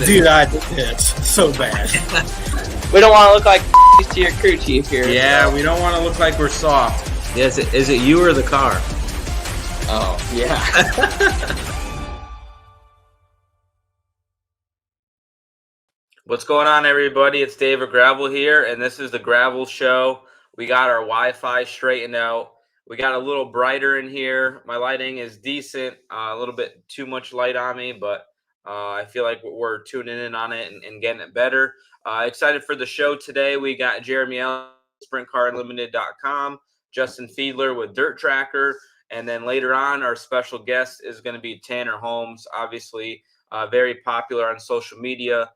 Dude, I did so bad. We don't want to look like to your crew chief here. Yeah, we don't want to look like we're soft. Is it you or the car? Oh, yeah. What's going on, everybody? It's David Gravel here, and this is the Gravel Show. We got our Wi-Fi straightened out. We got a little brighter in here. My lighting is decent, a little bit too much light on me, but I feel like we're tuning in on it and getting it better. Excited for the show today. We got Jeremy L. SprintCarUnlimited.com, Justin Fiedler with Dirtracker, and then later on, our special guest is going to be Tanner Holmes, obviously very popular on social media,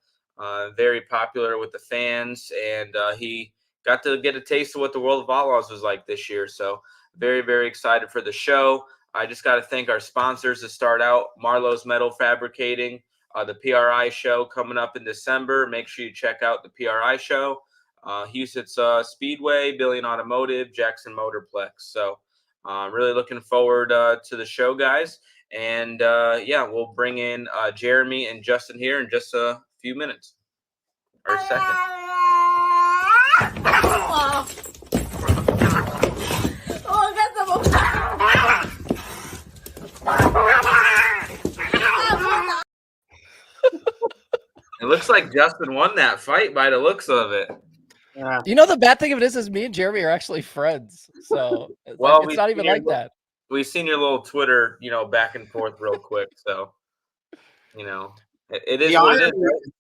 very popular with the fans, and he got to get a taste of what the world of Outlaws was like this year. So very, very excited for the show. I just got to thank our sponsors to start out. Marlowe's Metal Fabricating, the PRI show coming up in December. Make sure you check out the PRI show. Houston's Speedway, Billion Automotive, Jackson Motorplex. So really looking forward to the show, guys. And yeah, we'll bring in Jeremy and Justin here in just a few minutes or a second. It looks like Justin won that fight by the looks of it. Yeah. You know, the bad thing of it is me and Jeremy are actually friends. So well, it's not even like that. We've seen your little Twitter, back and forth real quick. So, it is what it is.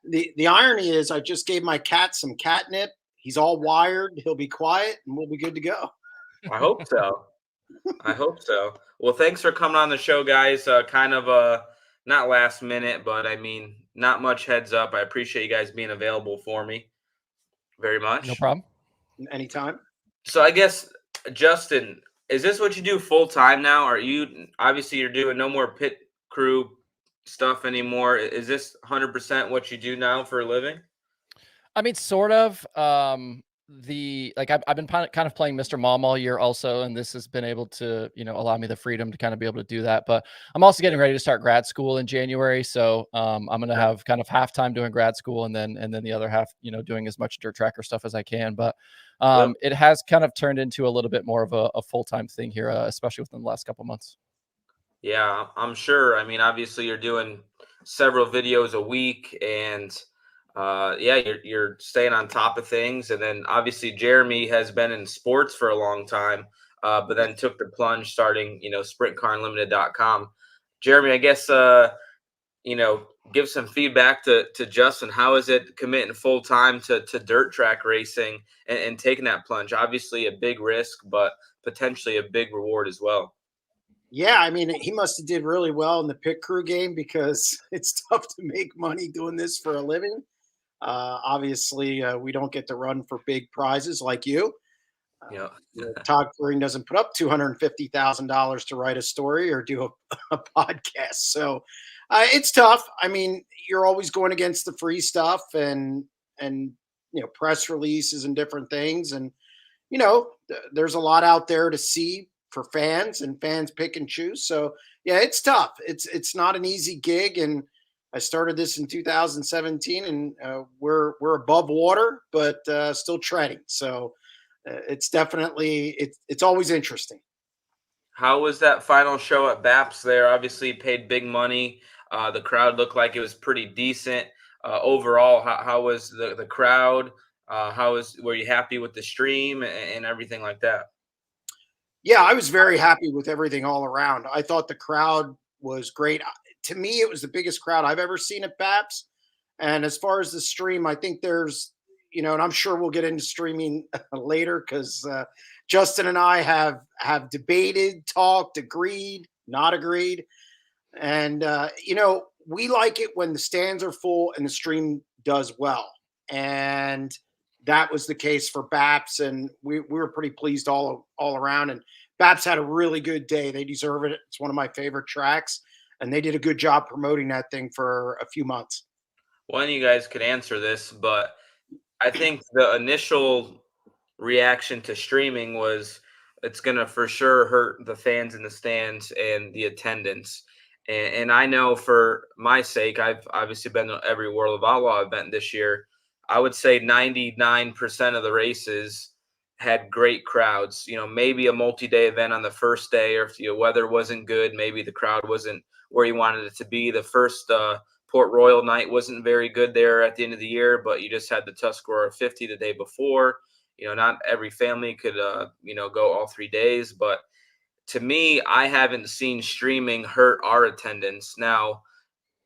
Right? The irony is I just gave my cat some catnip. He's all wired. He'll be quiet and we'll be good to go. I hope so. I hope so. Well, thanks for coming on the show, guys. Kind of not last minute, but I mean, not much heads up. I appreciate you guys being available for me very much. No problem. Anytime. So I guess, Justin, is this what you do full time now? Obviously you're doing no more pit crew stuff anymore. Is this 100% what you do now for a living? I mean, sort of. I've been kind of playing Mr. Mom all year also, and this has been able to, allow me the freedom to kind of be able to do that. But I'm also getting ready to start grad school in January. So I'm going to have kind of half time doing grad school and then the other half, doing as much Dirtracker stuff as I can. But it has kind of turned into a little bit more of a full-time thing here, especially within the last couple of months. Yeah, I'm sure. I mean, obviously you're doing several videos a week and you're staying on top of things. And then obviously Jeremy has been in sports for a long time, but then took the plunge starting, SprintCarUnlimited.com. Jeremy, I guess, give some feedback to Justin. How is it committing full time to dirt track racing and taking that plunge? Obviously a big risk, but potentially a big reward as well. Yeah, I mean, he must have did really well in the pit crew game because it's tough to make money doing this for a living. Obviously, we don't get to run for big prizes like you. Todd Green doesn't put up $250,000 to write a story or do a podcast. So it's tough. I mean, you're always going against the free stuff and press releases and different things. And, there's a lot out there to see for fans, and fans pick and choose. So yeah, it's tough. It's not an easy gig. And I started this in 2017 and we're above water, but still treading. So it's definitely, it's always interesting. How was that final show at BAPS there? Obviously paid big money. The crowd looked like it was pretty decent. Overall, how was the crowd? Were you happy with the stream and everything like that? Yeah, I was very happy with everything all around. I thought the crowd was great. To me, it was the biggest crowd I've ever seen at BAPS. And as far as the stream, I think there's, and I'm sure we'll get into streaming later because Justin and I have debated, talked, agreed, not agreed. And, we like it when the stands are full and the stream does well. And that was the case for BAPS. And we were pretty pleased all around. And BAPS had a really good day. They deserve it. It's one of my favorite tracks. And they did a good job promoting that thing for a few months. One of you guys could answer this, but I think the initial reaction to streaming was it's going to for sure hurt the fans in the stands and the attendance. And I know for my sake, I've obviously been to every World of Outlaw event this year. I would say 99% of the races had great crowds. Maybe a multi-day event on the first day, or if the weather wasn't good, maybe the crowd wasn't where you wanted it to be. The first Port Royal night wasn't very good there at the end of the year, but you just had the Tuscarora 50 the day before. Not every family could, go all 3 days, but to me, I haven't seen streaming hurt our attendance. Now,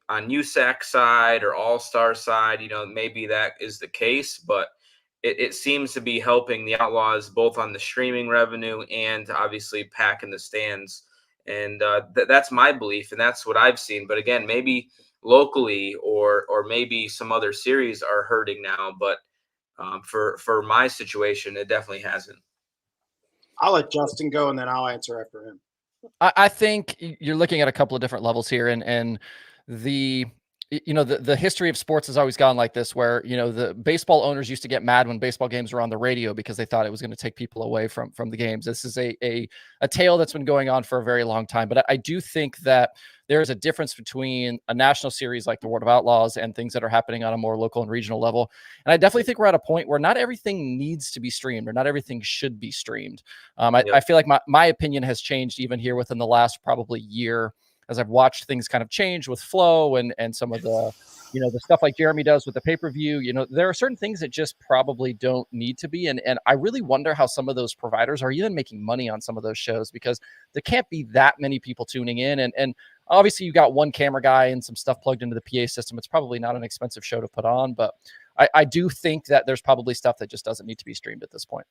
on USAC side or All Star side, maybe that is the case, but it seems to be helping the Outlaws both on the streaming revenue and obviously packing the stands. And that's my belief, and that's what I've seen. But again, maybe locally or maybe some other series are hurting now, but for my situation, it definitely hasn't. I'll let Justin go, and then I'll answer after him. I think you're looking at a couple of different levels here, and the the history of sports has always gone like this, where the baseball owners used to get mad when baseball games were on the radio because they thought it was going to take people away from the games. This is a tale that's been going on for a very long time, but I do think that there is a difference between a national series like the World of Outlaws and things that are happening on a more local and regional level. And I definitely think we're at a point where not everything needs to be streamed, or not everything should be streamed. I feel like my opinion has changed even here within the last probably year, as I've watched things kind of change with flow and some of the, the stuff like Jeremy does with the pay-per-view. There are certain things that just probably don't need to be. And I really wonder how some of those providers are even making money on some of those shows, because there can't be that many people tuning in. And obviously you got one camera guy and some stuff plugged into the PA system. It's probably not an expensive show to put on, but I do think that there's probably stuff that just doesn't need to be streamed at this point.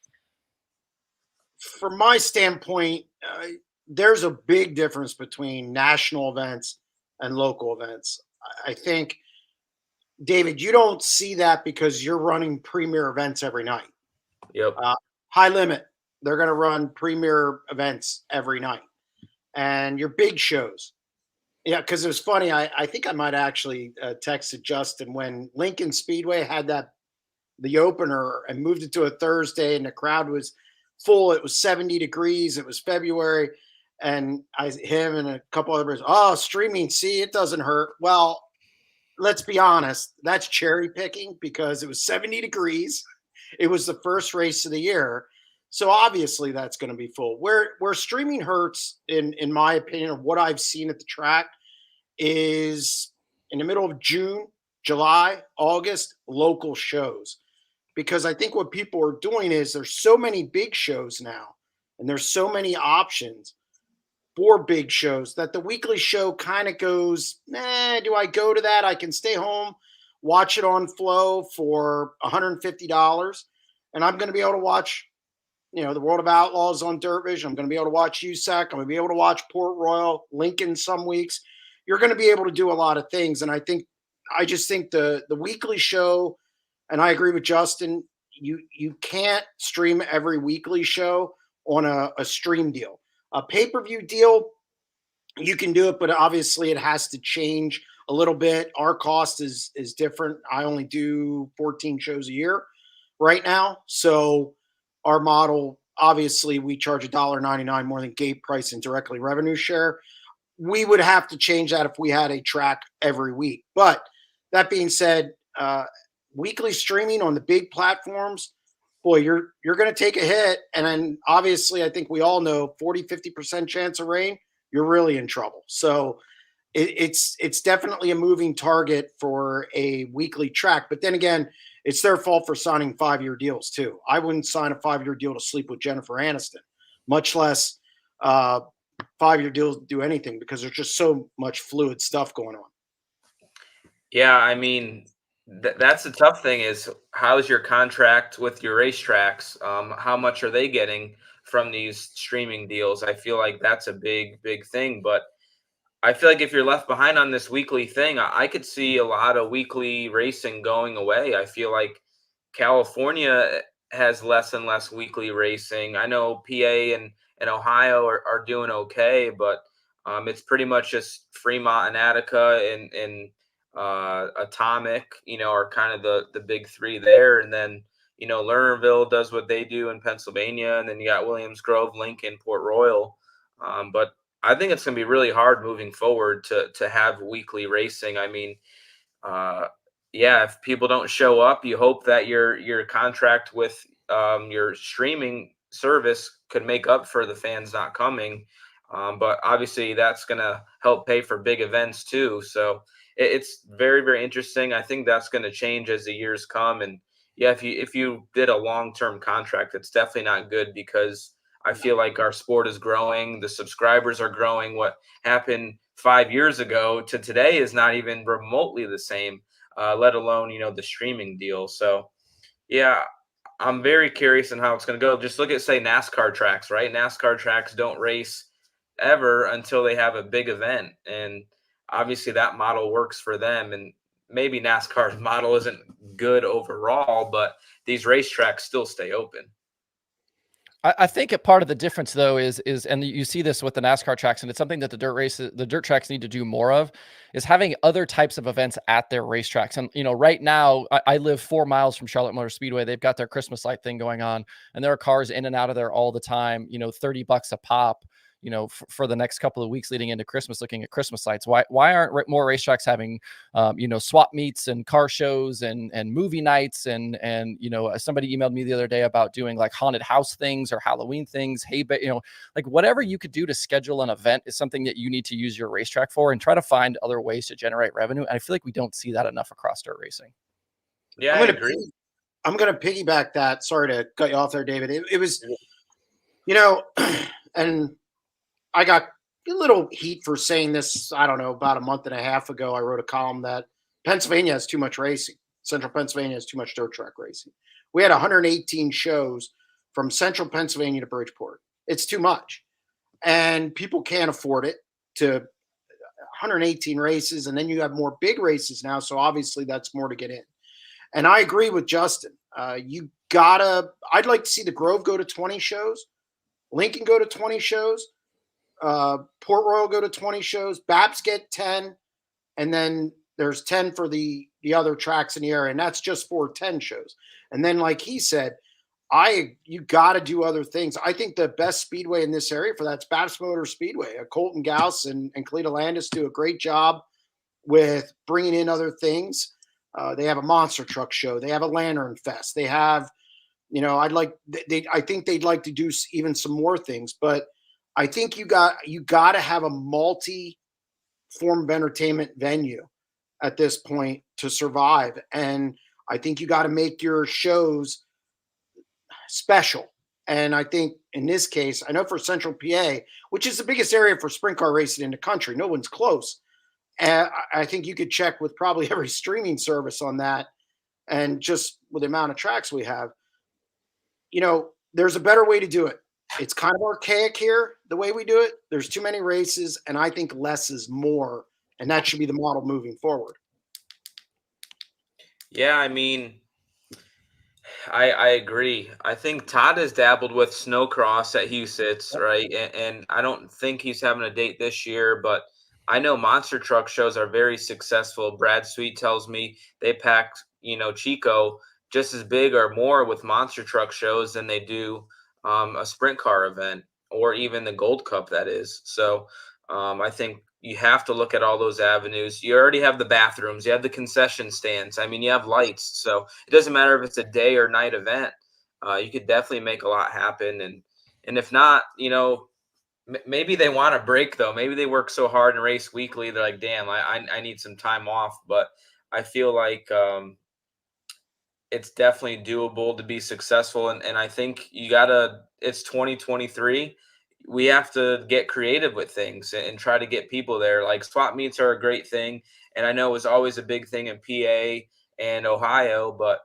From my standpoint, there's a big difference between national events and local events. I think, David, you don't see that because you're running premier events every night. Yep. High Limit, they're going to run premier events every night. And your big shows. Yeah, because it was funny. I think I might actually texted Justin when Lincoln Speedway had the opener and moved it to a Thursday, and the crowd was full. It was 70 degrees. It was February. And him and a couple others, streaming, see, it doesn't hurt. Well, let's be honest, that's cherry picking because it was 70 degrees. It was the first race of the year. So obviously that's going to be full. Where streaming hurts, in my opinion, of what I've seen at the track, is in the middle of June, July, August, local shows. Because I think what people are doing is there's so many big shows now, and there's so many options for big shows that the weekly show kind of goes, do I go to that? I can stay home, watch it on Flow for $150, and I'm going to be able to watch, the World of Outlaws on Dirt Vision. I'm going to be able to watch USAC. I'm going to be able to watch Port Royal, Lincoln some weeks. You're going to be able to do a lot of things. And I just think the weekly show, and I agree with Justin, you can't stream every weekly show on a stream deal. A pay-per-view deal, you can do it, but obviously it has to change a little bit. Our cost is different. I only do 14 shows a year right now. So our model, obviously we charge $1.99 more than gate price and directly revenue share. We would have to change that if we had a track every week. But that being said, weekly streaming on the big platforms, boy, you're going to take a hit. And then obviously I think we all know 40-50% chance of rain, you're really in trouble. So it's definitely a moving target for a weekly track. But then again, it's their fault for signing 5-year deals too. I wouldn't sign a 5-year deal to sleep with Jennifer Aniston, much less 5-year deals to do anything, because there's just so much fluid stuff going on. Yeah, I mean, that's the tough thing, is how's your contract with your racetracks? How much are they getting from these streaming deals? I feel like that's a big thing, but I feel like if you're left behind on this weekly thing, I could see a lot of weekly racing going away. I feel like California has less and less weekly racing. I know PA and Ohio are doing okay, but it's pretty much just Fremont and Attica and Atomic, are kind of the big three there. And then, Lernerville does what they do in Pennsylvania. And then you got Williams Grove, Lincoln, Port Royal. But I think it's going to be really hard moving forward to have weekly racing. I mean, uh, yeah, if people don't show up, you hope that your contract with your streaming service could make up for the fans not coming. But obviously, that's going to help pay for big events too. So it's very, very interesting. I think that's going to change as the years come. And yeah, if you did a long term contract, it's definitely not good, because I feel like our sport is growing, the subscribers are growing. What happened 5 years ago to today is not even remotely the same, let alone, the streaming deal. So yeah, I'm very curious on how it's going to go. Just look at, say, NASCAR tracks, right? NASCAR tracks don't race ever until they have a big event. And obviously that model works for them. And maybe NASCAR's model isn't good overall, but these racetracks still stay open. I think a part of the difference, though, is and you see this with the NASCAR tracks, and it's something that the dirt tracks need to do more of, is having other types of events at their racetracks. And right now, I live 4 miles from Charlotte Motor Speedway. They've got their Christmas light thing going on, and there are cars in and out of there all the time. $30 a pop. For the next couple of weeks leading into Christmas, looking at Christmas lights. Why aren't more racetracks having, swap meets and car shows and movie nights and somebody emailed me the other day about doing like haunted house things or Halloween things. Hey, but like whatever you could do to schedule an event is something that you need to use your racetrack for, and try to find other ways to generate revenue. And I feel like we don't see that enough across dirt racing. Yeah, I'm I gonna agree. I'm going to piggyback that. Sorry to cut you off there, David. It was, and I got a little heat for saying this. I don't know, about a month and a half ago, I wrote a column that Pennsylvania has too much racing. Central Pennsylvania has too much dirt track racing. We had 118 shows from Central Pennsylvania to Bridgeport. It's too much. And people can't afford it to 118 races. And then you have more big races now. So obviously that's more to get in. And I agree with Justin. I'd like to see the Grove go to 20 shows, Lincoln go to 20 shows, Port Royal go to 20 shows, BAPS get 10, and then there's 10 for the other tracks in the area, and that's just for 10 shows. And then, like he said, you got to do other things. I think the best speedway in this area for that's BAPS Motor Speedway. Colton Gauss and Cleta Landis do a great job with bringing in other things. They have a monster truck show. They have a lantern fest. They have, I think they'd like to do even some more things, but I think you got to have a multi form of entertainment venue at this point to survive. And I think you got to make your shows special. And I think in this case, I know for Central PA, which is the biggest area for sprint car racing in the country, no one's close. And I think you could check with probably every streaming service on that. And just with the amount of tracks we have, there's a better way to do it. It's kind of archaic here, the way we do it. There's too many races, and I think less is more, and that should be the model moving forward. Yeah, I mean, I agree. I think Todd has dabbled with snowcross at Huset's, right? And I don't think he's having a date this year, but I know monster truck shows are very successful. Brad Sweet tells me they packed, Chico just as big or more with monster truck shows than they do a sprint car event, or even the Gold Cup, that is. So I think you have to look at all those avenues. You already have the bathrooms, you have the concession stands. I mean, you have lights. So it doesn't matter if it's a day or night event. You could definitely make a lot happen. And if not, maybe they want a break, though. Maybe they work so hard and race weekly. They're like, damn, I need some time off. But I feel like it's definitely doable to be successful. And I think it's 2023. We have to get creative with things and try to get people there. Like swap meets are a great thing. And I know it was always a big thing in PA and Ohio, but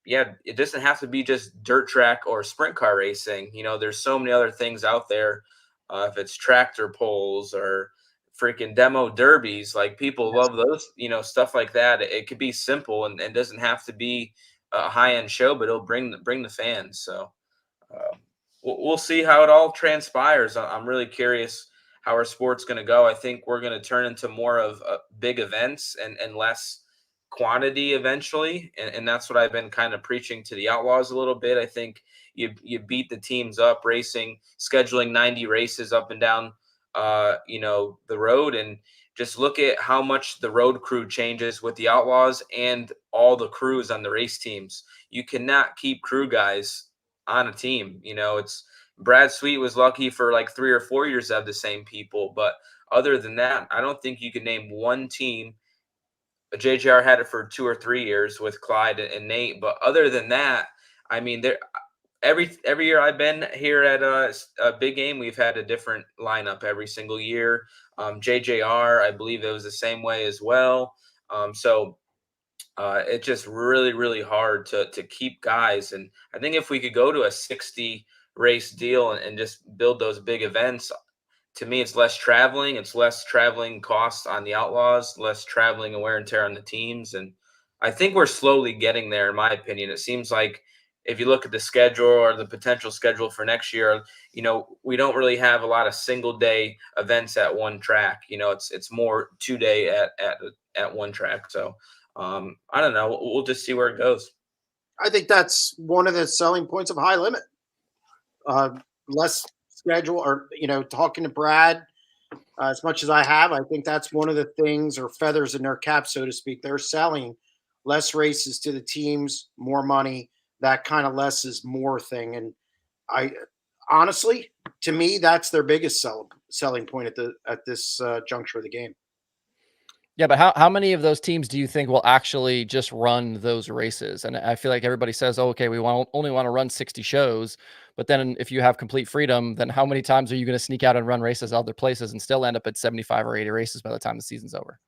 it doesn't have to be just dirt track or sprint car racing. There's so many other things out there. If it's tractor pulls or freaking demo derbies, like people love those, stuff like that. It could be simple and doesn't have to be a high end show, but it'll bring the fans. So we'll see how it all transpires. I'm really curious how our sport's going to go. I think we're going to turn into more of big events and less quantity eventually. And that's what I've been kind of preaching to the Outlaws a little bit. I think you beat the teams up racing, scheduling 90 races up and down the road, and just look at how much the road crew changes with the Outlaws and all the crews on the race teams. You cannot keep crew guys on a team. It's Brad Sweet was lucky for like 3 or 4 years to have the same people, but other than that, I don't think you can name one team. JJR had it for 2 or 3 years with Clyde and Nate, but other than that, I mean, every year I've been here at a big game, we've had a different lineup every single year. JJR, I believe it was the same way as well. So it's just really, really hard to keep guys. And I think if we could go to a 60 race deal and just build those big events, to me, it's less traveling. It's less traveling costs on the Outlaws, less traveling and wear and tear on the teams. And I think we're slowly getting there, in my opinion. It seems like if you look at the schedule or the potential schedule for next year, we don't really have a lot of single day events at one track. It's more 2 day at one track. So I don't know. We'll just see where it goes. I think that's one of the selling points of High Limit. Less schedule, or talking to Brad as much as I have, I think that's one of the things, or feathers in their cap, so to speak. They're selling less races to the teams, more money, that kind of less is more thing. And I honestly, to me, that's their biggest selling point at this juncture of the game. Yeah, but how many of those teams do you think will actually just run those races? And I feel like everybody says, oh, okay, we only want to run 60 shows. But then if you have complete freedom, then how many times are you going to sneak out and run races other places and still end up at 75 or 80 races by the time the season's over?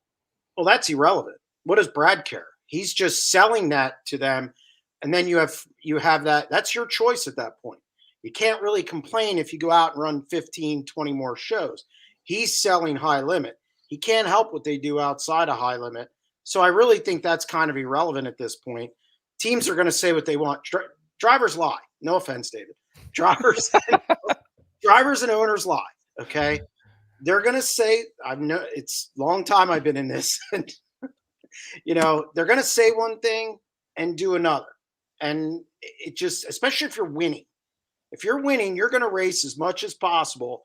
Well, that's irrelevant. What does Brad care? He's just selling that to them. And then you have that's your choice at that point. You can't really complain if you go out and run 15, 20 more shows. He's selling High Limit. He can't help what they do outside of High Limit. So I really think that's kind of irrelevant at this point. Teams are going to say what they want. Drivers lie. No offense, David. Drivers and owners lie. Okay. They're going to say, it's a long time I've been in this. And, they're going to say one thing and do another. And it just, especially if you're winning, you're going to race as much as possible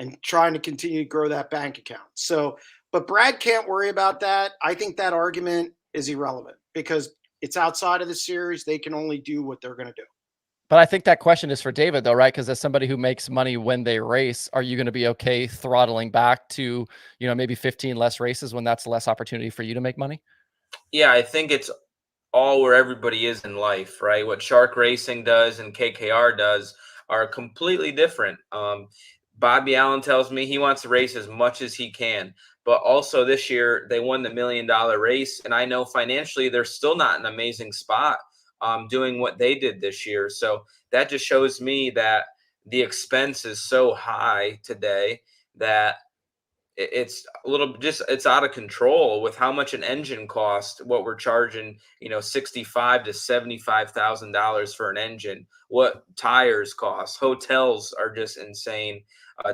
and trying to continue to grow that bank account. So, but Brad can't worry about that. I think that argument is irrelevant because it's outside of the series. They can only do what they're going to do. But I think that question is for David, though, right? Because as somebody who makes money when they race, are you going to be okay throttling back to, maybe 15 less races when that's less opportunity for you to make money? Yeah, I think it's all where everybody is in life, right? What Shark Racing does and KKR does are completely different. Bobby Allen tells me he wants to race as much as he can, but also this year they won the $1 million race. And I know financially they're still not in an amazing spot doing what they did this year. So that just shows me that the expense is so high today that it's it's out of control with how much an engine costs, what we're charging, $65,000 to $75,000 for an engine, what tires cost, hotels are just insane.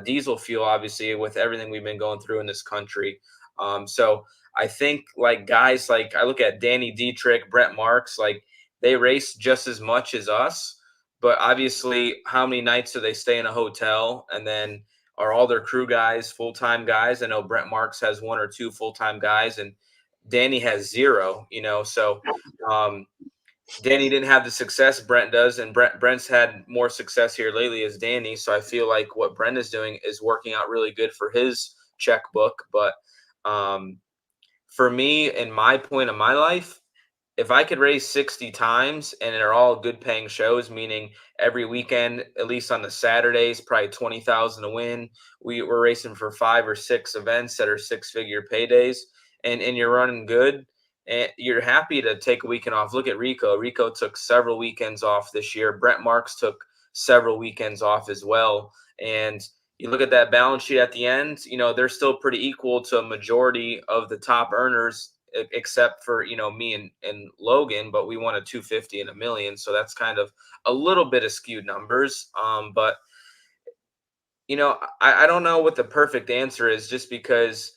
Diesel fuel, obviously, with everything we've been going through in this country. So I think like guys, like I look at Danny Dietrich, Brent Marks, like they race just as much as us, but obviously how many nights do they stay in a hotel, and then are all their crew guys full-time guys? I know Brent Marks has 1 or 2 full-time guys and Danny has 0, so Danny didn't have the success Brent does, and Brent's had more success here lately as Danny. So I feel like what Brent is doing is working out really good for his checkbook. But for me, in my point of my life, if I could race 60 times and they're all good paying shows, meaning every weekend, at least on the Saturdays, probably 20,000 to win. We're racing for 5 or 6 events that are 6-figure paydays, and you're running good. And you're happy to take a weekend off. Look at Rico. Rico took several weekends off this year. Brent Marks took several weekends off as well. And you look at that balance sheet at the end, they're still pretty equal to a majority of the top earners, except for, me and Logan, but we won a 250 and $1 million. So that's kind of a little bit of skewed numbers. But, I don't know what the perfect answer is, just because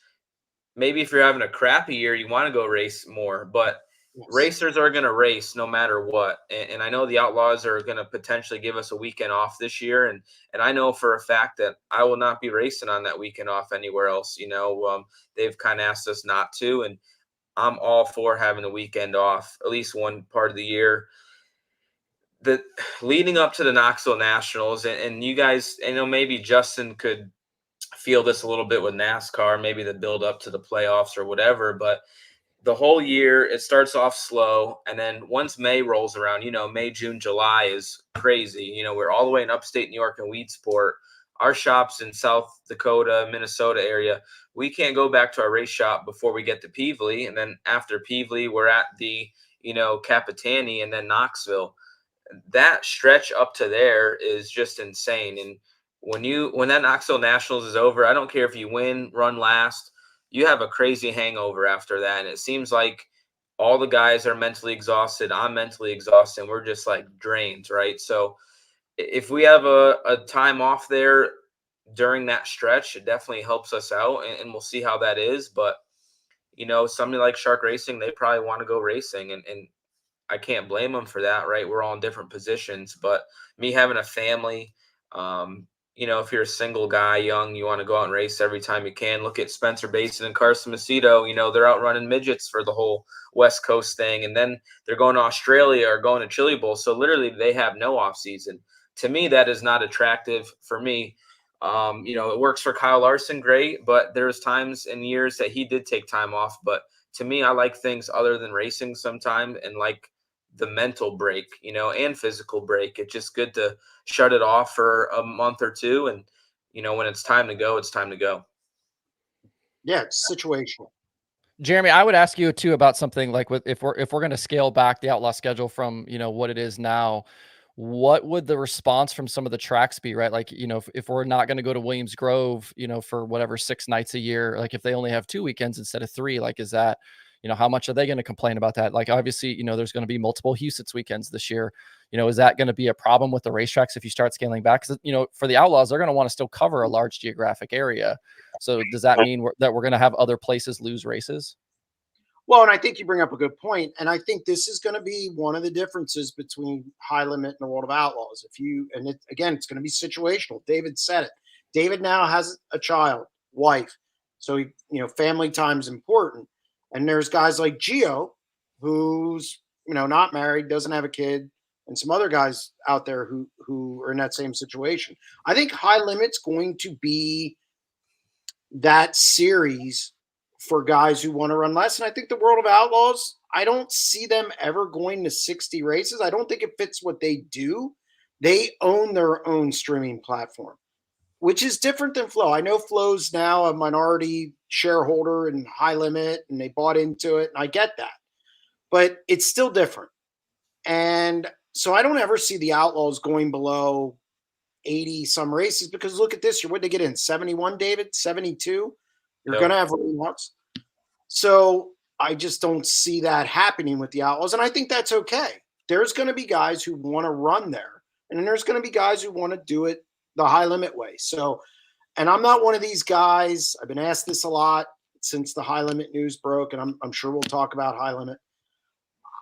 maybe if you're having a crappy year, you want to go race more. But Yes. Racers are going to race no matter what. And I know the Outlaws are going to potentially give us a weekend off this year. And I know for a fact that I will not be racing on that weekend off anywhere else. They've kind of asked us not to. And I'm all for having a weekend off, at least one part of the year. The leading up to the Knoxville Nationals, and you guys, I know maybe Justin could feel this a little bit with NASCAR, maybe the build up to the playoffs or whatever, but the whole year it starts off slow, and then once May rolls around, May, June, July is crazy. We're all the way in upstate New York and Weedsport. Our shops in South Dakota, Minnesota area, we can't go back to our race shop before we get to Peevely, and then after Peevely, we're at the Capitani and then Knoxville. That stretch up to there is just insane. And when that Knoxville Nationals is over, I don't care if you win, run last, you have a crazy hangover after that. And it seems like all the guys are mentally exhausted. I'm mentally exhausted. And we're just like drained, right? So if we have a time off there during that stretch, it definitely helps us out, and we'll see how that is. But, somebody like Shark Racing, they probably want to go racing, and I can't blame them for that, right? We're all in different positions, but me having a family, if you're a single guy, young, you want to go out and race every time you can. Look at Spencer Basin and Carson Macedo. They're out running midgets for the whole West Coast thing, and then they're going to Australia or going to Chili Bowl. So literally, they have no off season. To me, that is not attractive for me. It works for Kyle Larson, great, but there's times and years that he did take time off. But to me, I like things other than racing sometimes, and like the mental break, and physical break. It's just good to shut it off for a month or two. And, when it's time to go, it's time to go. Yeah, it's situational. Jeremy, I would ask you too about something like if we're going to scale back the Outlaw schedule from, what it is now, what would the response from some of the tracks be, right? Like, if we're not going to go to Williams Grove, for whatever 6 nights a year, like if they only have 2 weekends instead of 3, like, is that, how much are they going to complain about that? Like, obviously, there's going to be multiple Huset's weekends this year. Is that going to be a problem with the racetracks if you start scaling back? Because, for the Outlaws, they're going to want to still cover a large geographic area. So does that mean that we're going to have other places lose races? Well, and I think you bring up a good point, and I think this is going to be one of the differences between high limit and the world of outlaws. Again, it's going to be situational. David said it. David now has a child, wife, so family time is important. And there's guys like Gio, who's not married, doesn't have a kid, and some other guys out there who are in that same situation. I think high limit's going to be that series for guys who want to run less. And I think the world of outlaws, I don't see them ever going to 60 races. I don't think it fits what they do. They own their own streaming platform, which is different than Flow. I know Flow's now a minority shareholder in high limit and they bought into it. And I get that, but it's still different. And so I don't ever see the Outlaws going below 80 some races, because look at this year. What did they get in? 71, David? 72? You're going to have remarks. So I just don't see that happening with the Outlaws. And I think that's okay. There's going to be guys who want to run there. And then there's going to be guys who want to do it the high limit way. So, and I'm not one of these guys. I've been asked this a lot since the high limit news broke. And I'm sure we'll talk about high limit.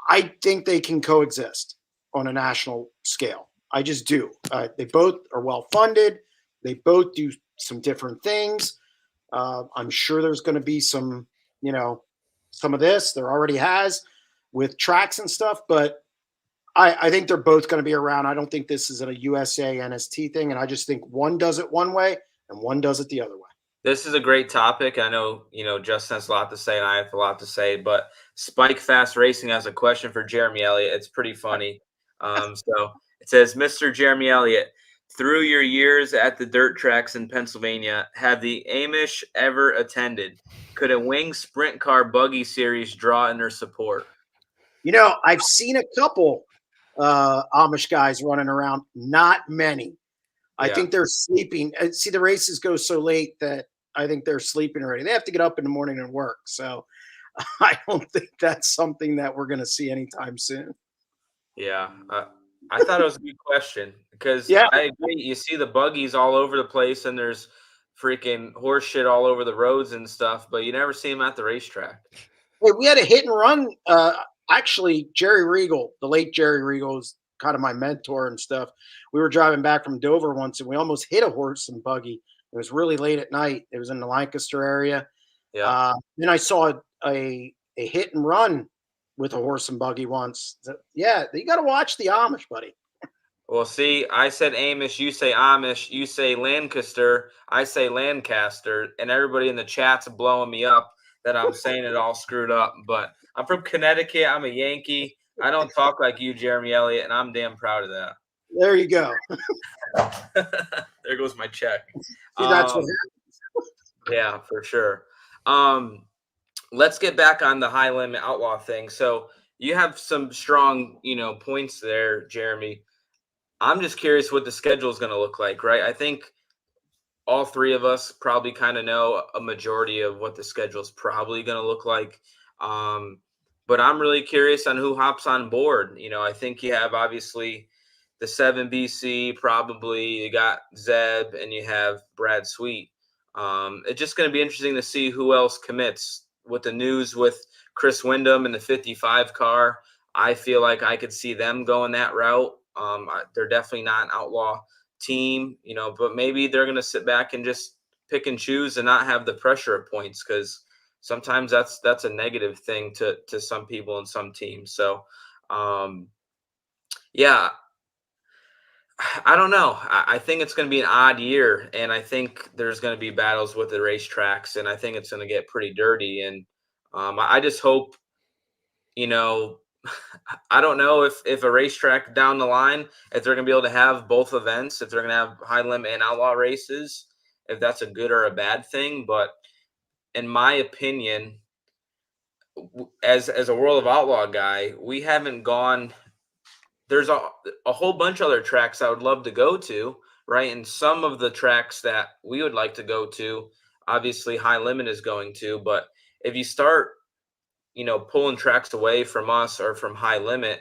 I think they can coexist on a national scale. I just do. They both are well funded. They both do some different things. I'm sure there's going to be some of this. There already has with tracks and stuff, but I think they're both going to be around. I don't think this is a USA NST thing, and I just think one does it one way and one does it the other way. This is a great topic. I know, Justin has a lot to say and I have a lot to say, but Spike Fast Racing has a question for Jeremy Elliott. It's pretty funny. So it says, Mr. Jeremy Elliott, through your years at the dirt tracks in Pennsylvania, have the Amish ever attended? Could a wing sprint car buggy series draw in their support? I've seen a couple Amish guys running around, not many. I think they're sleeping. See, the races go so late that I think they're sleeping already. They have to get up in the morning and work. So I don't think that's something that we're going to see anytime soon. Yeah. I thought it was a good question because I agree. You see the buggies all over the place and there's freaking horse shit all over the roads and stuff, but you never see them at the racetrack. Hey, we had a hit and run. actually, Jerry Regal, the late Jerry Regal, is kind of my mentor and stuff. We were driving back from Dover once, and we almost hit a horse and buggy. It was really late at night. It was in the Lancaster area. Yeah. Then I saw a hit and run with a horse and buggy once. Yeah, you got to watch the Amish, buddy. Well, see, I said Amish, you say Amish, you say Lancaster, I say Lancaster, and everybody in the chat's blowing me up that I'm saying it all screwed up. But I'm from Connecticut. I'm a Yankee. I don't talk like you, Jeremy Elliott, and I'm damn proud of that. There you go. There goes my check. See, that's what Yeah, for sure. Let's get back on the high limit outlaw thing. So you have some strong, points there, Jeremy. I'm just curious what the schedule is going to look like, right? I think all three of us probably kind of know a majority of what the schedule is probably going to look like. But I'm really curious on who hops on board. I think you have obviously the 7BC, probably you got Zeb and you have Brad Sweet. It's just going to be interesting to see who else commits with the news with Chris Wyndham and the 55 car. I feel like I could see them going that route. They're definitely not an outlaw team, but maybe they're going to sit back and just pick and choose and not have the pressure of points, because sometimes that's a negative thing to some people and some teams. So, yeah, I don't know. I think it's going to be an odd year, and I think there's going to be battles with the racetracks, and I think it's going to get pretty dirty. And I just hope, I don't know if a racetrack down the line, if they're going to be able to have both events, if they're going to have high limit and outlaw races, if that's a good or a bad thing. But in my opinion, as a World of Outlaw guy, we haven't gone. There's a whole bunch of other tracks I would love to go to, right? And some of the tracks that we would like to go to, obviously high limit is going to. But if you start pulling tracks away from us or from high limit,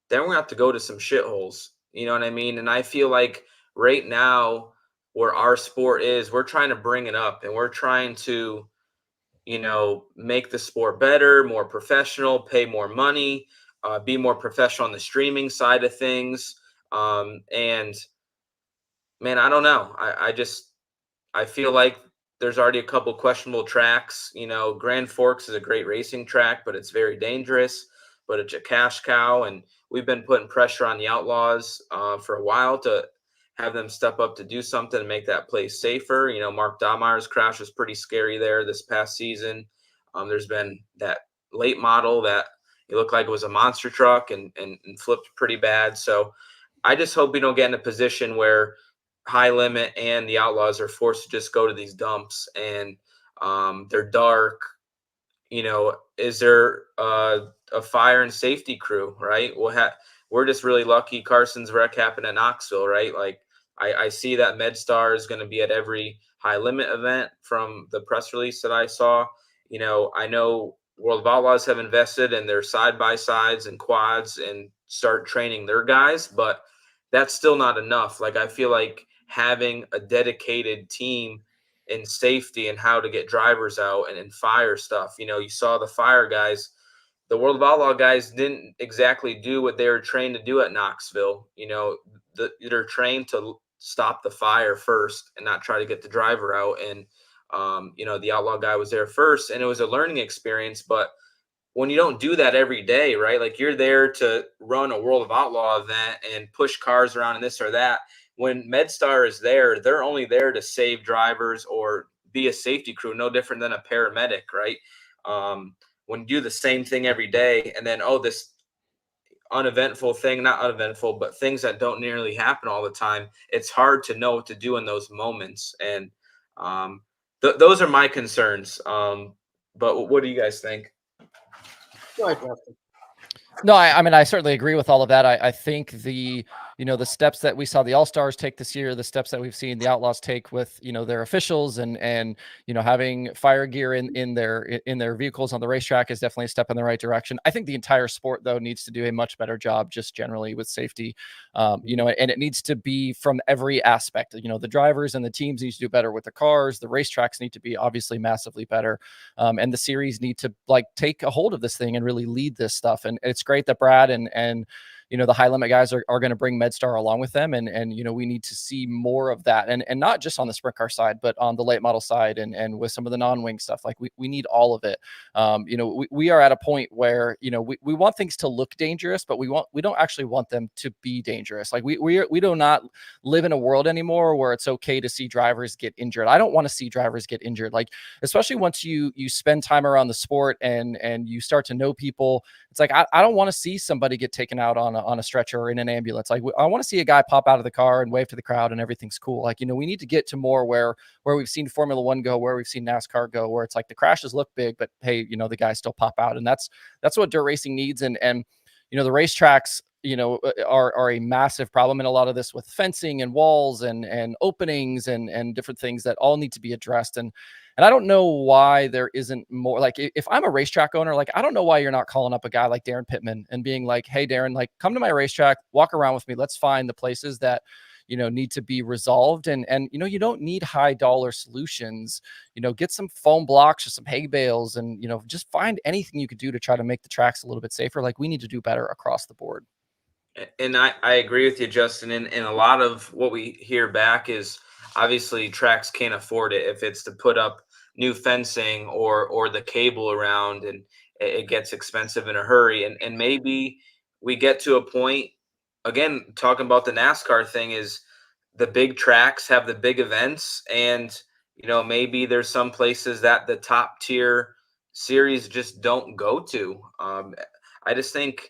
then we're going to have to go to some shitholes. You know what I mean? And I feel like right now where our sport is, we're trying to bring it up and we're trying to, make the sport better, more professional, pay more money, be more professional on the streaming side of things. And man, I don't know. I feel like there's already a couple questionable tracks. Grand Forks is a great racing track, but it's very dangerous, but it's a cash cow. And we've been putting pressure on the Outlaws for a while to have them step up to do something and make that place safer. Mark Dahmeyer's crash was pretty scary there this past season. There's been that late model that it looked like it was a monster truck and flipped pretty bad. So I just hope we don't get in a position where high limit and the Outlaws are forced to just go to these dumps and they're dark. Is there a fire and safety crew, right? We're just really lucky Carson's wreck happened at Knoxville, right? Like I see that MedStar is going to be at every high limit event from the press release that I saw. I know World of Outlaws have invested in their side-by-sides and quads and start training their guys, but that's still not enough. Like I feel like having a dedicated team in safety and how to get drivers out and fire stuff. You saw the fire guys. The World of Outlaw guys didn't exactly do what they were trained to do at Knoxville. They're trained to stop the fire first and not try to get the driver out. And, the Outlaw guy was there first, and it was a learning experience. But when you don't do that every day, right? Like you're there to run a World of Outlaw event and push cars around and this or that. When MedStar is there, they're only there to save drivers or be a safety crew, no different than a paramedic, right? When you do the same thing every day and then, this uneventful thing, not uneventful, but things that don't nearly happen all the time, it's hard to know what to do in those moments. And those are my concerns. But what do you guys think? Go ahead, Justin. No, I mean, I certainly agree with all of that. I think the steps that we saw the All-Stars take this year, the steps that we've seen the Outlaws take with, their officials and having fire gear in their vehicles on the racetrack is definitely a step in the right direction. I think the entire sport, though, needs to do a much better job just generally with safety. And it needs to be from every aspect. The drivers and the teams need to do better with the cars. The racetracks need to be obviously massively better. And the series need to take a hold of this thing and really lead this stuff. And it's great that Brad and the high limit guys are going to bring MedStar along with them. And we need to see more of that. And not just on the sprint car side, but on the late model side and with some of the non-wing stuff. Like we need all of it. We are at a point where, we want things to look dangerous, but we don't actually want them to be dangerous. Like we do not live in a world anymore where it's okay to see drivers get injured. I don't want to see drivers get injured. Like, especially once you spend time around the sport and you start to know people, it's like, I don't want to see somebody get taken out on a stretcher or in an ambulance. Like, I want to see a guy pop out of the car and wave to the crowd and everything's cool. Like, we need to get to more where we've seen Formula One go, where we've seen NASCAR go, where it's like the crashes look big, but hey, the guys still pop out. And that's what dirt racing needs. And the racetracks, are a massive problem in a lot of this with fencing and walls and openings and different things that all need to be addressed. And I don't know why there isn't more. Like, if I'm a racetrack owner, like, I don't know why you're not calling up a guy like Darren Pittman and being like, hey, Darren, like, come to my racetrack, walk around with me. Let's find the places that, need to be resolved. And you don't need high dollar solutions. Get some foam blocks or some hay bales and, just find anything you could do to try to make the tracks a little bit safer. Like, we need to do better across the board. And I agree with you, Justin. And a lot of what we hear back is obviously tracks can't afford it if it's to put up new fencing or the cable around, and it gets expensive in a hurry. And maybe we get to a point, again, talking about the NASCAR thing, is the big tracks have the big events, and maybe there's some places that the top tier series just don't go to. I just think,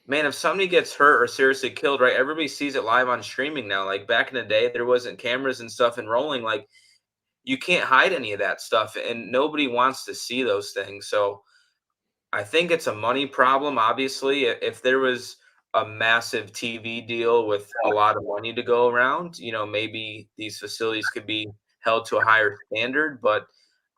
man, if somebody gets hurt or seriously killed, right, everybody sees it live on streaming now. Like, back in the day, there wasn't cameras and stuff and rolling. Like, you can't hide any of that stuff, and nobody wants to see those things. So I think it's a money problem. Obviously, if there was a massive TV deal with a lot of money to go around, maybe these facilities could be held to a higher standard. But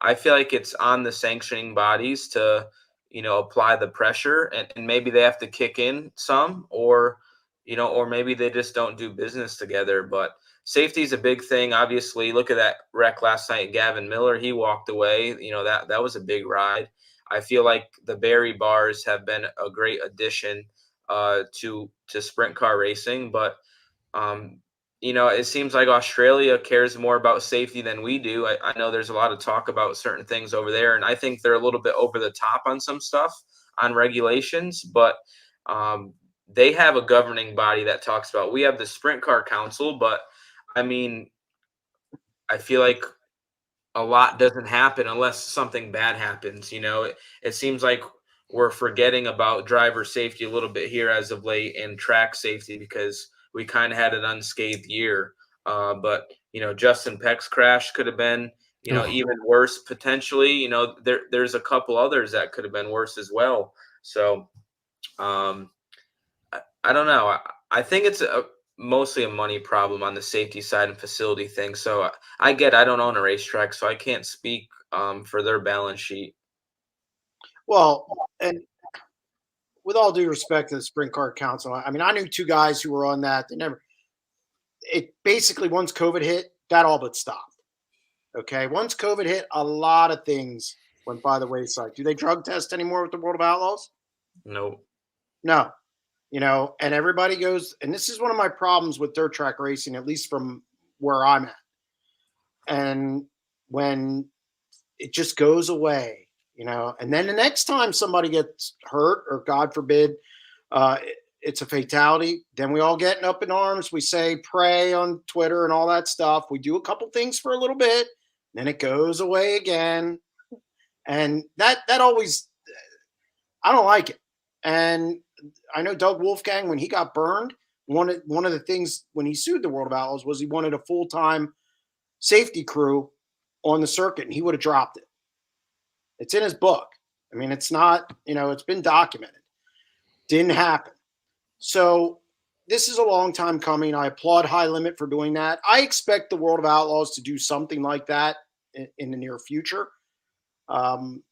I feel like it's on the sanctioning bodies to, apply the pressure, and maybe they have to kick in some, or maybe they just don't do business together. But safety is a big thing. Obviously, look at that wreck last night. Gavin Miller, he walked away. That was a big ride. I feel like the Barry bars have been a great addition to sprint car racing, but it seems like Australia cares more about safety than we do. I know there's a lot of talk about certain things over there, and I think they're a little bit over the top on some stuff on regulations, but they have a governing body that talks about. We have the Sprint Car Council, but I mean, I feel like a lot doesn't happen unless something bad happens. It seems like we're forgetting about driver safety a little bit here as of late, and track safety, because we kind of had an unscathed year. But Justin Peck's crash could have been even worse potentially. There's a couple others that could have been worse as well. So I don't know. I think it's mostly a money problem on the safety side and facility thing. So I don't own a racetrack, so I can't speak for their balance sheet. Well, and with all due respect to the Sprint Car Council, I mean, I knew two guys who were on that. It basically, once COVID hit, that all but stopped. Okay. Once COVID hit, a lot of things went by the wayside. Do they drug test anymore with the World of Outlaws? No. No. And everybody goes, and this is one of my problems with dirt track racing, at least from where I'm at. And when it just goes away, and then the next time somebody gets hurt, or God forbid, it's a fatality, then we all get up in arms. We say, pray on Twitter and all that stuff. We do a couple things for a little bit, then it goes away again. And that always, I don't like it. And I know Doug Wolfgang, when he got burned, one of the things when he sued the World of Outlaws was he wanted a full-time safety crew on the circuit, and he would have dropped it. It's in his book. I mean, it's not, it's been documented. Didn't happen. So this is a long time coming. I applaud High Limit for doing that. I expect the World of Outlaws to do something like that in the near future. Um,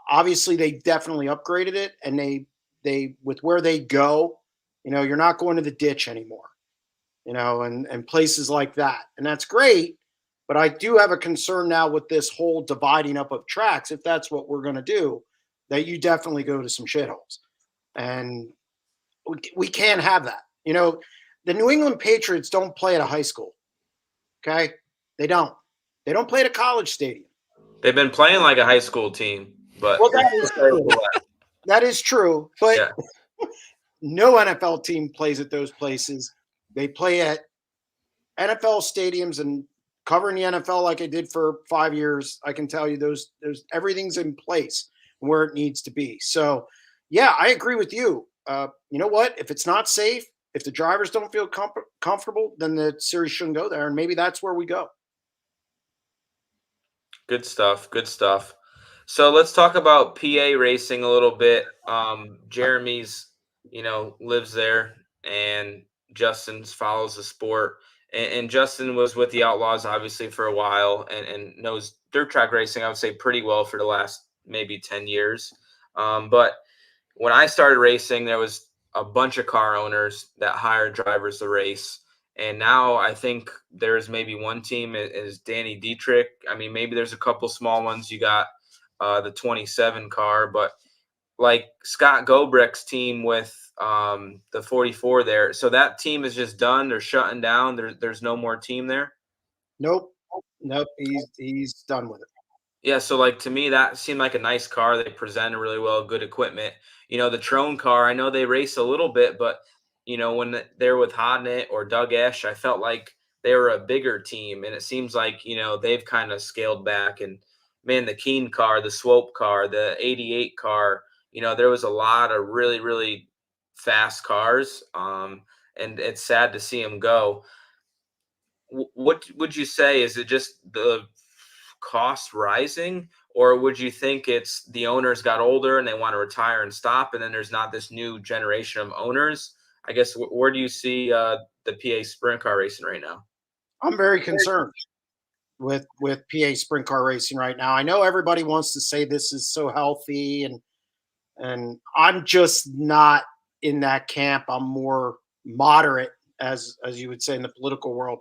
Obviously, they definitely upgraded it, and they with where they go, you're not going to the ditch anymore, and places like that, and that's great. But I do have a concern now with this whole dividing up of tracks. If that's what we're going to do, that you definitely go to some shitholes, and we can't have that. The New England Patriots don't play at a high school. Okay, they don't. They don't play at a college stadium. They've been playing like a high school team, but Well, that is true. That is true, but yeah. no NFL team plays at those places. They play at NFL stadiums, and covering the NFL like I did for 5 years, I can tell you those everything's in place where it needs to be. So, yeah, I agree with you. You know what? If it's not safe, if the drivers don't feel comfortable, then the series shouldn't go there, and maybe that's where we go. Good stuff. Good stuff. So let's talk about PA racing a little bit. Jeremy's, lives there, and Justin follows the sport. And Justin was with the Outlaws, obviously, for a while, and knows dirt track racing, I would say, pretty well for the last maybe 10 years. But when I started racing, there was a bunch of car owners that hired drivers to race. And now I think there's maybe one team is Danny Dietrich. I mean, maybe there's a couple small ones. You got the 27 car, but like Scott Gobrick's team with the 44 there. So that team is just done. They're shutting down. There's no more team there. Nope. He's done with it. Yeah, so like to me, that seemed like a nice car. They presented really well, good equipment. The Trone car, I know they race a little bit, but when they're with Hodnett or Doug Esch, I felt like they were a bigger team, and it seems like they've kind of scaled back. And man, the Keen car, the Swope car, the '88 car, there was a lot of really, really fast cars, and it's sad to see them go. What would you say? Is it just the cost rising, or would you think it's the owners got older and they want to retire and stop, and then there's not this new generation of owners? I guess where do you see the PA sprint car racing right now? I'm very concerned with PA sprint car racing right now. I know everybody wants to say this is so healthy, and I'm just not in that camp. I'm more moderate, as you would say in the political world.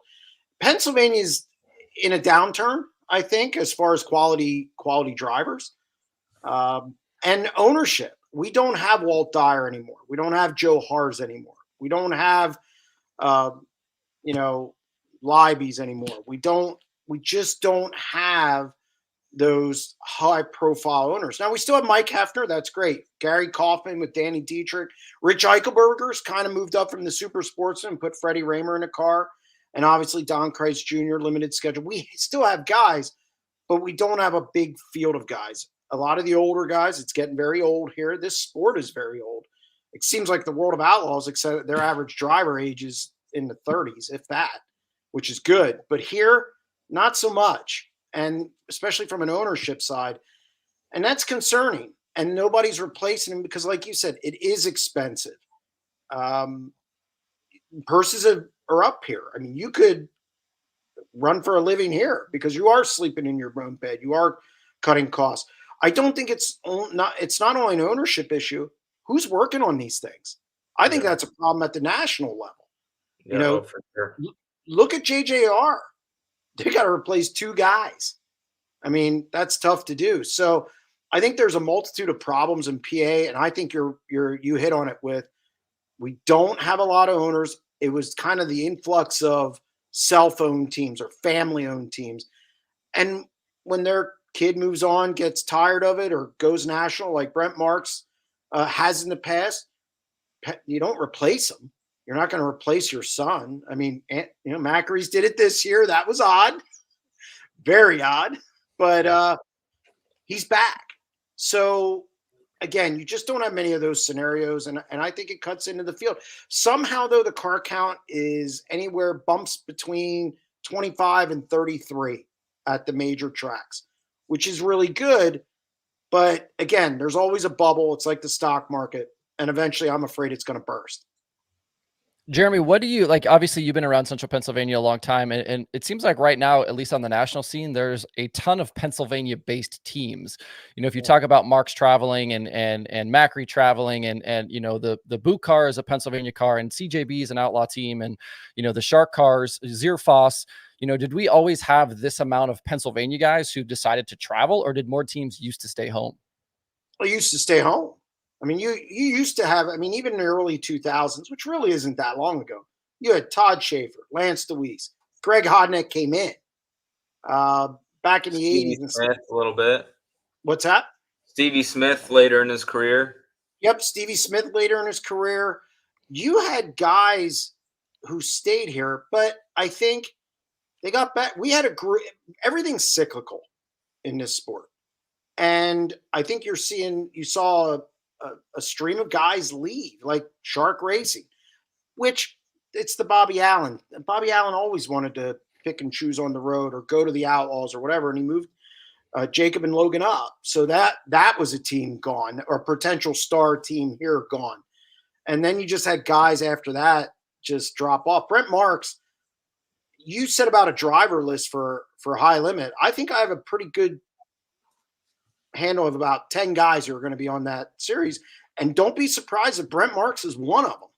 Pennsylvania's in a downturn, I think, as far as quality drivers and ownership. We don't have Walt Dyer anymore. We don't have Joe Hars anymore. We don't have Libby's anymore. We just don't have those high profile owners. Now we still have Mike Hefner. That's great. Gary Kaufman with Danny Dietrich. Rich Eichelberger's kind of moved up from the super sportsman and put Freddie Raymer in a car. And obviously Don Christ Jr., limited schedule. We still have guys, but we don't have a big field of guys. A lot of the older guys, it's getting very old here. This sport is very old. It seems like the World of Outlaws, except their average driver age is in the 30s, if that, which is good. But here, not so much, and especially from an ownership side. And that's concerning. And nobody's replacing him because, like you said, it is expensive. Purses are up here. I mean, you could run for a living here because you are sleeping in your own bed. You are cutting costs. I don't think it's not only an ownership issue. Who's working on these things? I think that's a problem at the national level. Yeah, for sure. Look at JJR. They got to replace 2 guys. I mean, that's tough to do. So I think there's a multitude of problems in PA, and I think you hit on it with we don't have a lot of owners. It was kind of the influx of self-owned teams or family-owned teams. And when their kid moves on, gets tired of it, or goes national like Brent Marks has in the past, you don't replace them. You're not going to replace your son. I mean, Macary's did it this year. That was odd. Very odd. But he's back. So, again, you just don't have many of those scenarios, and I think it cuts into the field. Somehow, though, the car count is anywhere bumps between 25 and 33 at the major tracks, which is really good. But, again, there's always a bubble. It's like the stock market. and eventually I'm afraid it's going to burst. Jeremy, what do you like? Obviously, you've been around Central Pennsylvania a long time, and it seems like right now, at least on the national scene, there's a ton of Pennsylvania-based teams. If you talk about Mark's traveling and Macri traveling, and the Boot car is a Pennsylvania car, and CJB is an Outlaw team, and the Shark cars, Zierfoss. Did we always have this amount of Pennsylvania guys who decided to travel, or did more teams used to stay home? Well, you used to stay home. I mean, you used to have, I mean, even in the early 2000s, which really isn't that long ago, you had Todd Schaefer, Lance DeWeese, Greg Hodneck came in back in the Stevie 80s. And Smith, a little bit. What's that? Stevie Smith later in his career. Yep, Stevie Smith later in his career. You had guys who stayed here, but I think they got back. We had everything's cyclical in this sport. And I think you saw a stream of guys leave, like Shark Racing, which it's the Bobby Allen. Bobby Allen always wanted to pick and choose on the road or go to the Outlaws or whatever, and he moved Jacob and Logan up. So that was a team gone, or a potential star team here gone. And then you just had guys after that just drop off. Brent Marks, you said about a driver list for High Limit. I think I have a pretty good handle of about 10 guys who are going to be on that series. And don't be surprised if Brent Marks is one of them.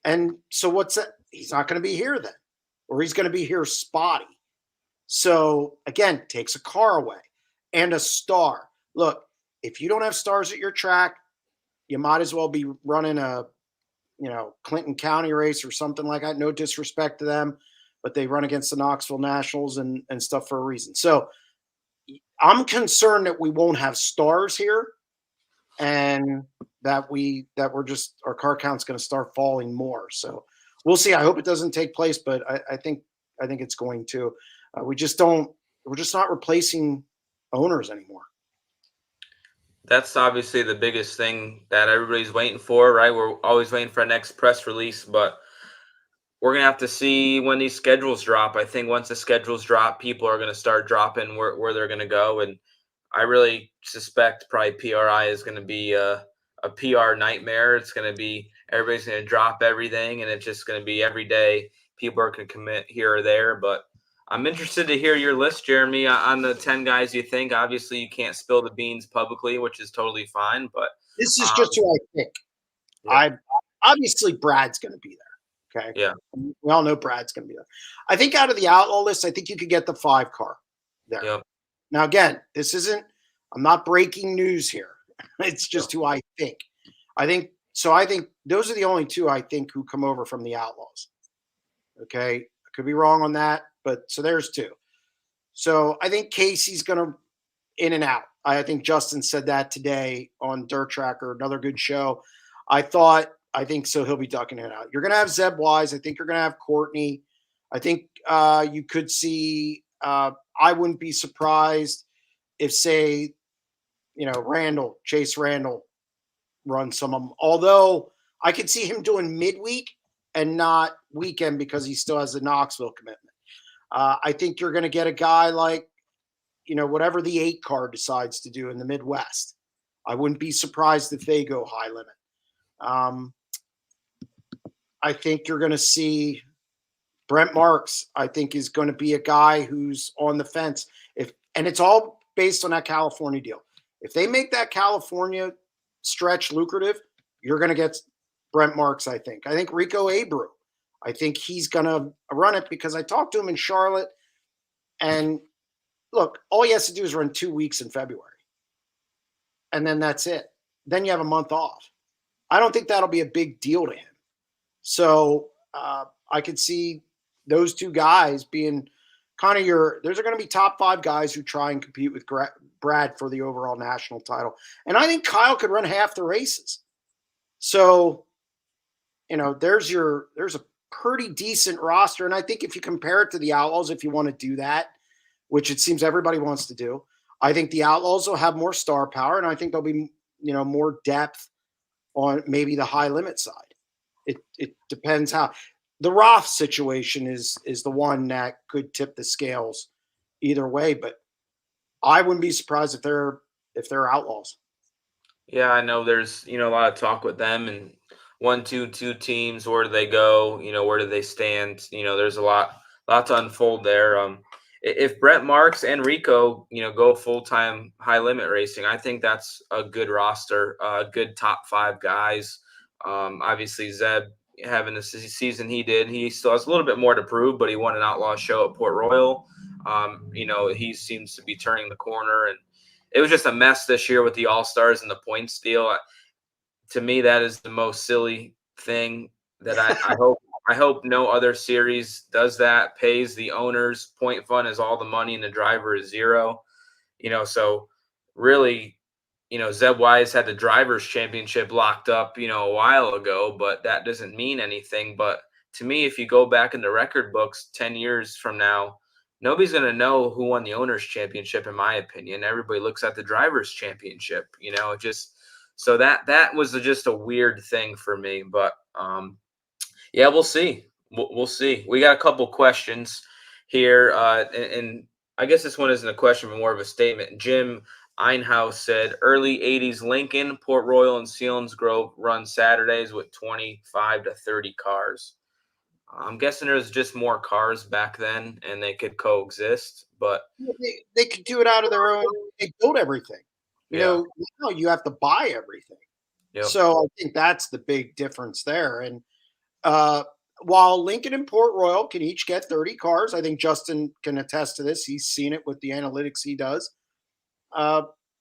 And so what's that? He's not going to be here then, or he's going to be here spotty. So again, takes a car away and a star. Look, if you don't have stars at your track, you might as well be running a, Clinton County race or something like that. No disrespect to them, but they run against the Knoxville Nationals and stuff for a reason. So I'm concerned that we won't have stars here, and that we're just, our car count's going to start falling more. So we'll see. I hope it doesn't take place, but I think it's going to. We're just not replacing owners anymore. That's obviously the biggest thing that everybody's waiting for, right? We're always waiting for our next press release, but we're going to have to see when these schedules drop. I think once the schedules drop, people are going to start dropping where they're going to go. And I really suspect probably PRI is going to be a PR nightmare. It's going to be, everybody's going to drop everything, and it's just going to be every day people are going to commit here or there. But I'm interested to hear your list, Jeremy, on the 10 guys you think. Obviously, you can't spill the beans publicly, which is totally fine. But this is just who I think. Yeah. Obviously Brad's going to be there. Okay. Yeah. We all know Brad's going to be there. I think out of the Outlaw list, I think you could get the 5 car there. Yep. Now, again, I'm not breaking news here. It's just who I think. I think those are the only 2 I think who come over from the Outlaws. Okay. I could be wrong on that, but so there's 2. So I think Casey's going to in and out. I think Justin said that today on Dirtracker, another good show. I think so. He'll be ducking it out. You're going to have Zeb Wise. I think you're going to have Courtney. I think you could see, I wouldn't be surprised if, say, Chase Randall runs some of them. Although I could see him doing midweek and not weekend because he still has the Knoxville commitment. I think you're going to get a guy like, whatever the 8 car decides to do in the Midwest. I wouldn't be surprised if they go High Limit. I think you're going to see Brent Marks, I think, is going to be a guy who's on the fence. And it's all based on that California deal. If they make that California stretch lucrative, you're going to get Brent Marks, I think. I think Rico Abreu, I think he's going to run it because I talked to him in Charlotte. And look, all he has to do is run 2 weeks in February. And then that's it. Then you have a month off. I don't think that'll be a big deal to him. So I could see those 2 guys being kind of those are going to be top 5 guys who try and compete with Brad for the overall national title. And I think Kyle could run half the races. So, there's a pretty decent roster. And I think if you compare it to the Outlaws, if you want to do that, which it seems everybody wants to do, I think the Outlaws will have more star power. And I think there'll be, more depth on maybe the High Limit side. It depends how the Roth situation is the one that could tip the scales either way, but I wouldn't be surprised if they're Outlaws. Yeah, I know there's, a lot of talk with them and one, two teams. Where do they go? Where do they stand? There's a lot to unfold there. If Brett Marks and Rico, go full time high limit racing, I think that's a good roster, good top 5 guys. Obviously Zeb having the season he did, he still has a little bit more to prove, but he won an Outlaw show at Port Royal. He seems to be turning the corner, and it was just a mess this year with the All-Stars and the points deal. To me, that is the most silly thing that I hope no other series does that, pays the owners. Point fund is all the money and the driver is zero. So really, Zeb Wise had the drivers championship locked up, a while ago, but that doesn't mean anything. But to me, if you go back in the record books 10 years from now, nobody's going to know who won the owners championship, in my opinion. Everybody looks at the drivers championship, just so that was just a weird thing for me. But yeah, we'll see. We'll see. We got a couple questions here, and I guess this one isn't a question, but more of a statement. Jim Einhaus said, early 80s Lincoln, Port Royal, and Selinsgrove run Saturdays with 25 to 30 cars. I'm guessing there's just more cars back then and they could coexist, but They could do it out of their own. They build everything. Yeah. Now you have to buy everything. Yep. So I think that's the big difference there. And while Lincoln and Port Royal can each get 30 cars, I think Justin can attest to this. He's seen it with the analytics he does.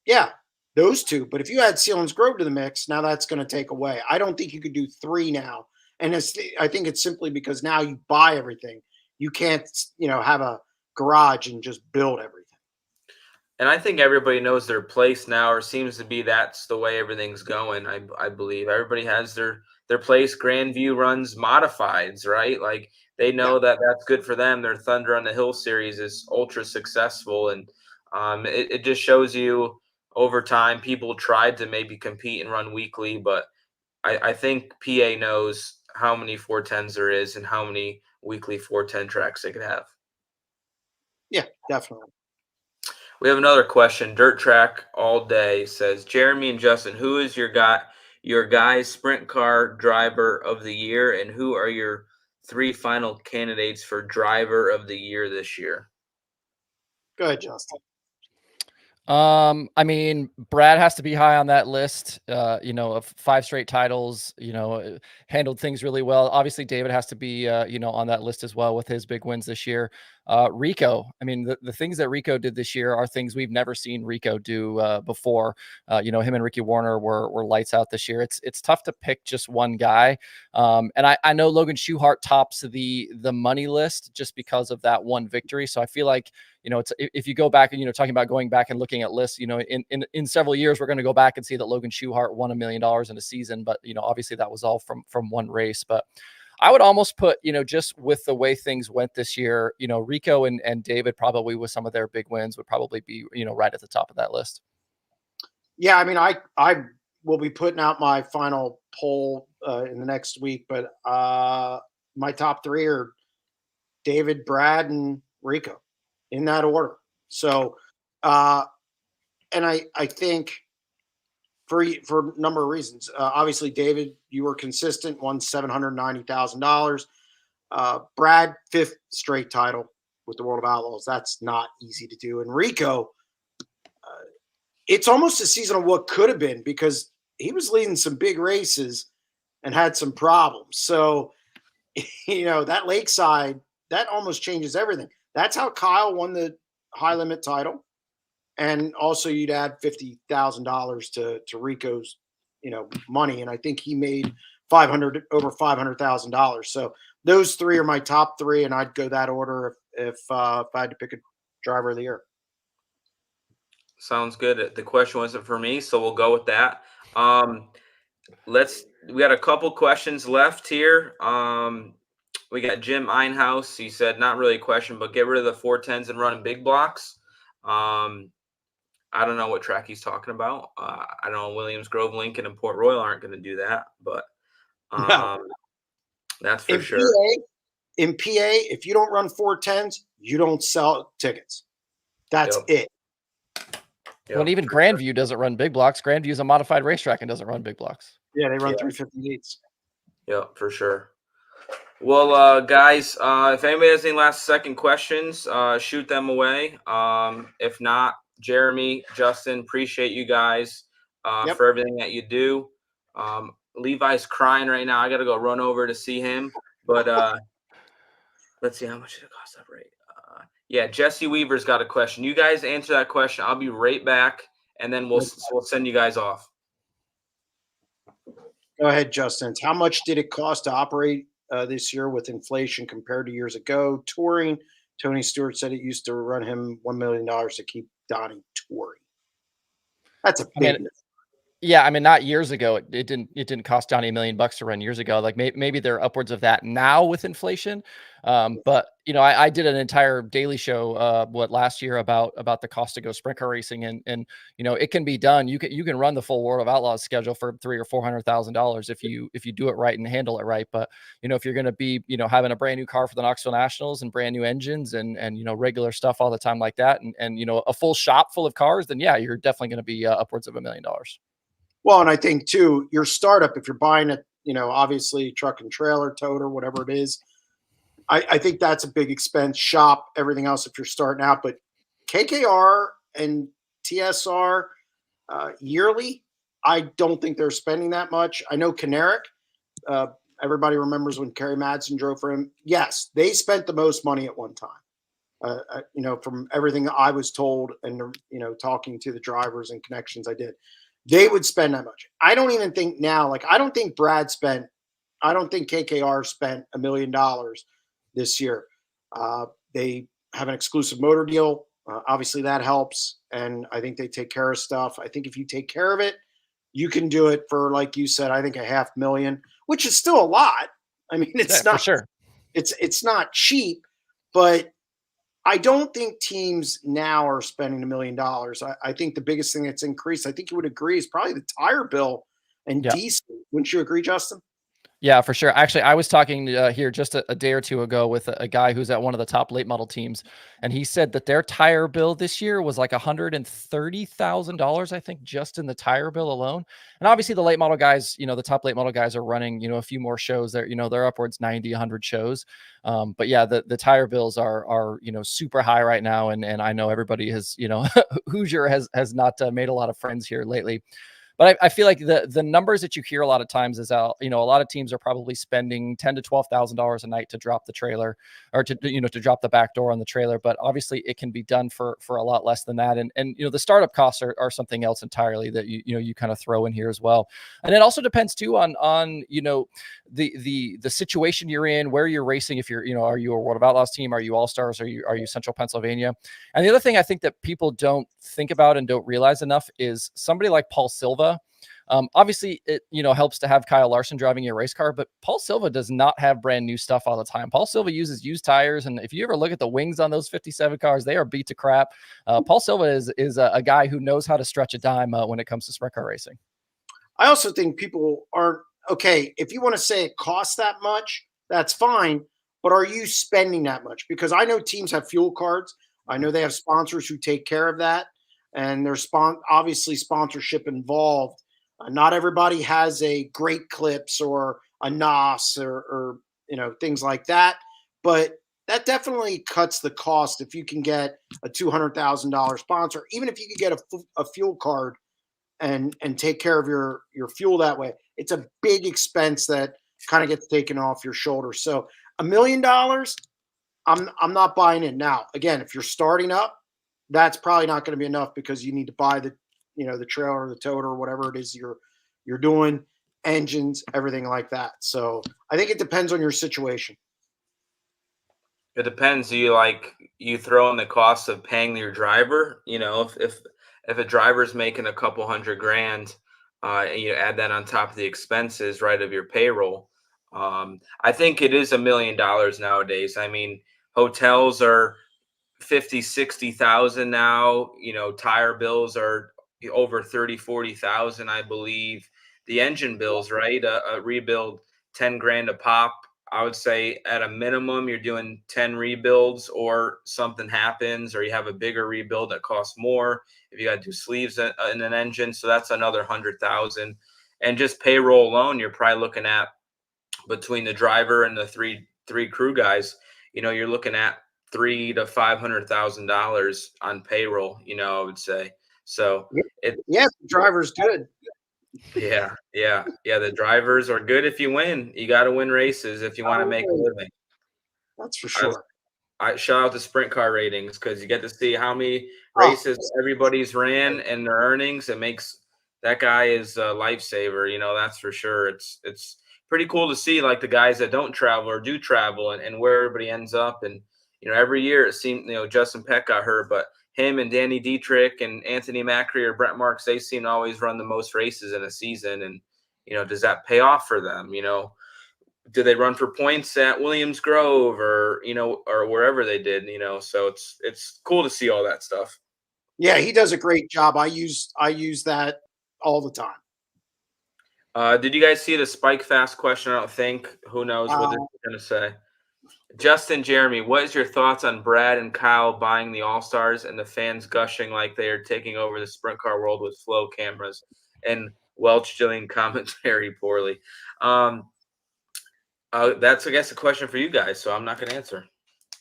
Yeah, those two. But if you add Selinsgrove to the mix, now that's going to take away. I don't think you could do 3 now. And I think it's simply because now you buy everything. You can't, have a garage and just build everything. And I think everybody knows their place now, or seems to be that's the way everything's going. I believe everybody has their place. Grandview runs modifieds, right? Like they know that that's good for them. Their Thunder on the Hill series is ultra successful, and it just shows you over time people tried to maybe compete and run weekly, but I think PA knows how many 410s there is and how many weekly 410 tracks they could have. Yeah, definitely. We have another question. Dirt Track all day says, Jeremy and Justin, who is your guy's sprint car driver of the year, and who are your 3 final candidates for driver of the year this year? Go ahead, Justin. I mean, Brad has to be high on that list, of 5 straight titles, handled things really well. Obviously, David has to be, on that list as well with his big wins this year. Rico, I mean, the things that Rico did this year are things we've never seen Rico do before. Him and Ricky Warner were lights out this year. It's tough to pick just one guy. And I know Logan Schuchart tops the money list just because of that one victory. So I feel like, it's, if you go back and, talking about going back and looking at lists, in several years, we're going to go back and see that Logan Schuchart won $1 million in a season. But, obviously that was all from one race. But I would almost put, just with the way things went this year, Rico and David probably with some of their big wins would probably be, right at the top of that list. Yeah, I mean, I will be putting out my final poll in the next week, but my top 3 are David, Brad, and Rico in that order. So, and I think for a number of reasons, obviously, David, you were consistent, won $790,000. Brad, 5th straight title with the World of Outlaws. That's not easy to do. And Rico, it's almost a season of what could have been because he was leading some big races and had some problems. So, that Lakeside, that almost changes everything. That's how Kyle won the high limit title. And also you'd add $50,000 to Rico's, money. And I think he made over $500,000. So those 3 are my top 3. And I'd go that order if I had to pick a driver of the year. Sounds good. The question wasn't for me, so we'll go with that. We got a couple questions left here. We got Jim Einhaus. He said, not really a question, but get rid of the 410s and run big blocks. I don't know what track he's talking about. I know Williams Grove, Lincoln, and Port Royal aren't going to do that, but that's for sure. In PA, if you don't run 410s, you don't sell tickets. That's it. When even Grandview doesn't run big blocks. Grandview is a modified racetrack and doesn't run big blocks. Yeah, they run 358s. Yeah, for sure. Well, guys, if anybody has any last second questions, shoot them away. If not, Jeremy, Justin, appreciate you guys for everything that you do. Levi's crying right now. I got to go run over to see him. But let's see, how much did it cost that rate? Yeah, Jesse Weaver's got a question. You guys answer that question. I'll be right back, and then we'll send you guys off. Go ahead, Justin. How much did it cost to operate this year with inflation compared to years ago? Touring, Tony Stewart said it used to run him $1 million to keep Donnie touring. That's a big Yeah, I mean, not years ago. It didn't cost Johnny $1 million to run years ago. Like maybe they're upwards of that now with inflation. But you know, I did an entire daily show last year about the cost to go sprint car racing, and you know, it can be done. You can run the full World of Outlaws schedule for $300,000 or $400,000 if you do it right and handle it right. But you know, if you're going to be, you know, having a brand new car for the Knoxville Nationals and brand new engines and you know, regular stuff all the time like that, and you know, a full shop full of cars, then yeah, you're definitely going to be upwards of $1 million. Well, and I think too, your startup, if you're buying a, you know, obviously truck and trailer, toter, whatever it is, I think that's a big expense. Shop, everything else if you're starting out. But KKR and TSR yearly, I don't think they're spending that much. I know Caneric, everybody remembers when Kerry Madsen drove for him. Yes, they spent the most money at one time. You know, from everything I was told and, you know, talking to the drivers and connections I did, they would spend that much. I don't even think now, like, I don't think KKR spent $1 million this year. They have an exclusive motor deal. Obviously that helps. And I think they take care of stuff. I think if you take care of it, you can do it for, like you said, I think $500,000, which is still a lot. I mean, it's not, for sure. It's not cheap, but I don't think teams now are spending $1 million. I think the biggest thing that's increased, I think you would agree, is probably the tire bill and diesel. Wouldn't you agree, Justin? Yeah, for sure. Actually, I was talking here just a day or two ago with a guy who's at one of the top late model teams, and he said that their tire bill this year was like $130,000, I think, just in the tire bill alone. And obviously, the late model guys, you know, the top late model guys are running, you know, a few more shows. There, you know, they're upwards 90, 100 shows. But yeah, the tire bills are you know, super high right now, and I know everybody has, you know, Hoosier has not made a lot of friends here lately. But I feel like the numbers that you hear a lot of times is, you know, a lot of teams are probably spending $10,000 to $12,000 a night to drop the trailer, or to, you know, to drop the back door on the trailer. But obviously it can be done for a lot less than that. And you know, the startup costs are something else entirely that you kind of throw in here as well. And it also depends too on you know, the situation you're in, where you're racing. If you're, you know, are you a World of Outlaws team? Are you All Stars? Are you Central Pennsylvania? And the other thing I think that people don't think about and don't realize enough is somebody like Paul Silva. Obviously, it, you know, helps to have Kyle Larson driving your race car, but Paul Silva does not have brand new stuff all the time. Paul Silva uses used tires, and if you ever look at the wings on those 57 cars, they are beat to crap. Paul Silva is a guy who knows how to stretch a dime when it comes to sprint car racing. I also think people aren't okay. If you want to say it costs that much, that's fine. But are you spending that much? Because I know teams have fuel cards. I know they have sponsors who take care of that, and there's obviously sponsorship involved. Not everybody has a Great Clips or a NOS or you know, things like that, but that definitely cuts the cost if you can get a $200,000 sponsor, even if you could get a fuel card and take care of your fuel that way. It's a big expense that kind of gets taken off your shoulders. So $1 million, I'm not buying it now. Again, if you're starting up, that's probably not going to be enough because you need to buy the, you know, the trailer, the toter, whatever it is you're doing, engines, everything like that. So I think it depends on your situation. It depends. You throw in the cost of paying your driver. You know, if a driver's making a couple $100,000, and you add that on top of the expenses, right, of your payroll. I think it is $1 million nowadays. I mean, hotels are 50, 60,000 now. You know, tire bills are over 30, 40,000, I believe. The engine bills, right? A rebuild, 10 grand a pop. I would say at a minimum, you're doing 10 rebuilds, or something happens, or you have a bigger rebuild that costs more. If you got to do sleeves in an engine, so that's another 100,000. And just payroll alone, you're probably looking at, between the driver and the three crew guys, you're looking at $300,000 to $500,000 on payroll. I would say so. It Yeah, the driver's good. Yeah, yeah, yeah. The drivers are good if you win. You got to win races if you want to make a living. That's for I, sure. I shout out the sprint car ratings, because you get to see how many Oh, races everybody's ran and their earnings. It makes that guy is a lifesaver. That's for sure. It's pretty cool to see, like, the guys that don't travel or do travel, and where everybody ends up. And every year it seemed, Justin Peck got hurt, but him and Danny Dietrich and Anthony Macri or Brent Marks, they seem to always run the most races in a season. And does that pay off for them? Do they run for points at Williams Grove, or or wherever they did? So it's cool to see all that stuff. yeah, he does a great job. I use that all the time. Did you guys see the Spike Fast question? I don't think. Who knows what they're going to say. Justin Jeremy, what is your thoughts on Brad and Kyle buying the All-Stars and the fans gushing like they are taking over the sprint car world with flow cameras, and Welch doing commentary poorly? That's, I guess, a question for you guys, so I'm not going to answer.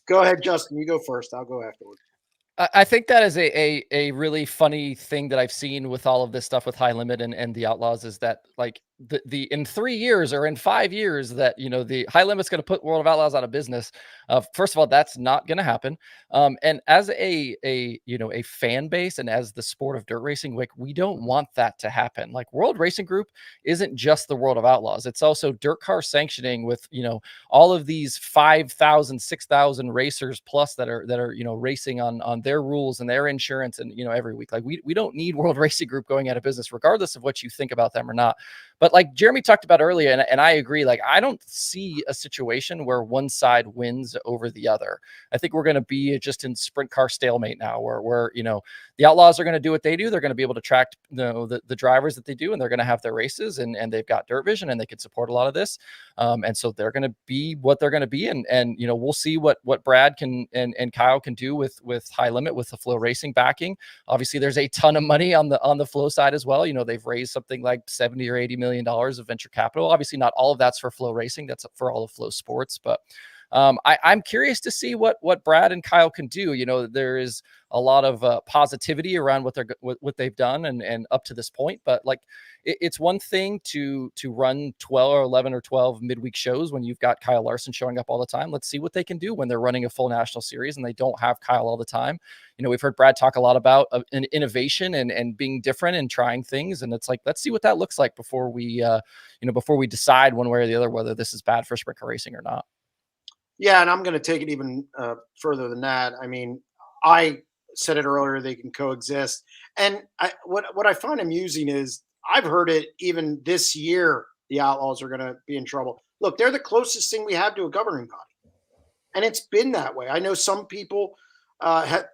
Go ahead, Justin. You go first. I'll go afterward. I think that is a really funny thing that I've seen with all of this stuff with High Limit and the Outlaws, is that, like, the in 3 years or in 5 years that the High Limit's going to put World of Outlaws out of business. First of all, that's not going to happen. And as a fan base, and as the sport of dirt racing, like, we don't want that to happen. Like, World Racing Group isn't just the World of Outlaws; it's also dirt car sanctioning with all of these 5,000, 6,000 racers plus that are racing on their rules and their insurance, and every week. Like, we don't need World Racing Group going out of business, regardless of what you think about them or not. But like Jeremy talked about earlier, and I agree, like, I don't see a situation where one side wins over the other. I think we're going to be just in sprint car stalemate now, where the Outlaws are going to do what they do. They're going to be able to track the drivers that they do, and they're going to have their races, and they've got Dirt Vision, and they can support a lot of this. And so they're going to be what they're going to be. And we'll see what Brad can and Kyle can do with High Limit, with the Flow Racing backing. Obviously, there's a ton of money on the Flow side as well. They've raised something like $70 or $80 million of venture capital. Obviously, not all of that's for Flow Racing. That's for all of Flow Sports. But I'm curious to see what Brad and Kyle can do. There is a lot of positivity around what they've done and up to this point. But like, it's one thing to run 12 or 11 or 12 midweek shows when you've got Kyle Larson showing up all the time. Let's see what they can do when they're running a full national series and they don't have Kyle all the time. We've heard Brad talk a lot about an innovation and being different and trying things. And it's like, let's see what that looks like before we decide one way or the other whether this is bad for sprint car racing or not. Yeah, and I'm going to take it even further than that. I mean, I said it earlier, they can coexist. And what I find amusing is I've heard it even this year, the Outlaws are going to be in trouble. Look, they're the closest thing we have to a governing body. And it's been that way. I know some people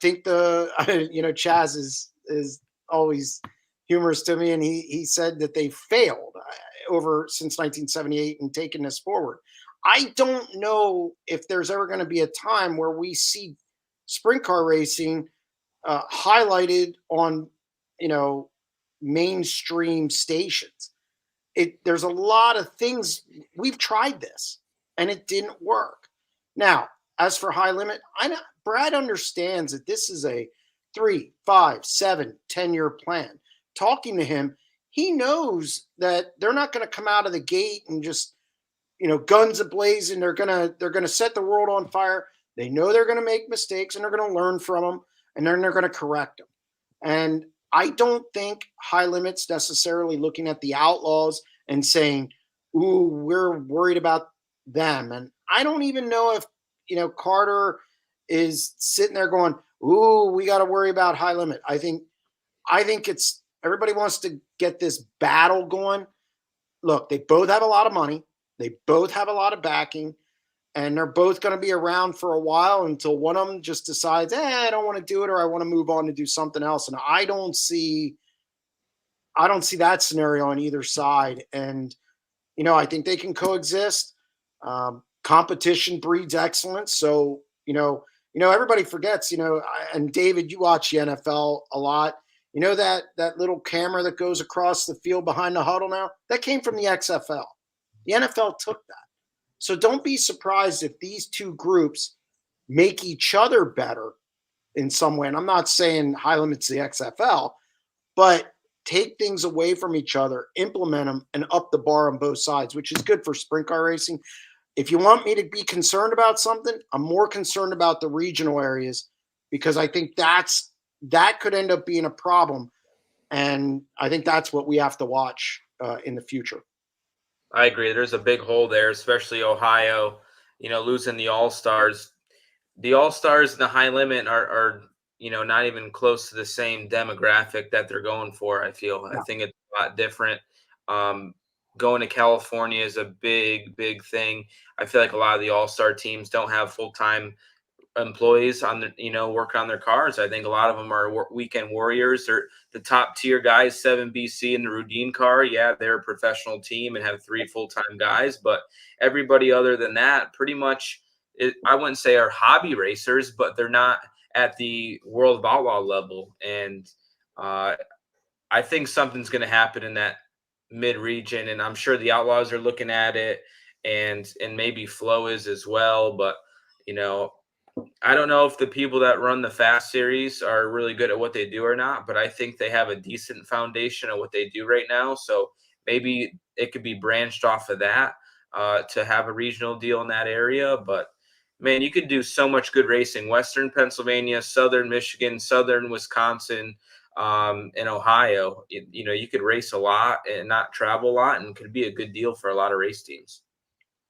think Chaz is always humorous to me. And he said that they failed over since 1978 and taken this forward. I don't know if there's ever going to be a time where we see sprint car racing highlighted on, mainstream stations. There's a lot of things. We've tried this and it didn't work. Now, as for High Limit, Brad understands that this is a 3, 5, 7, 10-year plan. Talking to him, he knows that they're not going to come out of the gate and just, guns ablazing. They're gonna set the world on fire. They know they're gonna make mistakes and they're gonna learn from them, and then they're gonna correct them. And I don't think High Limit's necessarily looking at the Outlaws and saying, "Ooh, we're worried about them." And I don't even know if Carter is sitting there going, "Ooh, we got to worry about High Limit." I think it's everybody wants to get this battle going. Look, they both have a lot of money. They both have a lot of backing, and they're both going to be around for a while until one of them just decides, I don't want to do it, or I want to move on to do something else. And I don't see that scenario on either side. And, I think they can coexist. competition breeds excellence. So, everybody forgets, and David, you watch the NFL a lot. You know that little camera that goes across the field behind the huddle now? That came from the XFL. The NFL took that. So don't be surprised if these two groups make each other better in some way. And I'm not saying high limits the XFL, but take things away from each other, implement them, and up the bar on both sides, which is good for sprint car racing. If you want me to be concerned about something, I'm more concerned about the regional areas, because I think that could end up being a problem. And I think that's what we have to watch in the future. I agree. There's a big hole there, especially Ohio, losing the All-Stars. The All-Stars and the high limit are not even close to the same demographic that they're going for, I feel. I think it's a lot different. Going to California is a big, big thing. I feel like a lot of the All-Star teams don't have full-time employees on working on their cars. I think a lot of them are weekend warriors. They're the top tier guys. 7BC and the Rudine car, yeah, they're a professional team and have 3 full-time guys, but everybody other than that pretty much, I wouldn't say are hobby racers, but they're not at the World of Outlaw level. And I think something's going to happen in that mid region, and I'm sure the Outlaws are looking at it, and maybe Flow is as well. But I don't know if the people that run the Fast Series are really good at what they do or not, but I think they have a decent foundation of what they do right now. So maybe it could be branched off of that to have a regional deal in that area. But man, you could do so much good racing. Western Pennsylvania, Southern Michigan, Southern Wisconsin, and Ohio. You could race a lot and not travel a lot, and could be a good deal for a lot of race teams.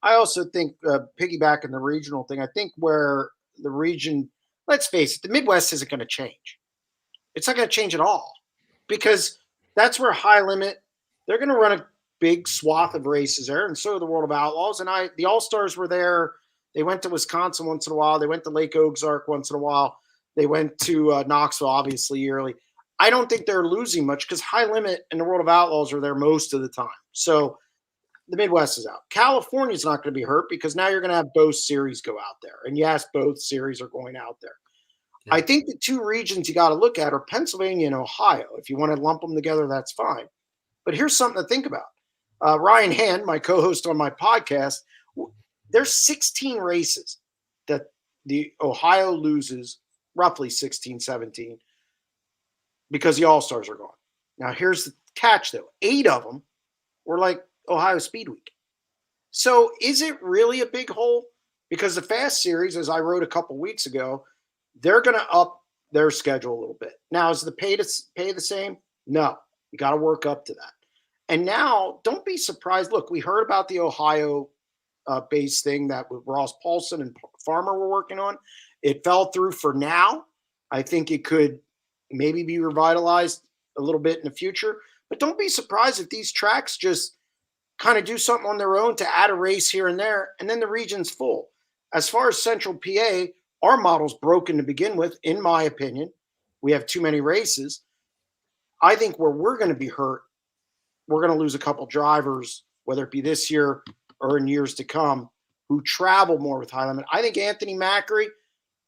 I also think, piggybacking the regional thing, I think where the region, let's face it, the Midwest isn't going to change. It's not going to change at all, because that's where high limit, they're going to run a big swath of races there, and so are the World of Outlaws. And the All-Stars were there. They went to Wisconsin once in a while. They went to Lake Ozark once in a while. They went to Knoxville, obviously, yearly. I don't think they're losing much, because high limit and the World of Outlaws are there most of the time. So the Midwest is out. California's not going to be hurt, because now you're going to have both series go out there. And yes, both series are going out there. Yeah. I think the two regions you got to look at are Pennsylvania and Ohio. If you want to lump them together, that's fine. But here's something to think about. Ryan Hand, my co-host on my podcast, there's 16 races that the Ohio loses, roughly 16, 17, because the All-Stars are gone. Now, here's the catch, though. 8 of them were like Ohio Speed Week. So is it really a big hole? Because the Fast Series, as I wrote a couple weeks ago, they're going to up their schedule a little bit. Now, is the pay the same? No. You got to work up to that. And now, don't be surprised. Look, we heard about the Ohio base thing that Ross Paulson and Farmer were working on. It fell through for now. I think it could maybe be revitalized a little bit in the future. But don't be surprised if these tracks just kind of do something on their own to add a race here and there, and then the region's full. As far as Central PA, our model's broken to begin with, in my opinion. We have too many races. I think where we're going to be hurt, we're going to lose a couple drivers, whether it be this year or in years to come, who travel more with high limit. I think Anthony Macri,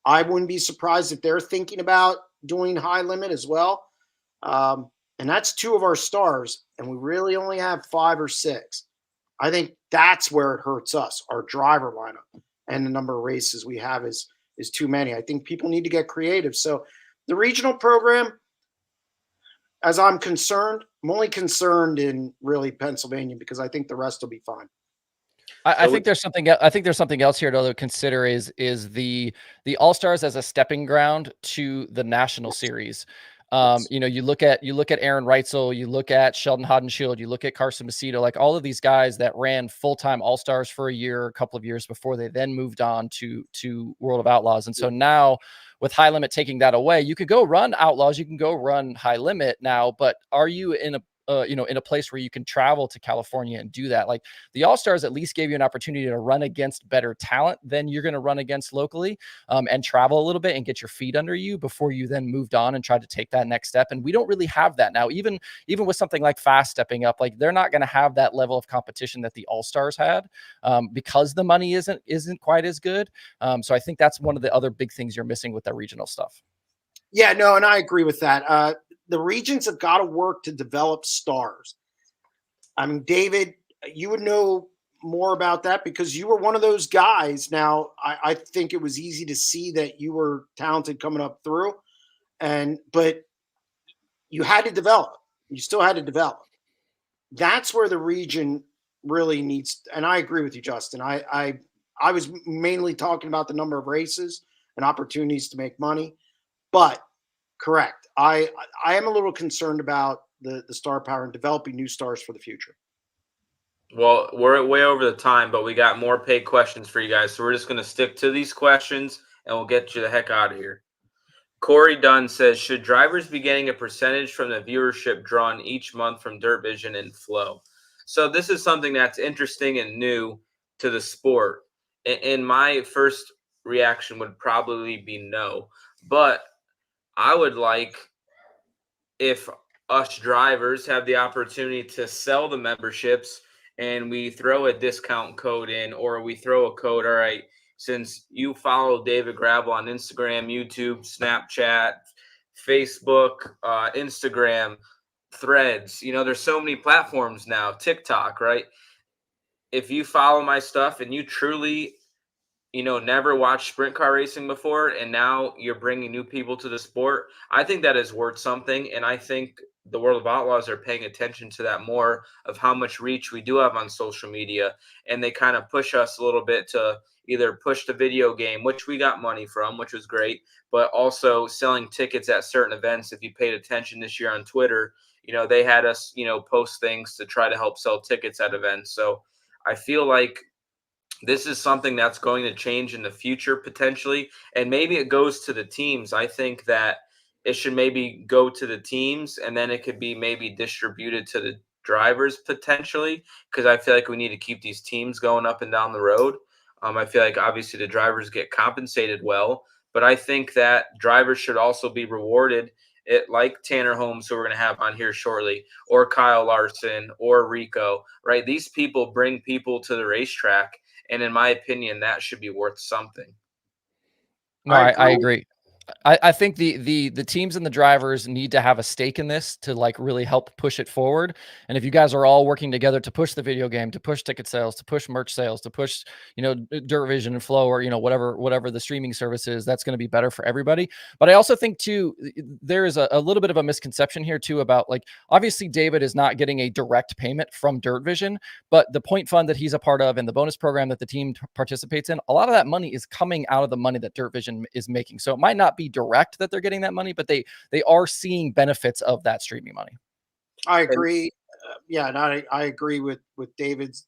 I wouldn't be surprised if they're thinking about doing high limit as well. And that's 2 of our stars, and we really only have 5 or 6. I think that's where it hurts us, our driver lineup, and the number of races we have is too many. I think people need to get creative. So the regional program, as I'm concerned, I'm only concerned in really Pennsylvania, because I think the rest will be fine. I think there's something. I think there's something else here to consider is the All-Stars as a stepping ground to the national series. You look at Aaron Reitzel, you look at Sheldon Hodenshield, you look at Carson Macedo, like all of these guys that ran full-time All-Stars for a couple of years before they then moved on to World of Outlaws. And so now with high limit taking that away, you could go run Outlaws, you can go run high limit now, but are you in in a place where you can travel to California and do that. Like the All-Stars at least gave you an opportunity to run against better talent than you're going to run against locally, and travel a little bit and get your feet under you before you then moved on and tried to take that next step. And we don't really have that now. Even with something like Fast stepping up, like they're not going to have that level of competition that the All-Stars had, because the money isn't quite as good. So I think that's one of the other big things you're missing with the regional stuff. Yeah, no, and I agree with that. The regions have got to work to develop stars. I mean, David, you would know more about that because you were one of those guys. Now, I think it was easy to see that you were talented coming up through, but you had to develop. You still had to develop. That's where the region really needs. And I agree with you, Justin. I was mainly talking about the number of races and opportunities to make money, but correct. I am a little concerned about the star power and developing new stars for the future. Well, we're way over the time, but we got more paid questions for you guys. So we're just going to stick to these questions and we'll get you the heck out of here. Corey Dunn says, should drivers be getting a percentage from the viewership drawn each month from Dirt Vision and Flow? So this is something that's interesting and new to the sport. And my first reaction would probably be no. But I would like if us drivers have the opportunity to sell the memberships and we throw a discount code in, or we throw a code. All right, since you follow David Gravel on Instagram, YouTube, Snapchat, Facebook, Instagram, Threads, there's so many platforms now, TikTok, right? If you follow my stuff and you truly never watched sprint car racing before, and now you're bringing new people to the sport, I think that is worth something. And I think the World of Outlaws are paying attention to that more, of how much reach we do have on social media. And they kind of push us a little bit to either push the video game, which we got money from, which was great, but also selling tickets at certain events. If you paid attention this year on Twitter, they had us, post things to try to help sell tickets at events. So I feel like this is something that's going to change in the future potentially, and maybe it goes to the teams. I think that it should maybe go to the teams, and then it could be maybe distributed to the drivers potentially, because I feel like we need to keep these teams going up and down the road. I feel like obviously the drivers get compensated well, but I think that drivers should also be rewarded. Like Tanner Holmes, who we're going to have on here shortly, or Kyle Larson, or Rico, right? These people bring people to the racetrack. And in my opinion, that should be worth something. No, I agree. I think the teams and the drivers need to have a stake in this to like really help push it forward. And if you guys are all working together to push the video game, to push ticket sales, to push merch sales, to push, Dirt Vision and Flow, or, whatever the streaming service is, that's going to be better for everybody. But I also think too, there is a little bit of a misconception here too about, like, obviously David is not getting a direct payment from Dirt Vision, but the point fund that he's a part of and the bonus program that the team participates in, a lot of that money is coming out of the money that Dirt Vision is making. So it might not be direct that they're getting that money, but they are seeing benefits of that streaming money. I agree. And I agree with David's.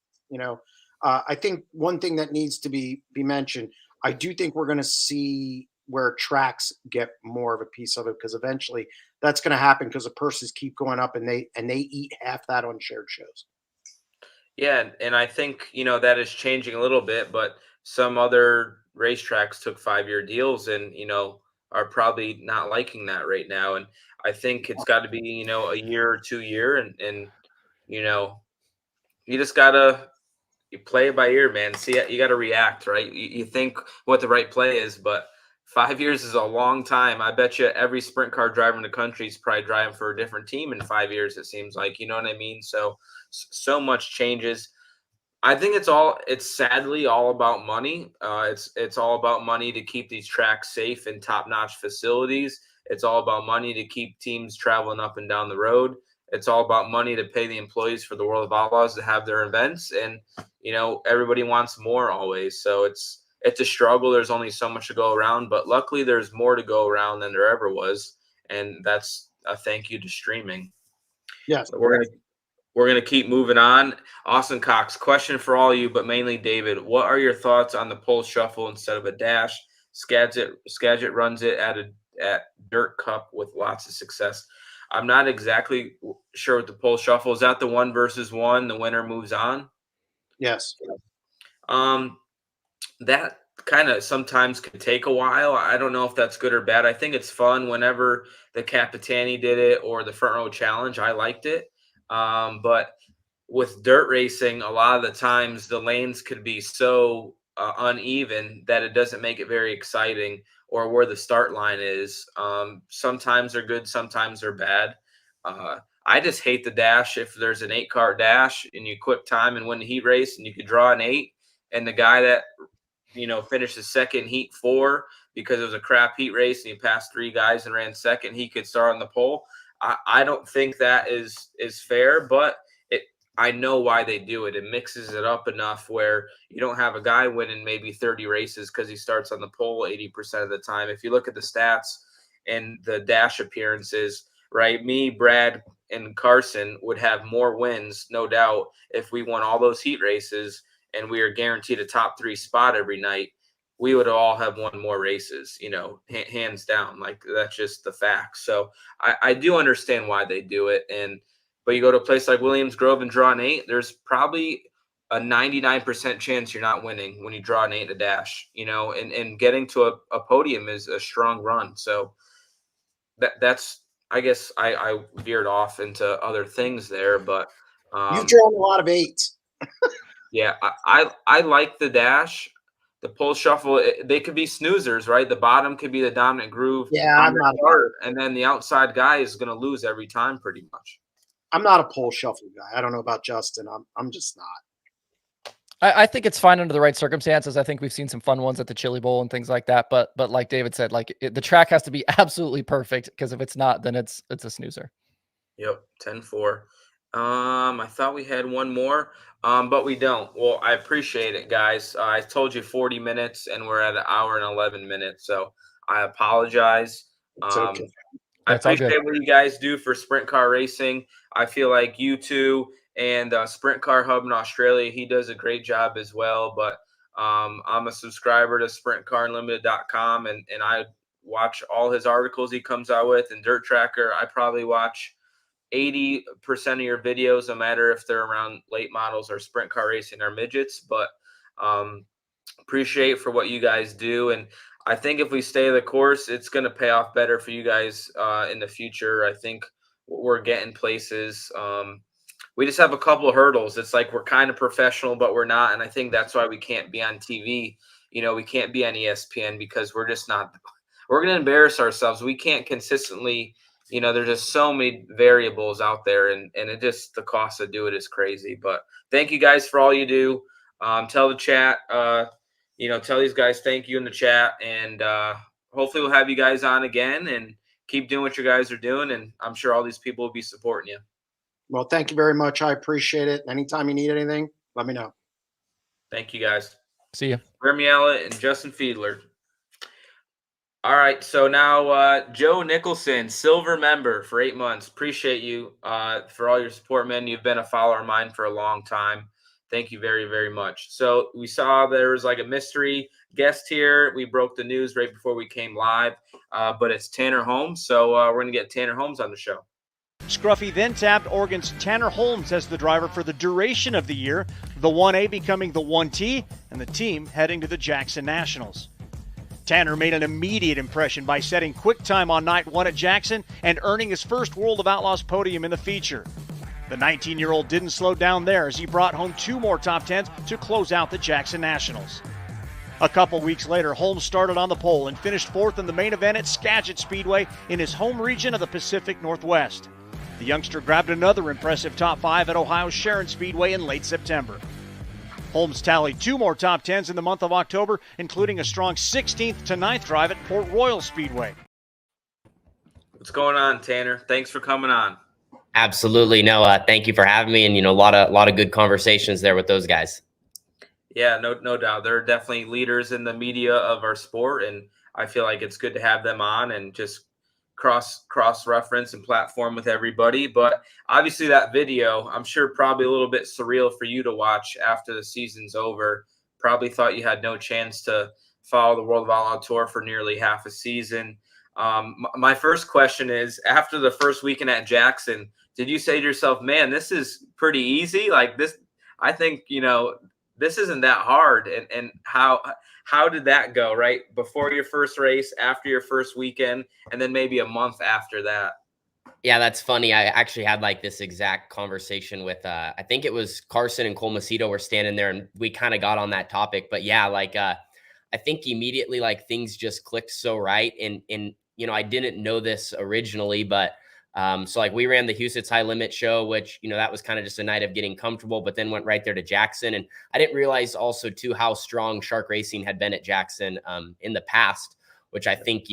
I think one thing that needs to be mentioned, I do think we're going to see where tracks get more of a piece of it, because eventually that's going to happen, because the purses keep going up and they eat half that on shared shows. Yeah, and I think that is changing a little bit, but some other racetracks took 5-year deals and are probably not liking that right now. And I think it's got to be a year or 2 year, and you just gotta play it by ear, man. See, you got to react, right? You think what the right play is, but 5 years is a long time. I bet you every sprint car driver in the country is probably driving for a different team in 5 years. It seems like, you know what I mean? So much changes. I think it's sadly all about money. It's all about money to keep these tracks safe and top-notch facilities. It's all about money to keep teams traveling up and down the road. It's all about money to pay the employees for the World of Outlaws to have their events. And, everybody wants more always. So it's a struggle. There's only so much to go around, but luckily there's more to go around than there ever was. And that's a thank you to streaming. Yes. We're going to keep moving on. Austin Cox, question for all you, but mainly David. What are your thoughts on the pole shuffle instead of a dash? Skagit runs it at Dirt Cup with lots of success. I'm not exactly sure what the pole shuffle is. That the 1 versus 1, the winner moves on. Yes. That kind of sometimes could take a while. I don't know if that's good or bad. I think it's fun whenever the Capitani did it or the front row challenge. I liked it. But with dirt racing, a lot of the times the lanes could be so uneven that it doesn't make it very exciting, or where the start line is. Sometimes they're good, sometimes they're bad. I just hate the dash. If there's an 8-car dash and you quick time and win the heat race and you could draw an 8, and the guy that finished the second heat 4 because it was a crap heat race and he passed 3 guys and ran second, he could start on the pole. I don't think that is fair, but I know why they do it. It mixes it up enough where you don't have a guy winning maybe 30 races because he starts on the pole 80% of the time. If you look at the stats and the dash appearances, right, me, Brad, and Carson would have more wins, no doubt, if we won all those heat races and we are guaranteed a top 3 spot every night. We would all have won more races, hands down. Like, that's just the facts. So I do understand why they do it. But you go to a place like Williams Grove and draw an 8, there's probably a 99% chance you're not winning when you draw an 8 in a dash, and getting to a podium is a strong run. So that's, I guess I veered off into other things there, but you've drawn a lot of 8s. Yeah, I like the dash. The pole shuffle, they could be snoozers, right? The bottom could be the dominant groove. Yeah, I'm not. And then the outside guy is going to lose every time, pretty much. I'm not a pole shuffle guy. I don't know about Justin. I'm just not. I think it's fine under the right circumstances. I think we've seen some fun ones at the Chili Bowl and things like that. But like David said, the track has to be absolutely perfect, because if it's not, then it's a snoozer. Yep, 10-4. I thought we had one more, but we don't. Well, I appreciate it, guys. I told you 40 minutes, and we're at 1 hour and 11 minutes, so I apologize. It's okay. I appreciate what you guys do for Sprint Car Racing. I feel like you two and Sprint Car Hub in Australia, he does a great job as well. But I'm a subscriber to SprintCarUnlimited.com, and I watch all his articles he comes out with. And Dirtracker, I probably watch 80% of your videos, no matter if they're around late models or sprint car racing or midgets. But appreciate for what you guys do. And I think if we stay the course, it's going to pay off better for you guys in the future. I think we're getting places. We just have a couple of hurdles. It's like we're kind of professional, but we're not. And I think that's why we can't be on TV. We can't be on ESPN because we're just not. We're going to embarrass ourselves. We can't consistently. There's just so many variables out there, and it just, the cost to do it is crazy. But thank you guys for all you do. Tell the chat, tell these guys thank you in the chat, and hopefully we'll have you guys on again and keep doing what you guys are doing. And I'm sure all these people will be supporting you. Well, thank you very much. I appreciate it. Anytime you need anything, let me know. Thank you, guys. See you. Remiella and Justin Fiedler. All right, so now Joe Nicholson, silver member for 8 months. Appreciate you for all your support, man. You've been a follower of mine for a long time. Thank you very, very much. So we saw there was like a mystery guest here. We broke the news right before we came live, but it's Tanner Holmes. So we're going to get Tanner Holmes on the show. Scruffy then tapped Oregon's Tanner Holmes as the driver for the duration of the year, the 1A becoming the 1T, and the team heading to the Jackson Nationals. Tanner made an immediate impression by setting quick time on night 1 at Jackson and earning his first World of Outlaws podium in the feature. The 19-year-old didn't slow down there as he brought home 2 more top 10s to close out the Jackson Nationals. A couple weeks later, Holmes started on the pole and finished 4th in the main event at Skagit Speedway in his home region of the Pacific Northwest. The youngster grabbed another impressive top 5 at Ohio's Sharon Speedway in late September. Holmes tallied 2 more top 10s in the month of October, including a strong 16th to 9th drive at Port Royal Speedway. What's going on, Tanner? Thanks for coming on. Absolutely. No, thank you for having me. And, a lot of good conversations there with those guys. Yeah, no doubt. They're definitely leaders in the media of our sport. And I feel like it's good to have them on and just cross reference and platform with everybody. But obviously that video, I'm sure probably a little bit surreal for you to watch after the season's over. Probably thought you had no chance to follow the World of Outlaw Tour for nearly half a season. My first question is, after the first weekend at Jackson, did you say to yourself, man, this is pretty easy? Like this, I think, this isn't that hard. And how did that go, right? Before your first race, after your first weekend, and then maybe a month after that? Yeah, that's funny. I actually had like this exact conversation with I think it was Carson and Cole Macedo were standing there, and we kind of got on that topic. But yeah, like I think immediately like things just clicked so right. And I didn't know this originally, but so like we ran the Huset's High Limit show, which that was kind of just a night of getting comfortable, but then went right there to Jackson. And I didn't realize also too how strong Shark Racing had been at Jackson in the past, which I think,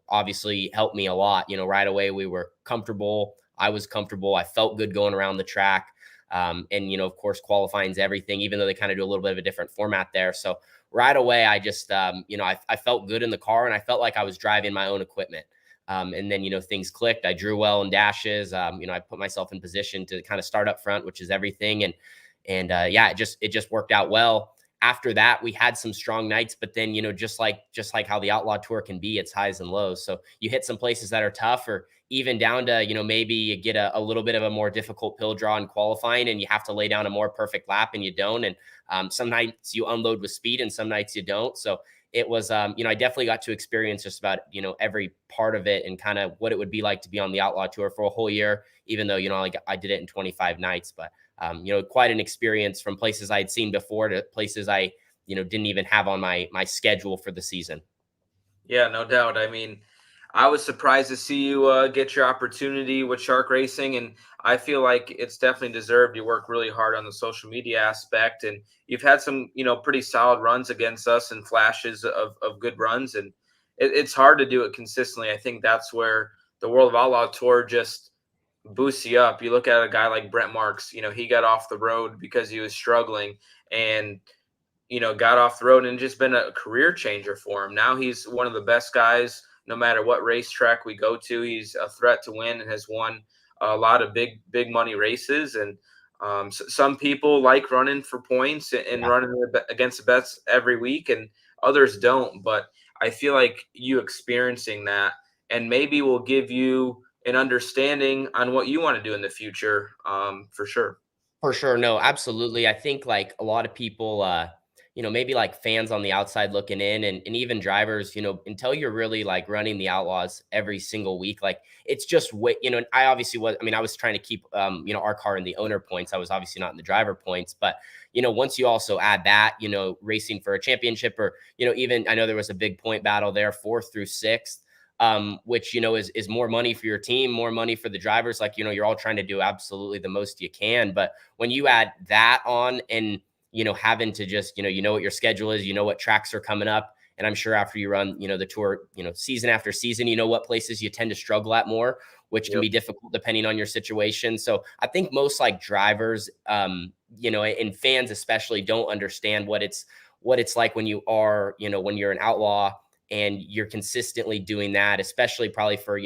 obviously helped me a lot. Right away we were comfortable. I was comfortable. I felt good going around the track. And of course, qualifying's everything, even though they kind of do a little bit of a different format there. So right away, I just, I felt good in the car, and I felt like I was driving my own equipment. And then, things clicked. I drew well in dashes. I put myself in position to kind of start up front, which is everything. And yeah, it just worked out well. After that, we had some strong nights, but then, just like how the Outlaw Tour can be, it's highs and lows. So you hit some places that are tough, or even down to, maybe you get a little bit of a more difficult pill draw in qualifying, and you have to lay down a more perfect lap, and you don't. And some nights you unload with speed, and some nights you don't. So it was, I definitely got to experience just about, every part of it, and kind of what it would be like to be on the Outlaw Tour for a whole year, even though, like I did it in 25 nights. But quite an experience, from places I'd seen before to places I, didn't even have on my schedule for the season. Yeah, no doubt. I mean, I was surprised to see you get your opportunity with Shark Racing, and I feel like it's definitely deserved. You work really hard on the social media aspect, and you've had some, pretty solid runs against us and flashes of good runs, and it's hard to do it consistently. I think that's where the World of Outlaw Tour just boosts you up. You look at a guy like Brent Marks, he got off the road because he was struggling, and got off the road, and just been a career changer for him. Now he's one of the best guys, no matter what racetrack we go to. He's a threat to win, and has won a lot of big money races. And some people like running for points and running against the best every week, and others don't. But I feel like you experiencing that, and maybe will give you an understanding on what you want to do in the future, for sure. For sure. No, absolutely. I think like a lot of people, maybe like fans on the outside looking in, and even drivers, until you're really like running the Outlaws every single week, like it's just I obviously I was trying to keep, our car in the owner points. I was obviously not in the driver points, but, once you also add that, racing for a championship, or, even I know there was a big point battle there, 4th through 6th. Which, is more money for your team, more money for the drivers. Like, you're all trying to do absolutely the most you can. But when you add that on, and, having to just, what your schedule is, what tracks are coming up. And I'm sure after you run, the tour, season after season, what places you tend to struggle at more, which can be difficult depending on your situation. So I think most like drivers, and fans especially, don't understand what it's like when you are, when you're an outlaw, and you're consistently doing that, especially probably for,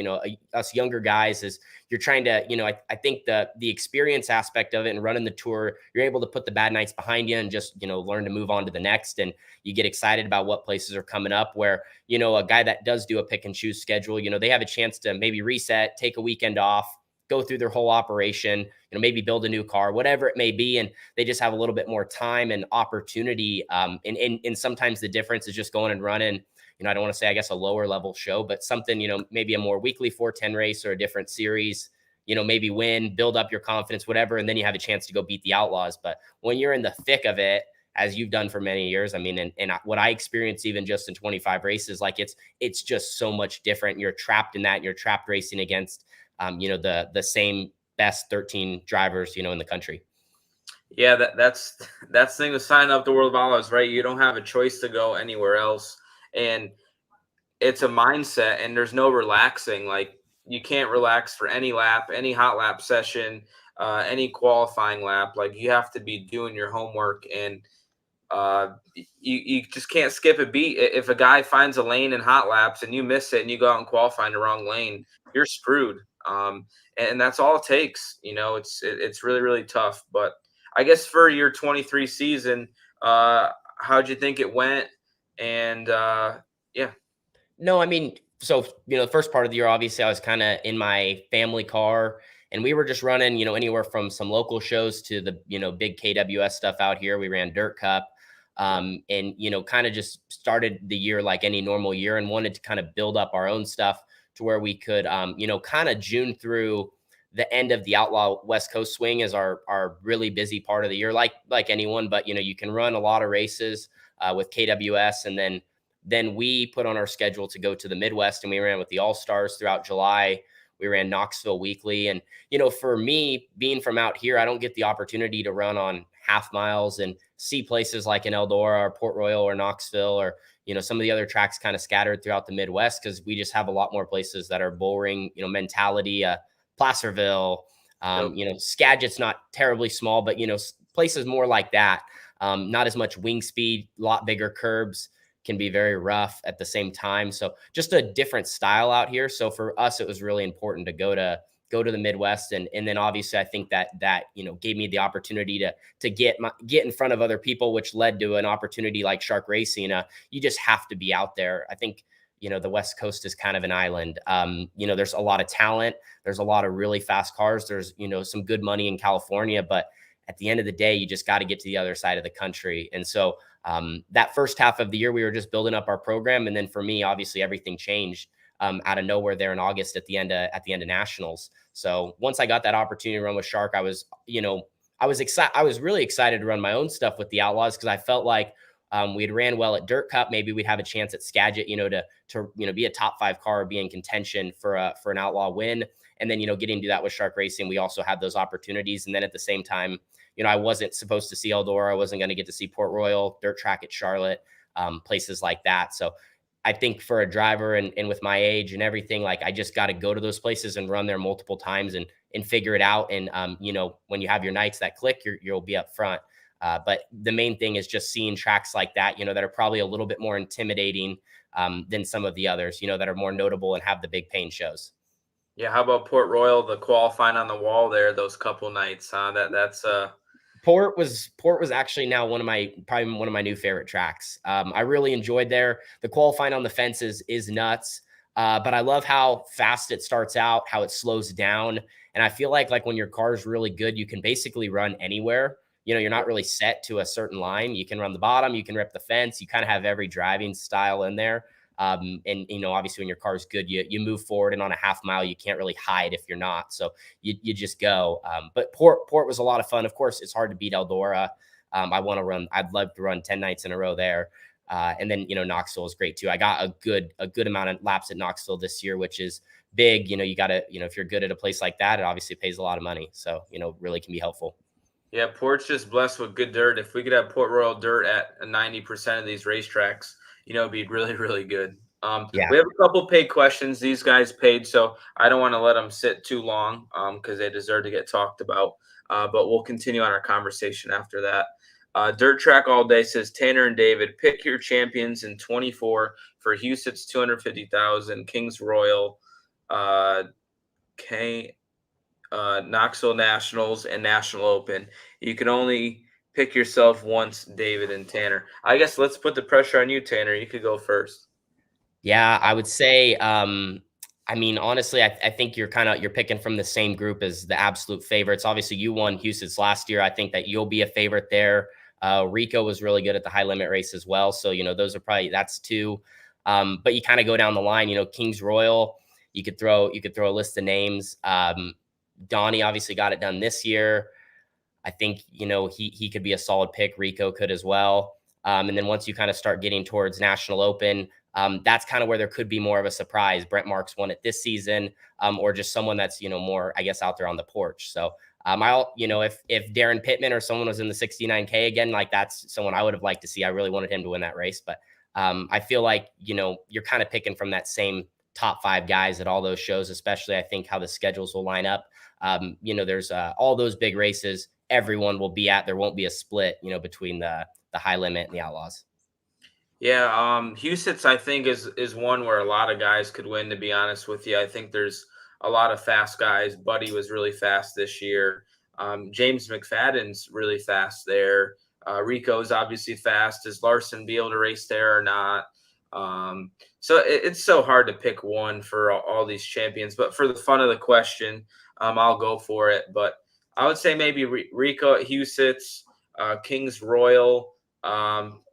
us younger guys, is you're trying to, I think the experience aspect of it and running the tour, you're able to put the bad nights behind you and just, learn to move on to the next. And you get excited about what places are coming up, where, a guy that does do a pick and choose schedule, they have a chance to maybe reset, take a weekend off, go through their whole operation, maybe build a new car, whatever it may be. And they just have a little bit more time and opportunity. And sometimes the difference is just going and running, I don't want to say, I guess, a lower level show, but something, maybe a more weekly 410 race or a different series, maybe win, build up your confidence, whatever. And then you have a chance to go beat the Outlaws. But when you're in the thick of it, as you've done for many years, I mean, and what I experienced even just in 25 races, like it's just so much different. You're trapped in that, and you're trapped racing against, the same best 13 drivers, in the country. Yeah, that's the thing with signing up to World of Outlaws, right? You don't have a choice to go anywhere else. And it's a mindset, and there's no relaxing. Like, you can't relax for any lap, any hot lap session, any qualifying lap. Like, you have to be doing your homework, and you just can't skip a beat. If a guy finds a lane in hot laps and you miss it and you go out and qualify in the wrong lane, you're screwed. And that's all it takes. It's really, really tough. But I guess for your 23 season, how'd you think it went? And yeah. No, I mean, so, the first part of the year, obviously, I was kind of in my family car, and we were just running, anywhere from some local shows to the, big KWS stuff out here. We ran Dirt Cup, and, kind of just started the year like any normal year and wanted to kind of build up our own stuff to where we could, kind of June through the end of the Outlaw West Coast swing is our really busy part of the year, like anyone, but, you can run a lot of races with KWS, and then we put on our schedule to go to the Midwest, and we ran with the All-Stars throughout July. We ran Knoxville weekly. And, for me, being from out here, I don't get the opportunity to run on half miles and see places like in Eldora or Port Royal or Knoxville or, some of the other tracks kind of scattered throughout the Midwest, because we just have a lot more places that are bullring, mentality, Placerville, Skagit's not terribly small, but, places more like that. Not as much wing speed, a lot bigger curbs, can be very rough at the same time. So just a different style out here. So for us, it was really important to go to the Midwest. And then obviously I think that gave me the opportunity to get in front of other people, which led to an opportunity like Shark Racing. You just have to be out there. I think, the West Coast is kind of an island. There's a lot of talent. There's a lot of really fast cars. There's, some good money in California, but at the end of the day, you just got to get to the other side of the country. And so that first half of the year, we were just building up our program. And then for me, obviously everything changed out of nowhere there in August at the end of nationals. So once I got that opportunity to run with Shark, I was excited. I was really excited to run my own stuff with the Outlaws, because I felt like we had ran well at Dirt Cup. Maybe we'd have a chance at Skagit, to be a top 5 car or be in contention for an Outlaw win. And then, getting to that with Shark Racing, we also had those opportunities. And then at the same time, I wasn't supposed to see Eldora. I wasn't going to get to see Port Royal, Dirt Track at Charlotte, places like that. So I think for a driver and with my age and everything, like, I just got to go to those places and run there multiple times and figure it out. And, when you have your nights that click, you'll be up front. But the main thing is just seeing tracks like that, that are probably a little bit more intimidating than some of the others, that are more notable and have the big pain shows. Yeah. How about Port Royal, the qualifying on the wall there, those couple nights, huh? That's Port was actually now probably one of my new favorite tracks. I really enjoyed there. The qualifying on the fence is nuts. But I love how fast it starts out, how it slows down. And I feel like when your car is really good, you can basically run anywhere. You're not really set to a certain line. You can run the bottom, you can rip the fence. You kind of have every driving style in there. And, obviously when your car is good, you move forward, and on a half mile, you can't really hide if you're not. So you just go. But Port was a lot of fun. Of course, it's hard to beat Eldora. I'd love to run 10 nights in a row there. And then, Knoxville is great too. I got a good amount of laps at Knoxville this year, which is big. You got to, if you're good at a place like that, it obviously pays a lot of money. So, really can be helpful. Yeah, Port's just blessed with good dirt. If we could have Port Royal dirt at 90% of these racetracks, it'd be really, really good. Yeah. We have a couple paid questions. These guys paid, so I don't want to let them sit too long because they deserve to get talked about. But we'll continue on our conversation after that. Dirt Track All Day says, Tanner and David, pick your champions in 24 for Huset's 250,000, Kings Royal, Knoxville Nationals, and National Open. You can only pick yourself once, David and Tanner. I guess let's put the pressure on you, Tanner. You could go first. Yeah, I would say, honestly, I think you're picking from the same group as the absolute favorites. Obviously, you won Huset's last year. I think that you'll be a favorite there. Rico was really good at the high limit race as well. So, those are that's 2. But you kind of go down the line, Kings Royal, you could throw a list of names. Donnie obviously got it done this year. I think, he could be a solid pick. Rico could as well. And then once you kind of start getting towards National Open, that's kind of where there could be more of a surprise. Brent Marks won it this season, or just someone that's, more, I guess, out there on the porch. So if Darren Pittman or someone was in the 69K again, like, that's someone I would have liked to see. I really wanted him to win that race. But I feel like, you're kind of picking from that same top 5 guys at all those shows, especially I think how the schedules will line up. There's all those big races everyone will be at. There won't be a split, between the high limit and the Outlaws. Yeah, Huset's, I think, is one where a lot of guys could win, to be honest with you. I think there's a lot of fast guys. Buddy was really fast this year. James McFadden's really fast there. Rico's obviously fast. Does Larson be able to race there or not? So it's so hard to pick one for all these champions. But for the fun of the question, I'll go for it. But I would say maybe Rico at Husitz, Kings Royal,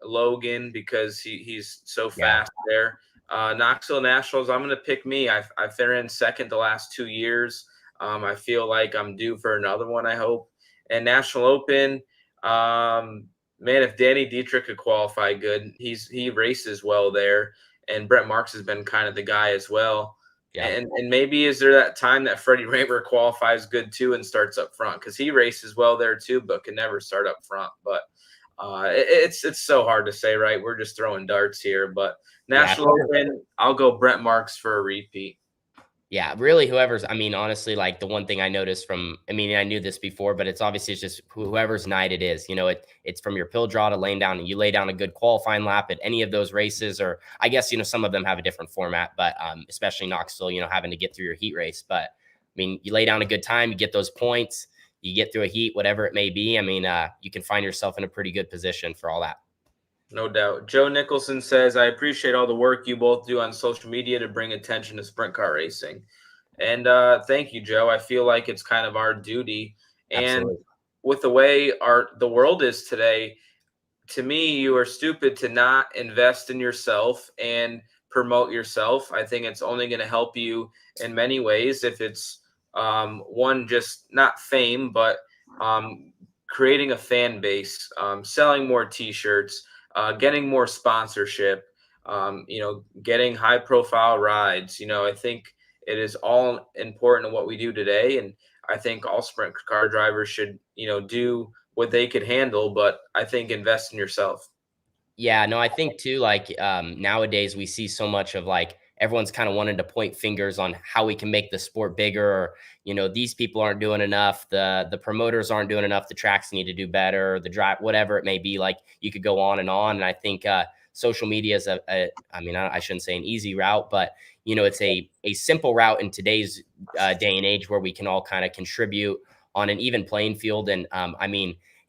Logan, because he's so fast there. Knoxville Nationals, I'm going to pick me. I finished second the last 2 years. I feel like I'm due for another one, I hope. And National Open, man, if Danny Dietrich could qualify good, he races well there. And Brett Marks has been kind of the guy as well. Yeah. And maybe is there that time that Freddie Raymer qualifies good too and starts up front, because he races well there too, but can never start up front. But it's so hard to say, right? We're just throwing darts here. But National Open, I'll go Brett Marks for a repeat. Yeah, really, I mean, honestly, like the one thing I noticed I knew this before, but it's just whoever's night it is, it's from your pill draw to laying down, and you lay down a good qualifying lap at any of those races, or I guess, some of them have a different format, but especially Knoxville, having to get through your heat race. But I mean, you lay down a good time, you get those points, you get through a heat, whatever it may be. I mean, you can find yourself in a pretty good position for all that. No doubt. Joe Nicholson says, I appreciate all the work you both do on social media to bring attention to sprint car racing. And thank you, Joe. I feel like it's kind of our duty. And Absolutely. with the way the world is today, to me, you are stupid to not invest in yourself and promote yourself. I think it's only going to help you in many ways. If it's one, just not fame, but creating a fan base, selling more T-shirts, getting more sponsorship, getting high profile rides. I think it is all important in what we do today. And I think all sprint car drivers should, do what they could handle, but I think invest in yourself. Yeah, no, I think too, like nowadays we see so much of like everyone's kind of wanting to point fingers on how we can make the sport bigger, or, these people aren't doing enough. The promoters aren't doing enough. The tracks need to do better, the drive, whatever it may be. Like you could go on. And I think social media is I shouldn't say an easy route, but it's a simple route in today's day and age where we can all kind of contribute on an even playing field. And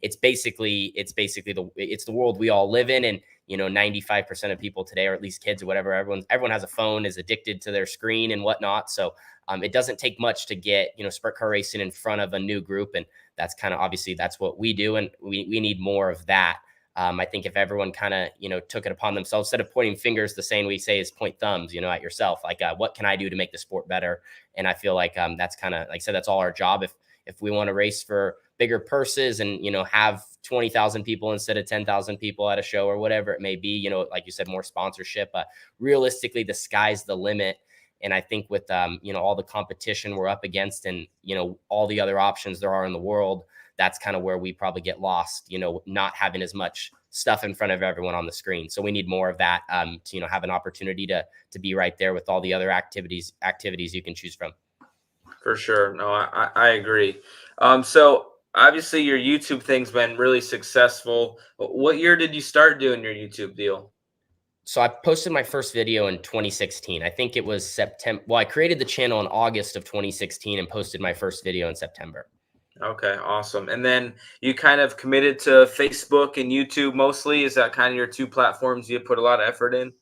it's basically the world we all live in. And 95% of people today, or at least kids or whatever, everyone has a phone, is addicted to their screen and whatnot. So it doesn't take much to get sprint car racing in front of a new group, and that's kind of obviously that's what we do, and we need more of that. I think if everyone kind of took it upon themselves, instead of pointing fingers, the saying we say is point thumbs at yourself, like what can I do to make the sport better? And I feel like that's kind of, like I said, that's all our job. If we want to race for bigger purses and, have 20,000 people instead of 10,000 people at a show or whatever it may be, like you said, more sponsorship, realistically, the sky's the limit. And I think with, all the competition we're up against and, all the other options there are in the world, that's kind of where we probably get lost, not having as much stuff in front of everyone on the screen. So we need more of that to, have an opportunity to be right there with all the other activities you can choose from. For sure. No, I agree. So obviously your YouTube thing's been really successful. What year did you start doing your YouTube deal? So I posted my first video in 2016. I think it was September. Well, I created the channel in August of 2016 and posted my first video in September. Okay, awesome. And then you kind of committed to Facebook and YouTube mostly. Is that kind of your two platforms you put a lot of effort in?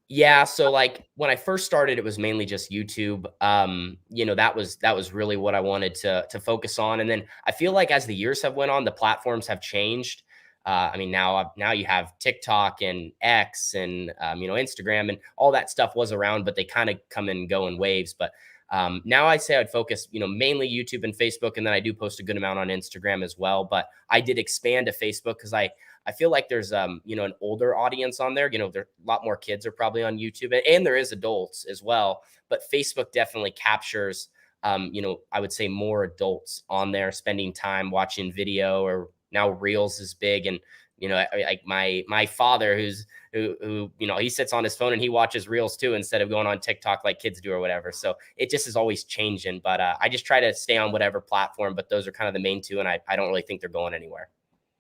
Yeah. So like when I first started, it was mainly just YouTube. That was really what I wanted to focus on. And then I feel like as the years have went on, the platforms have changed. Now you have TikTok and X and, Instagram, and all that stuff was around, but they kind of come and go in waves. But now I'd say I'd focus, mainly YouTube and Facebook. And then I do post a good amount on Instagram as well. But I did expand to Facebook because I feel like there's, an older audience on there. There a lot more kids are probably on YouTube, and there is adults as well. But Facebook definitely captures, I would say more adults on there spending time watching video, or now Reels is big. And, like my father who he sits on his phone and he watches Reels too, instead of going on TikTok like kids do or whatever. So it just is always changing. But I just try to stay on whatever platform, but those are kind of the main two. And I don't really think they're going anywhere.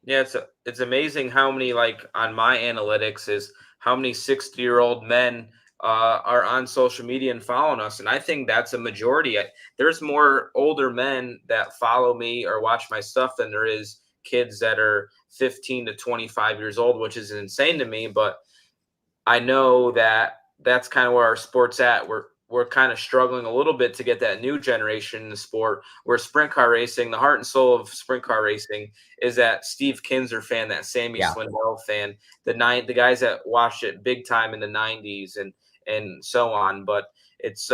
Yeah, it's amazing how many, like on my analytics, is how many 60-year-old men are on social media and following us. And I think that's a majority. There's more older men that follow me or watch my stuff than there is kids that are 15 to 25 years old, which is insane to me. But I know that that's kind of where our sport's at. We're kind of struggling a little bit to get that new generation in the sport. Where sprint car racing, the heart and soul of sprint car racing is that Steve Kinzer fan, that Sammy Yeah. Swindell fan, the guys that watched it big time in the '90s and so on. But it's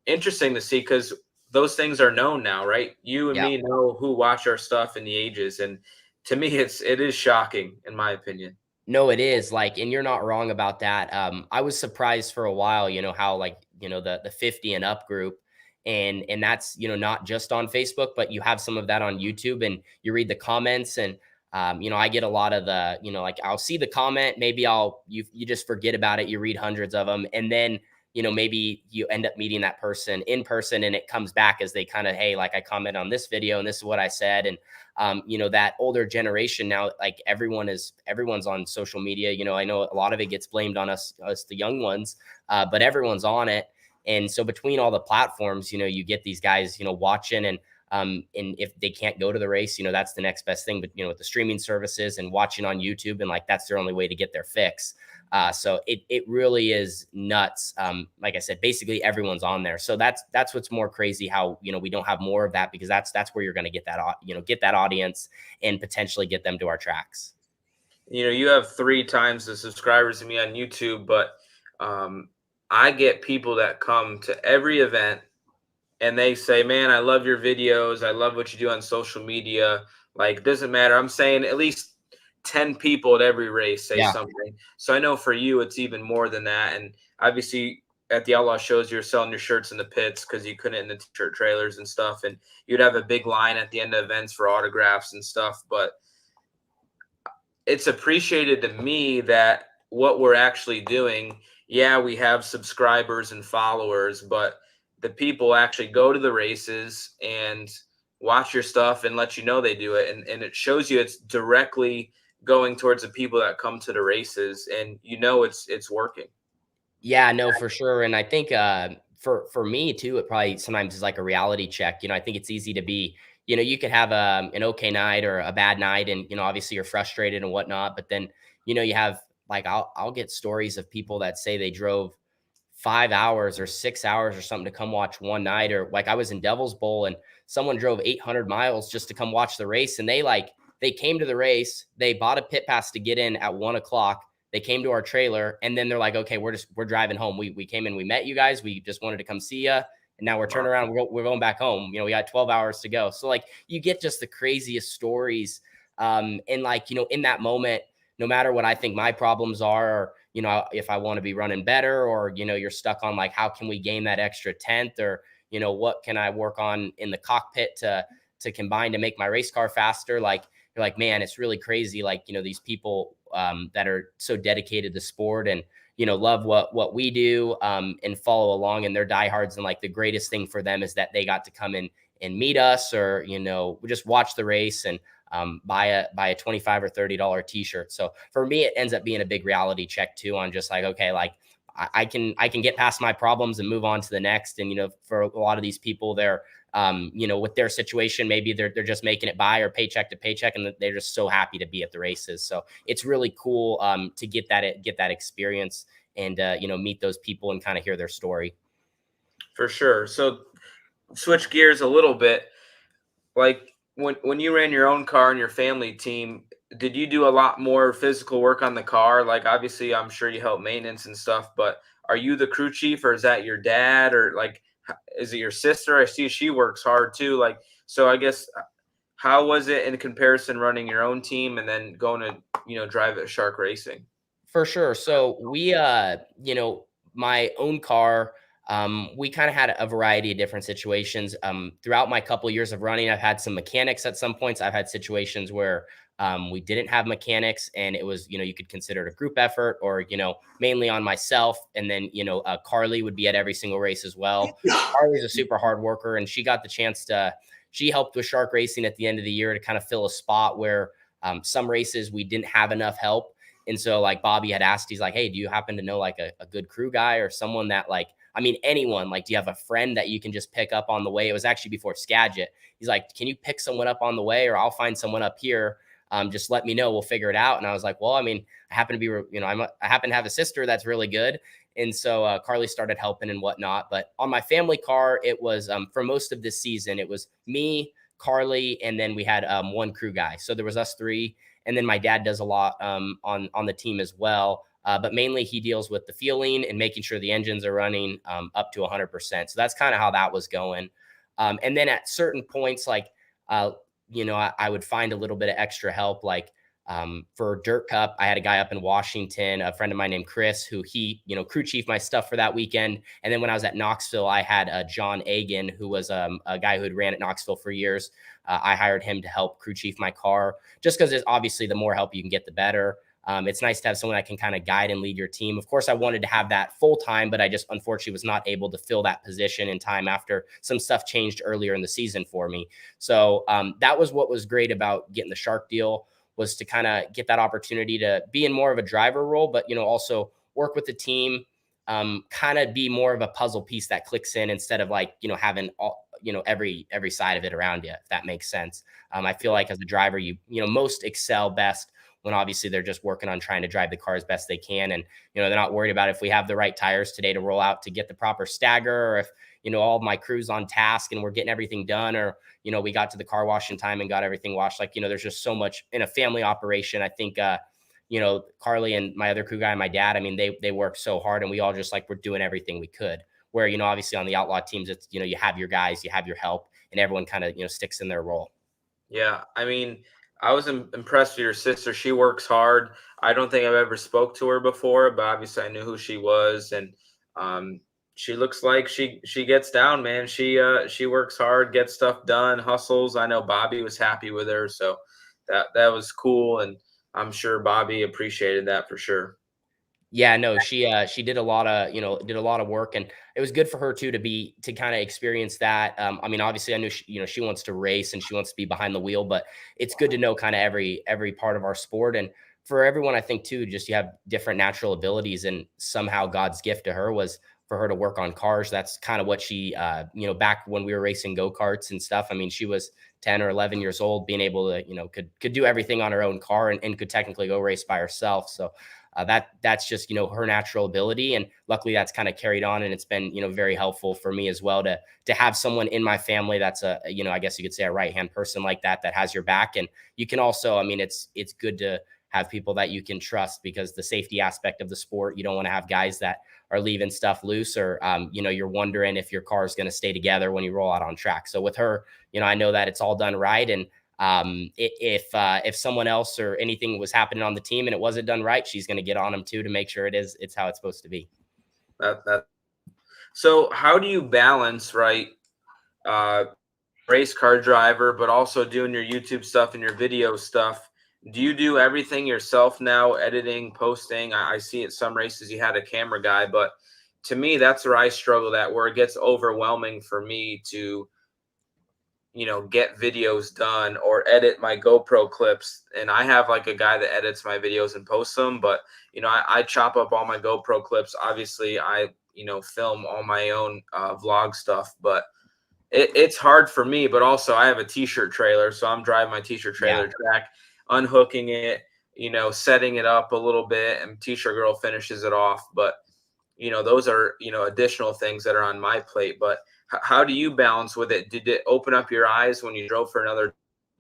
interesting to see because those things are known now, right? You and Yeah. me know who watch our stuff in the ages, and to me, it is shocking, in my opinion. No, it is like, and you're not wrong about that. I was surprised for a while, how like, the 50 and up group and that's, not just on Facebook, but you have some of that on YouTube and you read the comments and, I get a lot of the, like I'll see the comment, maybe you just forget about it. You read hundreds of them. And then, maybe you end up meeting that person in person and it comes back as they kind of, hey, like I comment on this video and this is what I said. And, that older generation now, like everyone's on social media. I know a lot of it gets blamed on us the young ones, but everyone's on it. And so between all the platforms, you get these guys, watching and if they can't go to the race, that's the next best thing. But, with the streaming services and watching on YouTube and like, that's their only way to get their fix. So it really is nuts. Like I said, basically everyone's on there. So that's what's more crazy how, we don't have more of that because that's where you're going to get that, get that audience and potentially get them to our tracks. You have 3 times the subscribers to me on YouTube, but I get people that come to every event and they say, man, I love your videos. I love what you do on social media. Like, it doesn't matter. I'm saying at least 10 people at every race say something. So I know for you, it's even more than that. And obviously at the Outlaw shows, you're selling your shirts in the pits because you couldn't in the t-shirt trailers and stuff. And you'd have a big line at the end of events for autographs and stuff. But it's appreciated to me that what we're actually doing, we have subscribers and followers, but the people actually go to the races and watch your stuff and let you know they do it. And it shows you it's directly going towards the people that come to the races and it's working. Yeah, no, for sure. And I think for me too, it probably sometimes is like a reality check. I think it's easy to be, you could have an okay night or a bad night and, obviously you're frustrated and whatnot, but then, you have like, I'll get stories of people that say they drove 5 hours or 6 hours or something to come watch one night. Or like I was in Devil's Bowl and someone drove 800 miles just to come watch the race. And they came to the race, they bought a pit pass to get in at 1:00. They came to our trailer and then they're like, okay, we're driving home. We came in, we met you guys. We just wanted to come see you. And now we're turning around. We're going back home. We got 12 hours to go. So like you get just the craziest stories. And like, in that moment, no matter what I think my problems are, or, if I want to be running better or, you're stuck on like, how can we gain that extra 10th or, what can I work on in the cockpit to combine to make my race car faster? Like, you're like, man, it's really crazy. Like, these people that are so dedicated to sport and, love what we do and follow along and they're diehards. And like the greatest thing for them is that they got to come in and meet us or, we just watch the race and buy a $25 or $30 t-shirt. So for me, it ends up being a big reality check too on just like, okay, like I can get past my problems and move on to the next. And, for a lot of these people, they're, with their situation, maybe they're just making it by or paycheck to paycheck, and they're just so happy to be at the races. So it's really cool to get that experience and, meet those people and kind of hear their story. For sure. So switch gears a little bit. Like when you ran your own car and your family team, did you do a lot more physical work on the car? Like, obviously, I'm sure you help maintenance and stuff, but are you the crew chief or is that your dad or like, is it your sister? I see she works hard too. Like, so I guess how was it in comparison running your own team and then going to, drive at Shark Racing? For sure. So we, my own car, we kind of had a variety of different situations. Throughout my couple of years of running, I've had some mechanics at some points. I've had situations where we didn't have mechanics and it was, you could consider it a group effort or, mainly on myself. And then, Carly would be at every single race as well. Carly's a super hard worker and she got the chance she helped with Shark Racing at the end of the year to kind of fill a spot where some races we didn't have enough help. And so like Bobby had asked, he's like, hey, do you happen to know like a good crew guy or someone that like, I mean, anyone, like, do you have a friend that you can just pick up on the way? It was actually before Skagit. He's like, can you pick someone up on the way or I'll find someone up here. Just let me know. We'll figure it out. And I was like, well, I mean, I happen to be, I happen to have a sister that's really good. And so Carly started helping and whatnot. But on my family car, it was for most of this season, it was me, Carly, and then we had one crew guy. So there was us three. And then my dad does a lot on the team as well. But mainly he deals with the fueling and making sure the engines are running up to 100%. So that's kind of how that was going. And then at certain points, like, I would find a little bit of extra help. Like for Dirt Cup, I had a guy up in Washington, a friend of mine named Chris, who he, crew chief my stuff for that weekend. And then when I was at Knoxville, I had John Agan, who was a guy who had ran at Knoxville for years. I hired him to help crew chief my car, just because obviously the more help you can get, the better. It's nice to have someone that can kind of guide and lead your team. Of course, I wanted to have that full time, but I just unfortunately was not able to fill that position in time after some stuff changed earlier in the season for me. So that was what was great about getting the Shark deal, was to kind of get that opportunity to be in more of a driver role, but, also work with the team, kind of be more of a puzzle piece that clicks in instead of like, having all, every side of it around you, if that makes sense. I feel like as a driver, most excel best when obviously they're just working on trying to drive the car as best they can. And, they're not worried about if we have the right tires today to roll out to get the proper stagger, or if, all of my crew's on task and we're getting everything done, or, we got to the car wash in time and got everything washed. Like, there's just so much in a family operation. I think, Carly and my other crew guy and my dad, I mean, they work so hard, and we all just like, we're doing everything we could. Where, obviously on the Outlaw teams, it's, you have your guys, you have your help, and everyone kind of, sticks in their role. Yeah. I mean, I was impressed with your sister. She works hard. I don't think I've ever spoke to her before, but obviously I knew who she was. And she looks like she gets down, man. She works hard, gets stuff done, hustles. I know Bobby was happy with her. So that was cool. And I'm sure Bobby appreciated that for sure. Yeah, no, she did a lot of work, and it was good for her too to kind of experience that. I mean, obviously I knew she wants to race and she wants to be behind the wheel, but it's good to know kind of every part of our sport. And for everyone, I think too, just you have different natural abilities, and somehow God's gift to her was for her to work on cars. That's kind of what she, back when we were racing go-karts and stuff. I mean, she was 10 or 11 years old, being able to, could do everything on her own car, and could technically go race by herself. So that's just, her natural ability. And luckily that's kind of carried on. And it's been, very helpful for me as well to have someone in my family that's I guess you could say a right-hand person like that has your back. And you can also, I mean, it's good to have people that you can trust, because the safety aspect of the sport, you don't want to have guys that are leaving stuff loose, or, you're wondering if your car is going to stay together when you roll out on track. So with her, I know that it's all done right. And if someone else or anything was happening on the team and it wasn't done right, she's going to get on them too, to make sure it's how it's supposed to be. So how do you balance, right, race car driver, but also doing your YouTube stuff and your video stuff? Do you do everything yourself now, editing, posting? I see at some races you had a camera guy, but to me, that's where I struggle at, where it gets overwhelming for me to, get videos done or edit my GoPro clips. And I have like a guy that edits my videos and posts them, but, I chop up all my GoPro clips. Obviously I, film all my own vlog stuff, but it's hard for me. But also I have a t-shirt trailer, so I'm driving my t-shirt trailer track, unhooking it, setting it up a little bit, and t-shirt girl finishes it off. But, those are, additional things that are on my plate. But how do you balance with it? Did it open up your eyes when you drove for another,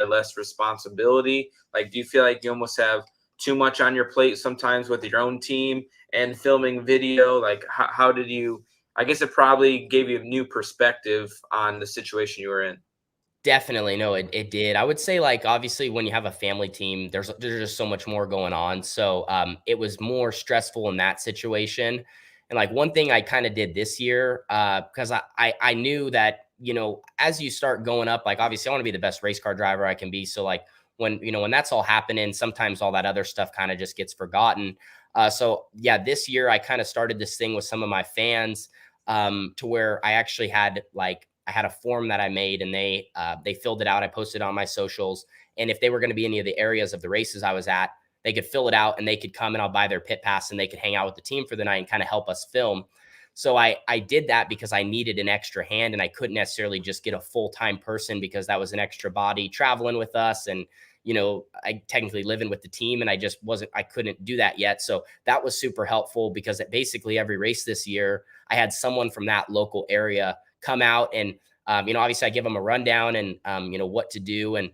less responsibility? Like, do you feel like you almost have too much on your plate sometimes with your own team and filming video? Like, how did you, I guess it probably gave you a new perspective on the situation you were in. Definitely. No, it did. I would say, like, obviously when you have a family team, there's just so much more going on. So it was more stressful in that situation. And like one thing I kind of did this year, because I knew that, as you start going up, like obviously I want to be the best race car driver I can be. So like when that's all happening, sometimes all that other stuff kind of just gets forgotten. So yeah, this year I kind of started this thing with some of my fans, to where I actually had I had a form that I made, and they filled it out. I posted it on my socials. And if they were going to be any of the areas of the races I was at, they could fill it out and they could come, and I'll buy their pit pass, and they could hang out with the team for the night and kind of help us film. So I did that because I needed an extra hand, and I couldn't necessarily just get a full-time person, because that was an extra body traveling with us. And, I technically live in with the team, and I couldn't do that yet. So that was super helpful, because at basically every race this year, I had someone from that local area come out and, obviously I give them a rundown and, what to do. And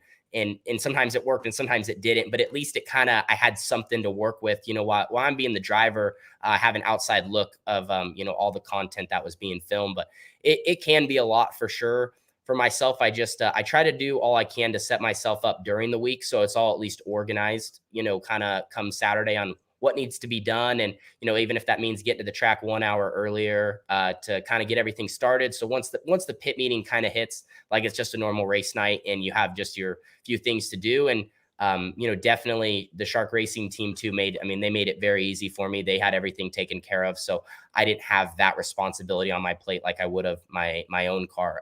sometimes it worked and sometimes it didn't, but at least I had something to work with, while I'm being the driver, have an outside look of, all the content that was being filmed. But it can be a lot for sure. For myself, I try to do all I can to set myself up during the week, so it's all at least organized, kind of come Saturday on what needs to be done. And, even if that means getting to the track 1 hour earlier, to kind of get everything started. So once the pit meeting kind of hits, like it's just a normal race night and you have just your few things to do. And, definitely the Shark Racing team too they made it very easy for me. They had everything taken care of. So I didn't have that responsibility on my plate like I would have my own car.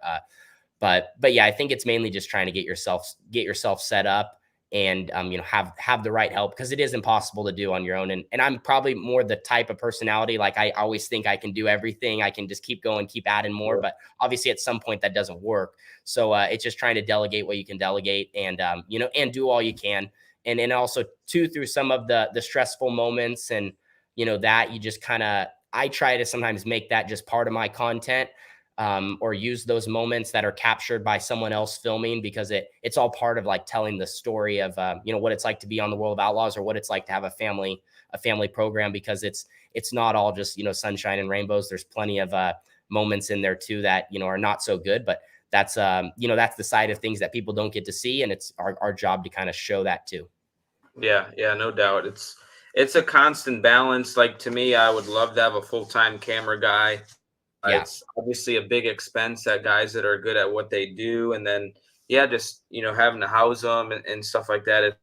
But yeah, I think it's mainly just trying to get yourself set up and, have the right help, because it is impossible to do on your own. And I'm probably more the type of personality, like I always think I can do everything. I can just keep going, keep adding more, but obviously at some point that doesn't work. So it's just trying to delegate what you can delegate and, and do all you can. And also too, through some of the stressful moments and, that you just I try to sometimes make that just part of my content. Or use those moments that are captured by someone else filming, because it's all part of like telling the story of, what it's like to be on the World of Outlaws, or what it's like to have a family program, because it's not all just, sunshine and rainbows. There's plenty of moments in there too that, are not so good, but that's the side of things that people don't get to see. And it's our job to kind of show that too. Yeah, no doubt. It's a constant balance. Like, to me, I would love to have a full-time camera guy. Yeah. It's obviously a big expense at guys that are good at what they do. And then, just, having to house them and stuff like that.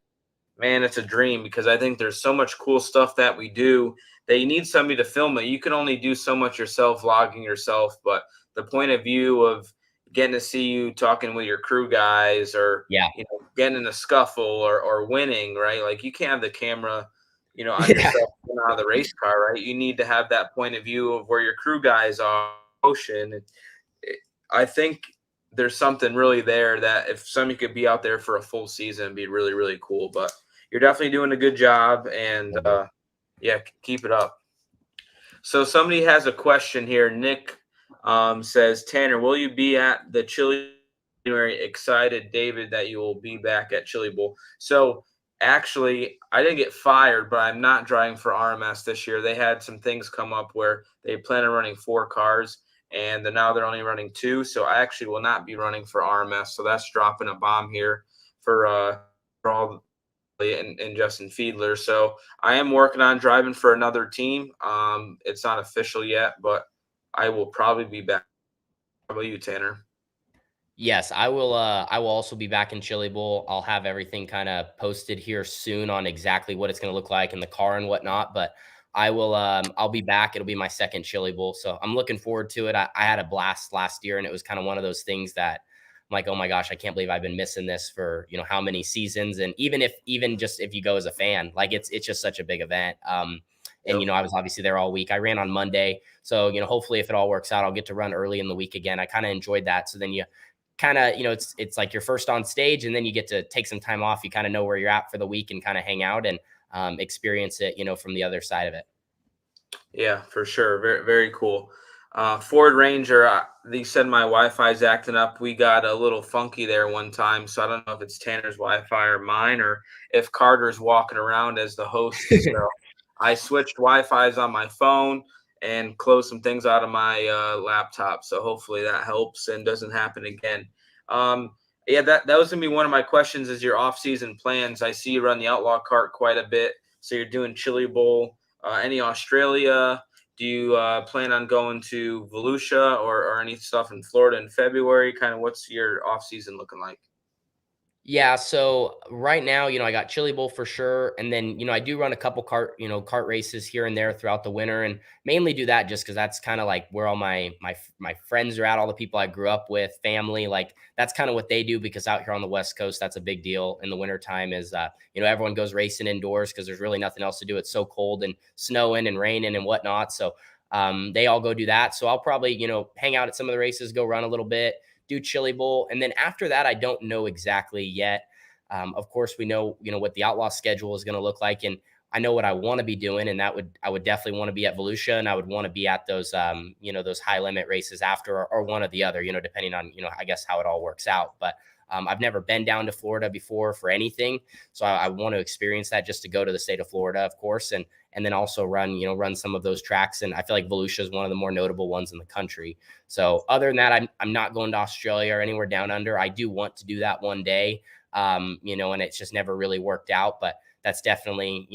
It's a dream, because I think there's so much cool stuff that we do that you need somebody to film it. You can only do so much yourself, vlogging yourself, but the point of view of getting to see you talking with your crew guys, or, getting in a scuffle or winning, right? Like, you can't have the camera, on yourself out of the race car, right? You need to have that point of view of where your crew guys are in motion. I think there's something really there that if somebody could be out there for a full season, it'd be really, really cool. But you're definitely doing a good job, and keep it up. So somebody has a question here. Nick says, Tanner, will you be at the Chili? Excited, David, that you will be back at Chili Bowl. So actually, I didn't get fired, but I'm not driving for RMS this year. They had some things come up where they plan on running 4 cars, and now they're only running 2. So I actually will not be running for RMS. So that's dropping a bomb here for all and Justin Fiedler. So I am working on driving for another team. It's not official yet, but I will probably be back. How about you, Tanner? Yes, I will also be back in Chili Bowl. I'll have everything kind of posted here soon on exactly what it's going to look like in the car and whatnot. But I'll be back. It'll be my second Chili Bowl. So I'm looking forward to it. I had a blast last year, and it was kind of one of those things that I'm like, oh my gosh, I can't believe I've been missing this for, how many seasons. And even just if you go as a fan, like it's just such a big event. And, I was obviously there all week. I ran on Monday. So, hopefully if it all works out, I'll get to run early in the week again. I kind of enjoyed that. So then you kind of, it's like you're first on stage, and then you get to take some time off. You kind of know where you're at for the week and kind of hang out and experience it, from the other side of it. Yeah, for sure. Very, very cool. Ford Ranger, they said my Wi-Fi is acting up. We got a little funky there one time. So I don't know if it's Tanner's Wi-Fi or mine, or if Carter's walking around as the host. So I switched Wi-Fi's on my phone and close some things out of my laptop. So hopefully that helps and doesn't happen again. That was going to be one of my questions, is your off-season plans. I see you run the Outlaw cart quite a bit. So you're doing Chili Bowl, any Australia? Do you plan on going to Volusia or any stuff in Florida in February? Kind of what's your off-season looking like? Yeah, so right now, I got Chili Bowl for sure, and then I do run a couple cart races here and there throughout the winter, and mainly do that just because that's kind of like where all my friends are at, all the people I grew up with, family, like that's kind of what they do, because out here on the West Coast, that's a big deal in the wintertime is everyone goes racing indoors because there's really nothing else to do. It's so cold and snowing and raining and whatnot, so they all go do that. So I'll probably hang out at some of the races, go run a little bit, do Chili Bowl. And then after that, I don't know exactly yet. Of course, we know, what the Outlaw schedule is going to look like, and I know what I want to be doing, and I would definitely want to be at Volusia, and I would want to be at those, those high limit races after, or one or the other, depending on, I guess how it all works out. But I've never been down to Florida before for anything, so I want to experience that, just to go to the state of Florida, of course, and then also run some of those tracks. And I feel like Volusia is one of the more notable ones in the country. So other than that, I'm not going to Australia or anywhere down under. I do want to do that one day, and it's just never really worked out, but that's definitely,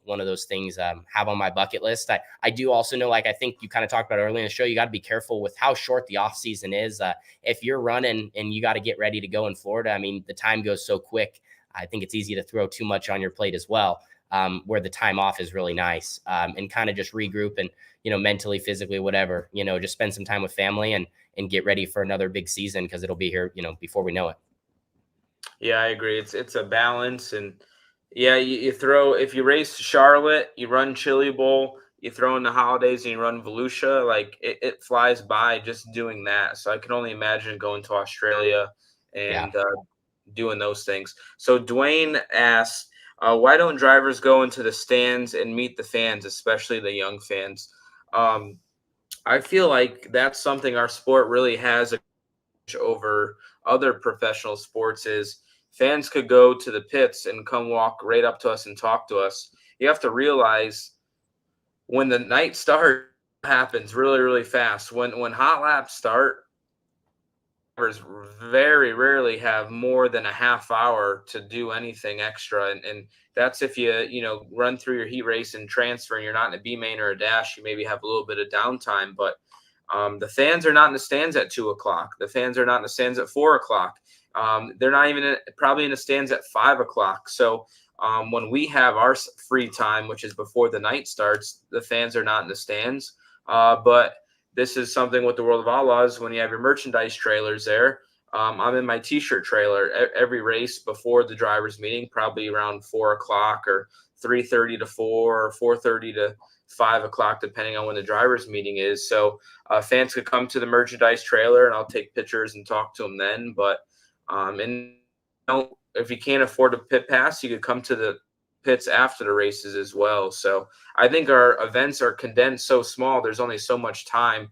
one of those things have on my bucket list. I do also know, like I think you kind of talked about earlier in the show, you got to be careful with how short the off season is. If you're running and you got to get ready to go in Florida, I mean, the time goes so quick. I think it's easy to throw too much on your plate as well, where the time off is really nice, and kind of just regroup and, mentally, physically, whatever, just spend some time with family and get ready for another big season, because it'll be here, before we know it. Yeah, I agree. It's a balance. And yeah, you throw, if you race Charlotte, you run Chili Bowl, you throw in the holidays and you run Volusia, like it flies by just doing that. So I can only imagine going to Australia and doing those things. So Dwayne asks, why don't drivers go into the stands and meet the fans, especially the young fans? I feel like that's something our sport really has over other professional sports, is fans could go to the pits and come walk right up to us and talk to us. You have to realize when the night start happens really, really fast. When hot laps start, drivers very rarely have more than a half hour to do anything extra. And that's if you run through your heat race and transfer and you're not in a B main or a dash, you maybe have a little bit of downtime. But the fans are not in the stands at 2:00. The fans are not in the stands at 4:00. They're not even probably in the stands at 5:00. So when we have our free time, which is before the night starts, the fans are not in the stands. But this is something with the World of Outlaws. When you have your merchandise trailers there, I'm in my T-shirt trailer every race before the drivers' meeting, probably around 4:00 or 3:30 to 4 or 4:30 to 5:00, depending on when the drivers' meeting is. So fans could come to the merchandise trailer, and I'll take pictures and talk to them then. But if you can't afford a pit pass, you could come to the pits after the races as well. So I think our events are condensed so small. There's only so much time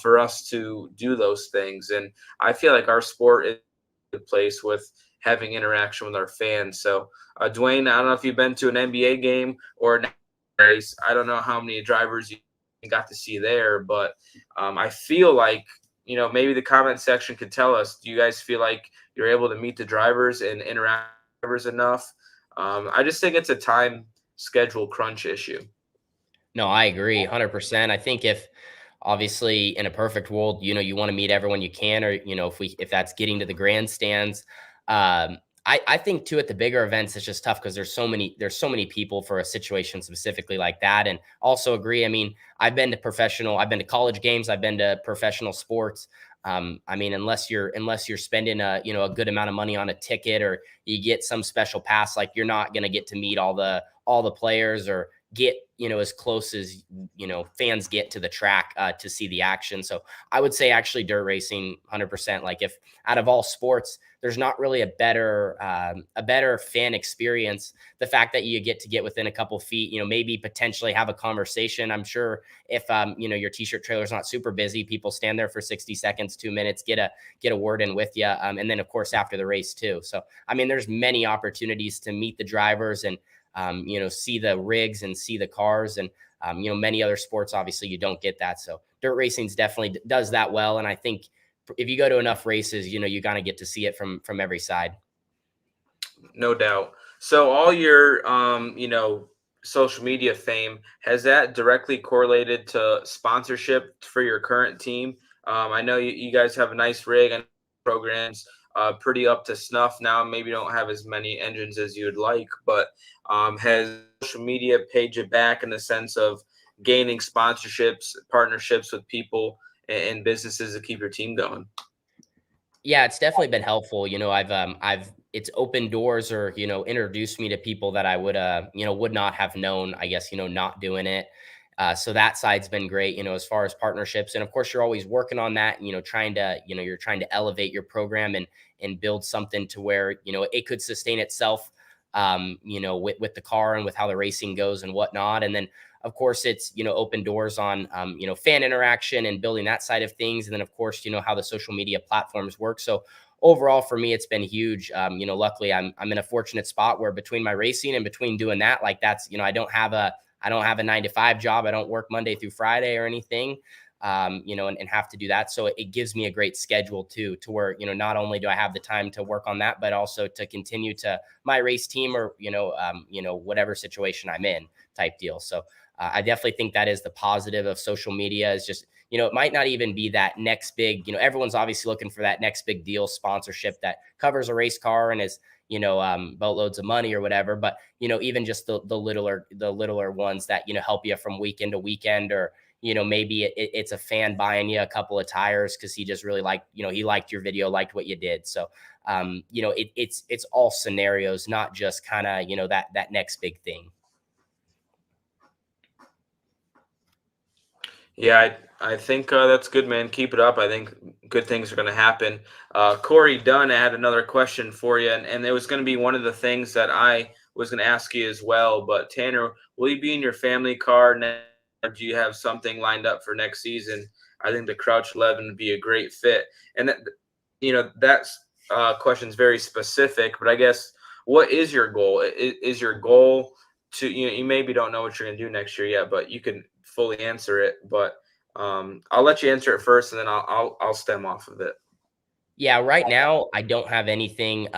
for us to do those things. And I feel like our sport is a good place with having interaction with our fans. So Dwayne, I don't know if you've been to an NBA game or an race. I don't know how many drivers you got to see there, but I feel like, maybe the comment section could tell us, do you guys feel like you're able to meet the drivers and interact with drivers enough? I just think it's a time schedule crunch issue. No, I agree 100%. I think if obviously in a perfect world, you want to meet everyone you can, or, if that's getting to the grandstands, I think too, at the bigger events, it's just tough because there's so many people for a situation specifically like that. And also agree. I mean, I've been to college games. I've been to professional sports. I mean, unless you're spending a good amount of money on a ticket, or you get some special pass, like you're not going to get to meet all the players, or get, as close as, fans get to the track to see the action. So I would say actually dirt racing 100%, like if out of all sports, there's not really a better fan experience. The fact that you get within a couple feet, maybe potentially have a conversation. I'm sure if, your T-shirt trailer is not super busy, people stand there for 60 seconds, 2 minutes, get a word in with you. And then of course, after the race too. So, I mean, there's many opportunities to meet the drivers and, see the rigs and see the cars, and, many other sports, obviously you don't get that. So dirt racing's definitely does that well. And I think if you go to enough races, you gotta get to see it from every side. No doubt. So all your, social media fame, has that directly correlated to sponsorship for your current team? I know you guys have a nice rig and programs, pretty up to snuff now. Maybe don't have as many engines as you'd like, but has social media paid you back in the sense of gaining sponsorships, partnerships with people and businesses to keep your team going? Yeah, it's definitely been helpful. It's opened doors, or, introduced me to people that I would not have known, I guess, not doing it. So that side's been great, as far as partnerships. And of course, you're always working on that, you're trying to elevate your program and build something to where, it could sustain itself, with the car and with how the racing goes and whatnot. And then, of course, it's, open doors on, fan interaction and building that side of things. And then, of course, how the social media platforms work. So overall, for me, it's been huge. Luckily, I'm in a fortunate spot where between my racing and between doing that, like that's, I don't have a 9-to-5 job. I don't work Monday through Friday or anything, and have to do that. So it gives me a great schedule too, to where, not only do I have the time to work on that, but also to continue to my race team or, whatever situation I'm in type deal. So I definitely think that is the positive of social media is just, it might not even be that next big, everyone's obviously looking for that next big deal sponsorship that covers a race car and is, boatloads of money or whatever. But, even just the littler ones that, help you from weekend to weekend, or, maybe it's a fan buying you a couple of tires because he just really liked, he liked your video, liked what you did. So, it's all scenarios, not just kind of, that next big thing. Yeah, I think that's good, man. Keep it up. I think good things are going to happen. Corey Dunn had another question for you, and it was going to be one of the things that I was going to ask you as well. But Tanner, will you be in your family car now, or do you have something lined up for next season? I think the Crouch 11 would be a great fit. And that's question's very specific, but I guess what is your goal? Is your goal to, you maybe don't know what you're going to do next year yet, but you can fully answer it. But I'll let you answer it first, and then I'll stem off of it. Yeah, right now I don't have anything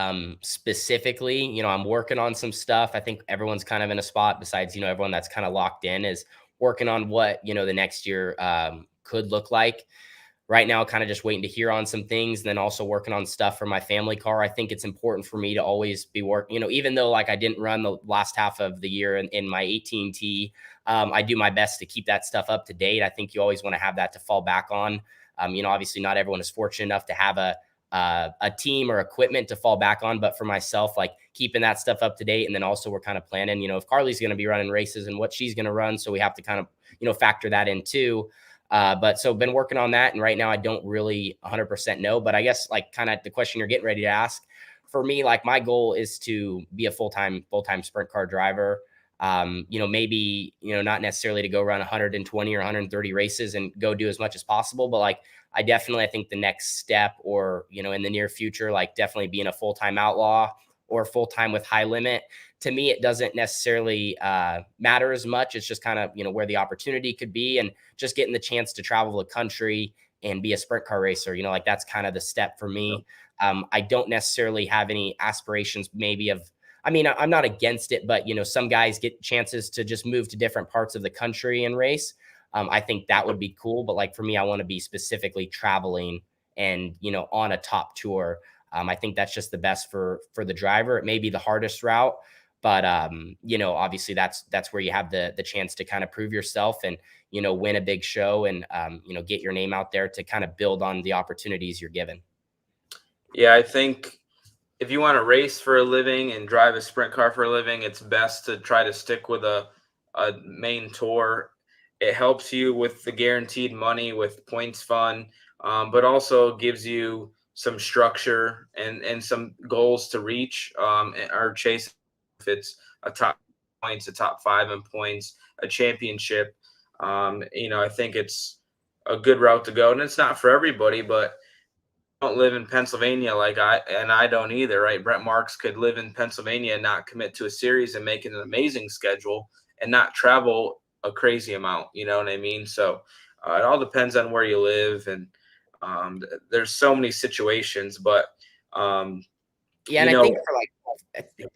specifically. I'm working on some stuff. I think everyone's kind of in a spot besides, everyone that's kind of locked in is working on what, the next year could look like. Right now, kind of just waiting to hear on some things, and then also working on stuff for my family car. I think it's important for me to always be working, even though like I didn't run the last half of the year in my 18T, I do my best to keep that stuff up to date. I think you always want to have that to fall back on. Obviously not everyone is fortunate enough to have a team or equipment to fall back on, but for myself, like keeping that stuff up to date. And then also we're kind of planning, if Carly's going to be running races and what she's going to run. So we have to kind of, factor that in too. But so been working on that. And right now I don't really 100% know, but I guess like kind of the question you're getting ready to ask for me, like my goal is to be a full-time sprint car driver. Maybe, not necessarily to go run 120 or 130 races and go do as much as possible, but like, I think the next step or, in the near future, like definitely being a full-time outlaw or full-time with high limit. To me, it doesn't necessarily matter as much. It's just kind of, where the opportunity could be and just getting the chance to travel the country and be a sprint car racer, like that's kind of the step for me. I don't necessarily have any aspirations maybe of, I'm not against it, but, some guys get chances to just move to different parts of the country and race. I think that would be cool. But like for me, I want to be specifically traveling and, on a top tour. I think that's just the best for the driver. It may be the hardest route, but, obviously that's where you have the chance to kind of prove yourself and, win a big show and, get your name out there to kind of build on the opportunities you're given. Yeah, I think if you want to race for a living and drive a sprint car for a living, it's best to try to stick with a main tour. It helps you with the guaranteed money with points fund, but also gives you some structure and some goals to reach or chase. If it's a top points, a top 5 in points, a championship, I think it's a good route to go. And it's not for everybody, but don't live in Pennsylvania like I don't either, right? Brent Marks could live in Pennsylvania and not commit to a series and make an amazing schedule and not travel a crazy amount, you know what I mean? So it all depends on where you live, and there's so many situations, but yeah, and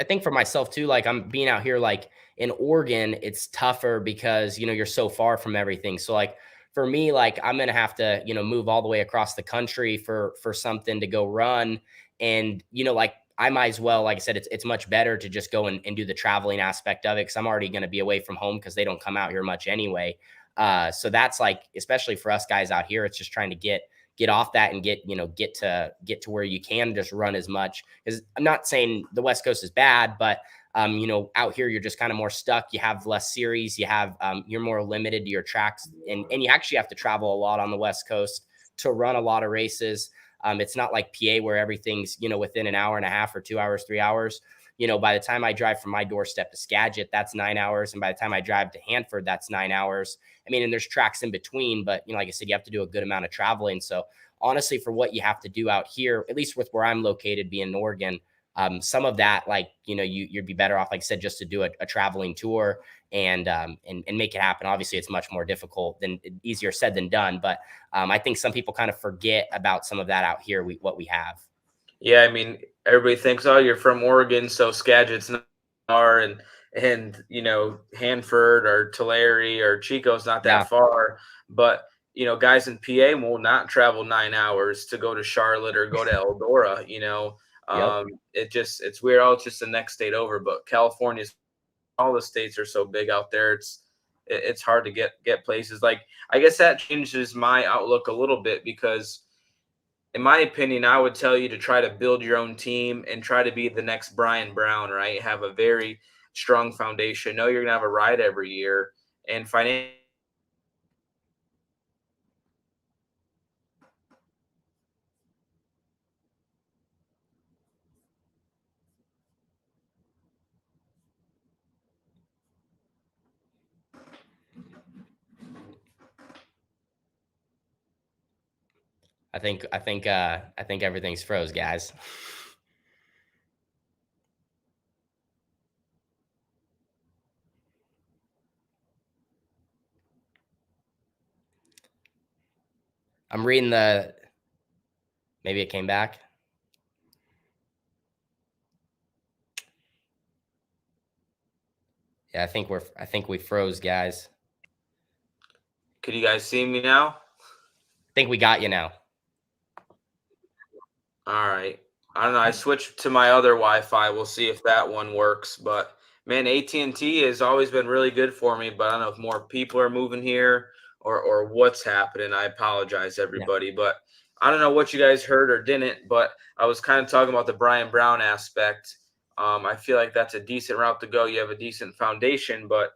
I think for myself too, like I'm being out here, like in Oregon, it's tougher because, you're so far from everything. So like for me, like I'm going to have to, move all the way across the country for something to go run. And, like I might as well, like I said, it's much better to just go and do the traveling aspect of it. Cause I'm already going to be away from home because they don't come out here much anyway. So that's like, especially for us guys out here, it's just trying to get off that and get to where you can just run as much. Because I'm not saying the West Coast is bad, but Out here, you're just kind of more stuck. You have less series. You're more limited to your tracks, and you actually have to travel a lot on the West Coast to run a lot of races. It's not like PA where everything's, within an hour and a half or 2 hours, 3 hours. By the time I drive from my doorstep to Skagit, that's 9 hours. And by the time I drive to Hanford, that's 9 hours. I mean, and there's tracks in between, but like I said, you have to do a good amount of traveling. So honestly, for what you have to do out here, at least with where I'm located, being in Oregon, some of that, you'd be better off, like I said, just to do a traveling tour and make it happen. Obviously, it's much more difficult than easier said than done. But I think some people kind of forget about some of that out here. What we have. Yeah, I mean, everybody thinks, oh, you're from Oregon, so Skagit's not far, and Hanford or Tulare or Chico's not that far. But guys in PA will not travel 9 hours to go to Charlotte or go to Eldora. It's weird. Oh, it's just the next state over. But California's, all the states are so big out there. It's hard to get places. Like, I guess that changes my outlook a little bit, because in my opinion, I would tell you to try to build your own team and try to be the next Brian Brown, right? Have a very strong foundation. Know you're going to have a ride every year, and financially, I think everything's froze, guys. I'm reading maybe it came back. Yeah, I think we froze, guys. could you guys see me now? I think we got you now. All right. I don't know. I switched to my other Wi-Fi. We'll see if that one works. But man, AT&T has always been really good for me. But I don't know if more people are moving here or what's happening. I apologize, everybody. Yeah. But I don't know what you guys heard or didn't. But I was kind of talking about the Brian Brown aspect. I feel like that's a decent route to go. You have a decent foundation, but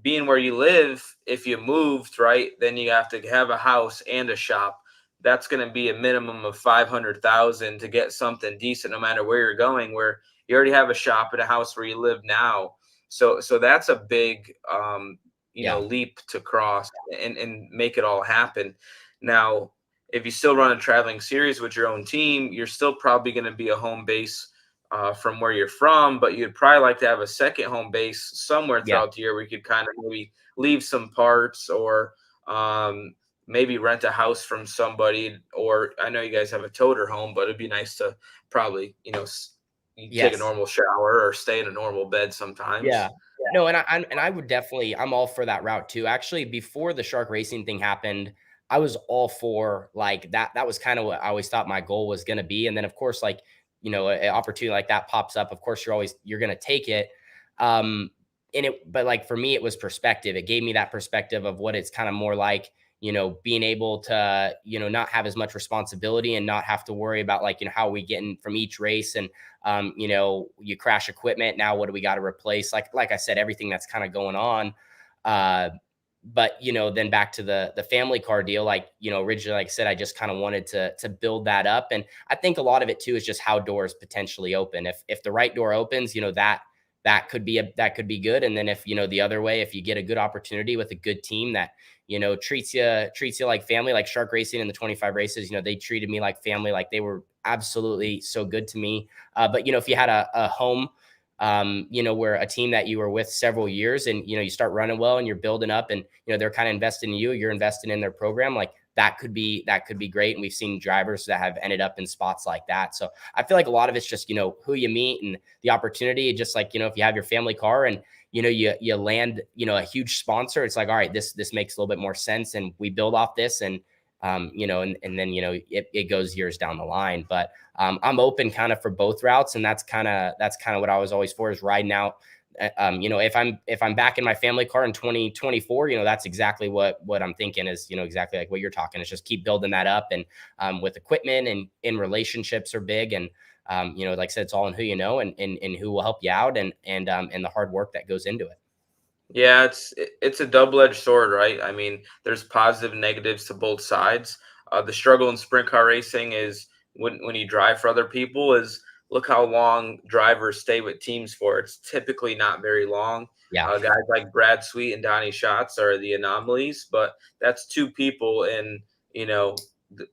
being where you live, if you moved, right, then you have to have a house and a shop. That's going to be a minimum of $500,000 to get something decent, no matter where you're going, where you already have a shop and a house where you live now. So that's a big, leap to cross and make it all happen. Now, if you still run a traveling series with your own team, you're still probably going to be a home base from where you're from, but you'd probably like to have a second home base somewhere throughout the year where you could kind of maybe leave some parts or maybe rent a house from somebody. Or I know you guys have a toter home, but it'd be nice to probably, take a normal shower or stay in a normal bed sometimes. Yeah. No, and I would definitely, I'm all for that route too. Actually, before the shark racing thing happened, I was all for like that. That was kind of what I always thought my goal was going to be. And then of course, like, an opportunity like that pops up. Of course, you're going to take it. But like for me, it was perspective. It gave me that perspective of what it's kind of more like, being able to, not have as much responsibility and not have to worry about like, how are we getting from each race and, you crash equipment. Now, what do we got to replace? Like I said, everything that's kind of going on. But, then back to the family car deal, like, originally, like I said, I just kind of wanted to build that up. And I think a lot of it too is just how doors potentially open. If the right door opens, that could be good. And then if, the other way, if you get a good opportunity with a good team that, treats you like family, like shark racing in the 25 races, they treated me like family, like they were absolutely so good to me. But, if you had a home, where a team that you were with several years and, you start running well and you're building up and, they're kind of investing in you, you're investing in their program. Like that could be great. And we've seen drivers that have ended up in spots like that. So I feel like a lot of it's just, who you meet and the opportunity, just like, if you have your family car and, you land, a huge sponsor, it's like, all right, this makes a little bit more sense. And we build off this and, and then, it goes years down the line, but I'm open kind of for both routes. And that's kind of what I was always for, is riding out. If I'm back in my family car in 2024, that's exactly what I'm thinking is, exactly like what you're talking is just keep building that up. And with equipment and in relationships are big. And like I said, it's all in who you know and who will help you out and the hard work that goes into it. Yeah, it's a double-edged sword, right? I mean, there's positive and negatives to both sides. The struggle in sprint car racing is when you drive for other people is look how long drivers stay with teams for. It's typically not very long. Yeah. Guys like Brad Sweet and Donnie Schatz are the anomalies, but that's two people. And,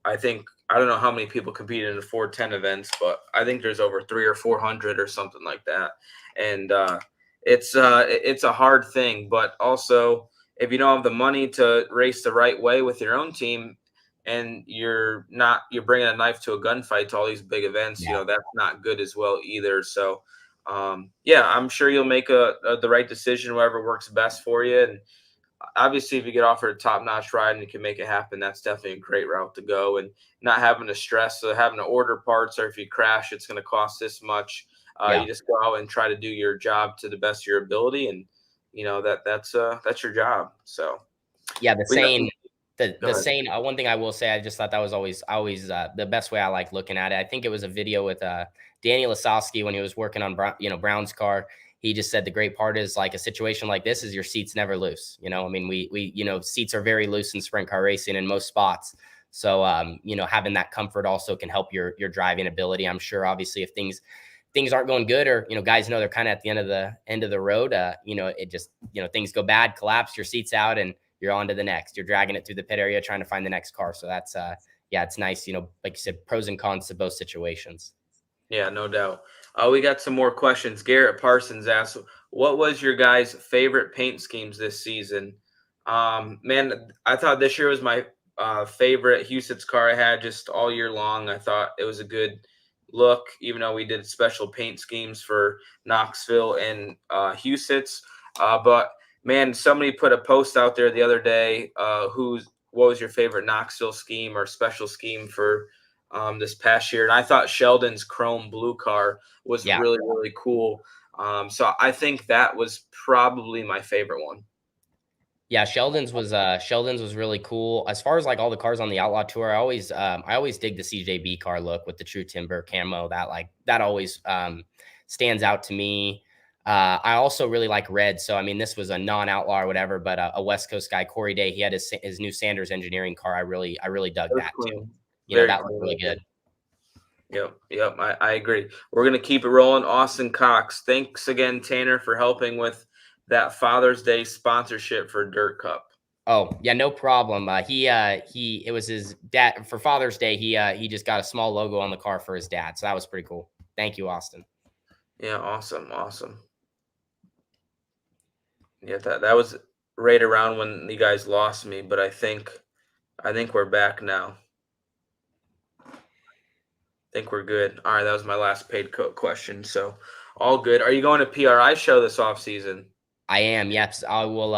I think, I don't know how many people compete in the 410 events, but I think there's over 300 or 400 or something like that. And, it's a hard thing, but also if you don't have the money to race the right way with your own team, and you're bringing a knife to a gunfight to all these big events, that's not good as well either. So, I'm sure you'll make the right decision, whatever works best for you. And obviously, if you get offered a top-notch ride and you can make it happen, that's definitely a great route to go. And not having to stress, so having to order parts, or if you crash, it's going to cost this much. You just go out and try to do your job to the best of your ability, and that's your job. So the saying, one thing I will say, I just thought that was always the best way I like looking at it. I think it was a video with Danny Lasowski when he was working on Brown's car. He just said the great part is like a situation like this is your seat's never loose. I mean, we seats are very loose in sprint car racing in most spots. So having that comfort also can help your driving ability. I'm sure obviously if things aren't going good, or, guys know they're kind of at the end of the road, it just, things go bad, collapse, your seat's out and you're on to the next. You're dragging it through the pit area, trying to find the next car. So that's, it's nice, like you said, pros and cons to both situations. Yeah, no doubt. We got some more questions. Garrett Parsons asked, what was your guys' favorite paint schemes this season? Man, I thought this year was my favorite Huset's car I had just all year long. I thought it was a good look, even though we did special paint schemes for Knoxville and Huset's. But man, somebody put a post out there the other day. What was your favorite Knoxville scheme or special scheme for this past year? And I thought Sheldon's chrome blue car was really, really cool. So I think that was probably my favorite one. Yeah, Sheldon's was really cool. As far as like all the cars on the Outlaw Tour, I always dig the CJB car look with the true timber camo. That always stands out to me. I also really like red. So I mean, this was a non-Outlaw or whatever, but a West Coast guy, Corey Day, he had his new Sanders engineering car. I really dug that too. That was really good. Yep. I agree. We're gonna keep it rolling. Austin Cox, thanks again, Tanner, for helping with that Father's Day sponsorship for Dirt Cup. Oh yeah, no problem. It was his dad for Father's Day. He just got a small logo on the car for his dad, so that was pretty cool. Thank you, Austin. Yeah, awesome. Yeah, that was right around when you guys lost me, but I think we're back now. I think we're good. All right, that was my last paid question. So all good. Are you going to PRI show this off season? I am. Yes, I will.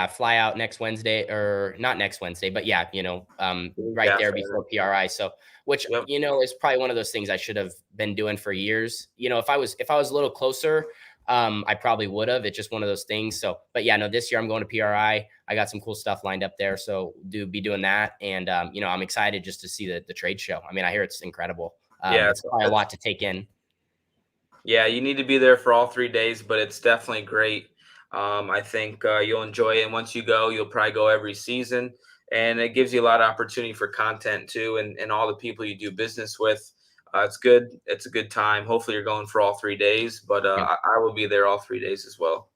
Fly out next Wednesday, or not next Wednesday, but right there before PRI. So, which is probably one of those things I should have been doing for years. If I was a little closer, I probably would have. It's just one of those things. So, but this year I'm going to PRI. I got some cool stuff lined up there, so be doing that. And I'm excited just to see the trade show. I mean, I hear it's incredible. It's probably a lot to take in. Yeah, you need to be there for all 3 days, but it's definitely great. I think you'll enjoy it. And once you go, you'll probably go every season. And it gives you a lot of opportunity for content too. And all the people you do business with. It's good. It's a good time. Hopefully you're going for all 3 days, but I will be there all 3 days as well.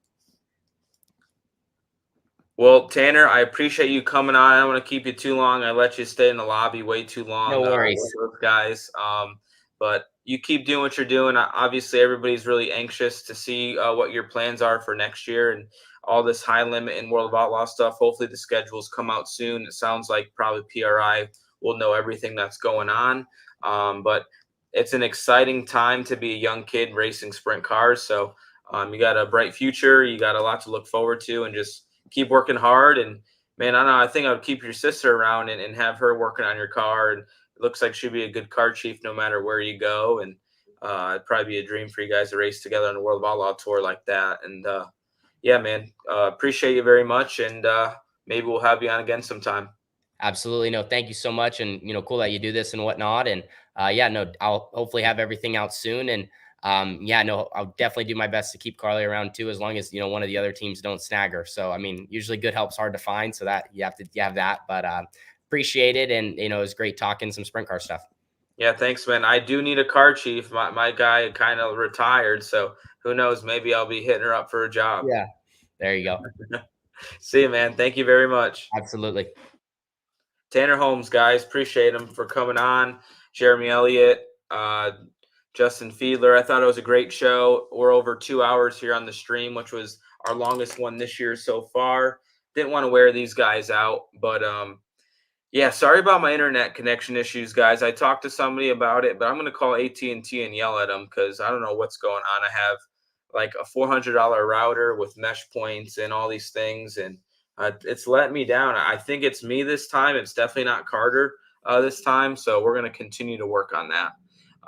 Well, Tanner, I appreciate you coming on. I don't want to keep you too long. I let you stay in the lobby way too long. No worries. With those guys. But you keep doing what you're doing. Obviously, everybody's really anxious to see what your plans are for next year and all this high limit and World of Outlaws stuff. Hopefully the schedules come out soon. It sounds like probably PRI will know everything that's going on. But it's an exciting time to be a young kid racing sprint cars. So you got a bright future. You got a lot to look forward to, and just keep working hard. And man, I don't know, I think I would keep your sister around and have her working on your car. And it looks like she'd be a good car chief no matter where you go. And it'd probably be a dream for you guys to race together on the World of Outlaw Tour like that. And man, appreciate you very much. And maybe we'll have you on again sometime. Absolutely. No, thank you so much. And, cool that you do this and whatnot. And yeah, no, I'll hopefully have everything out soon. And yeah, no, I'll definitely do my best to keep Carly around too, as long as, one of the other teams don't snag her. So, I mean, usually good help's hard to find. So that you have that, but appreciate it. And, it was great talking some sprint car stuff. Yeah, thanks, man. I do need a car chief. My guy kind of retired. So who knows? Maybe I'll be hitting her up for a job. Yeah, there you go. See you, man. Thank you very much. Absolutely. Tanner Holmes, guys, appreciate him for coming on. Jeremy Elliott, Justin Fiedler. I thought it was a great show. We're over 2 hours here on the stream, which was our longest one this year so far. Didn't want to wear these guys out, but yeah, sorry about my internet connection issues, guys. I talked to somebody about it, but I'm going to call AT&T and yell at them because I don't know what's going on. I have like a $400 router with mesh points and all these things, and it's let me down. I think it's me this time. It's definitely not Carter this time. So we're going to continue to work on that.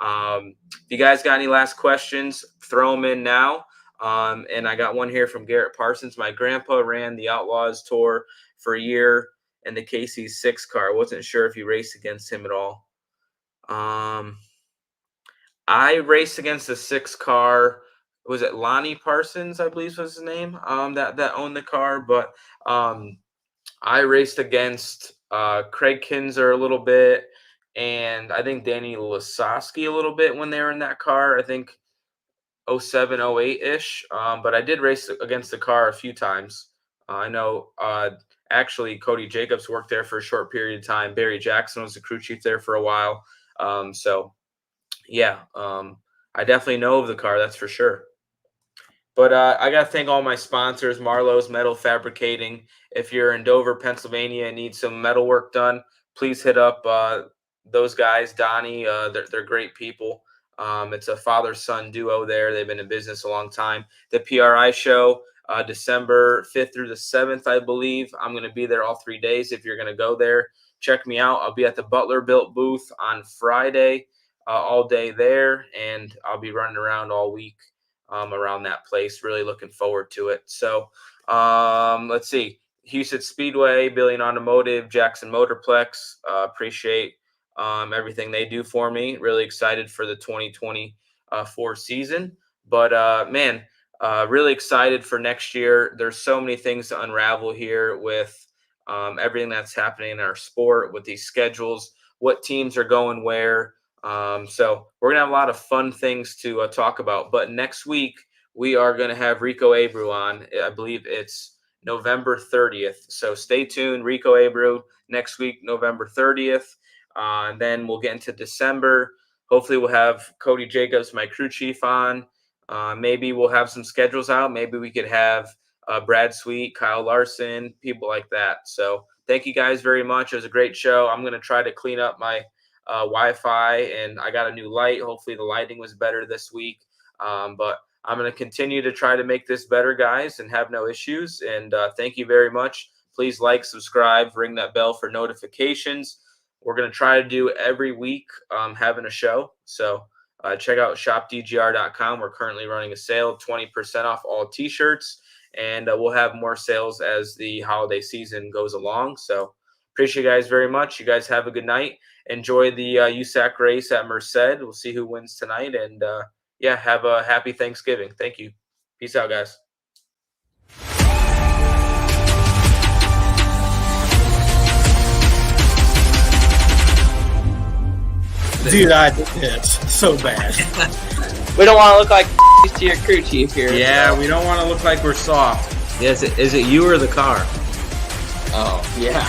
If you guys got any last questions, throw them in now. And I got one here from Garrett Parsons. My grandpa ran the Outlaws tour for a year in the Casey's 6 car. Wasn't sure if you raced against him at all. I raced against the 6 car. Was it Lonnie Parsons, I believe was his name, that owned the car. But I raced against Craig Kinzer a little bit, and I think Danny Lasowski a little bit when they were in that car. I think 07, 08-ish. But I did race against the car a few times. I know actually Cody Jacobs worked there for a short period of time. Barry Jackson was the crew chief there for a while. So, yeah, I definitely know of the car, that's for sure. But I got to thank all my sponsors, Marlowe's Metal Fabricating. If you're in Dover, Pennsylvania and need some metal work done, please hit up those guys, Donnie. They're great people. It's a father-son duo there. They've been in business a long time. The PRI show, December 5th through the 7th, I believe. I'm going to be there all 3 days. If you're going to go there, check me out. I'll be at the Butler Built booth on Friday, all day there, and I'll be running around all week around that place. Really looking forward to it. So let's see. Houston Speedway, Billion Automotive, Jackson Motorplex. Appreciate everything they do for me. Really excited for the 2024 season. But man, really excited for next year. There's so many things to unravel here with everything that's happening in our sport, with these schedules, what teams are going where. So we're gonna have a lot of fun things to talk about. But next week we are gonna have Rico Abreu on. I believe it's November 30th. So stay tuned. Rico Abreu next week, November 30th. And then we'll get into December. Hopefully we'll have Cody Jacobs, my crew chief, on. Maybe we'll have some schedules out. Maybe we could have Brad Sweet, Kyle Larson, people like that. So thank you guys very much. It was a great show. I'm going to try to clean up my Wi-Fi, and I got a new light. Hopefully the lighting was better this week. But I'm going to continue to try to make this better, guys, and have no issues. And thank you very much. Please like, subscribe, ring that bell for notifications. We're going to try to do every week having a show. So check out shopdgr.com. We're currently running a sale, 20% off all T-shirts. And we'll have more sales as the holiday season goes along. So appreciate you guys very much. You guys have a good night. Enjoy the USAC race at Merced. We'll see who wins tonight. And, yeah, have a happy Thanksgiving. Thank you. Peace out, guys. Dude, I did it so bad. We don't want to look like to your crew chief here. Yeah, we don't want to look like we're soft. Is it you or the car? Oh, yeah.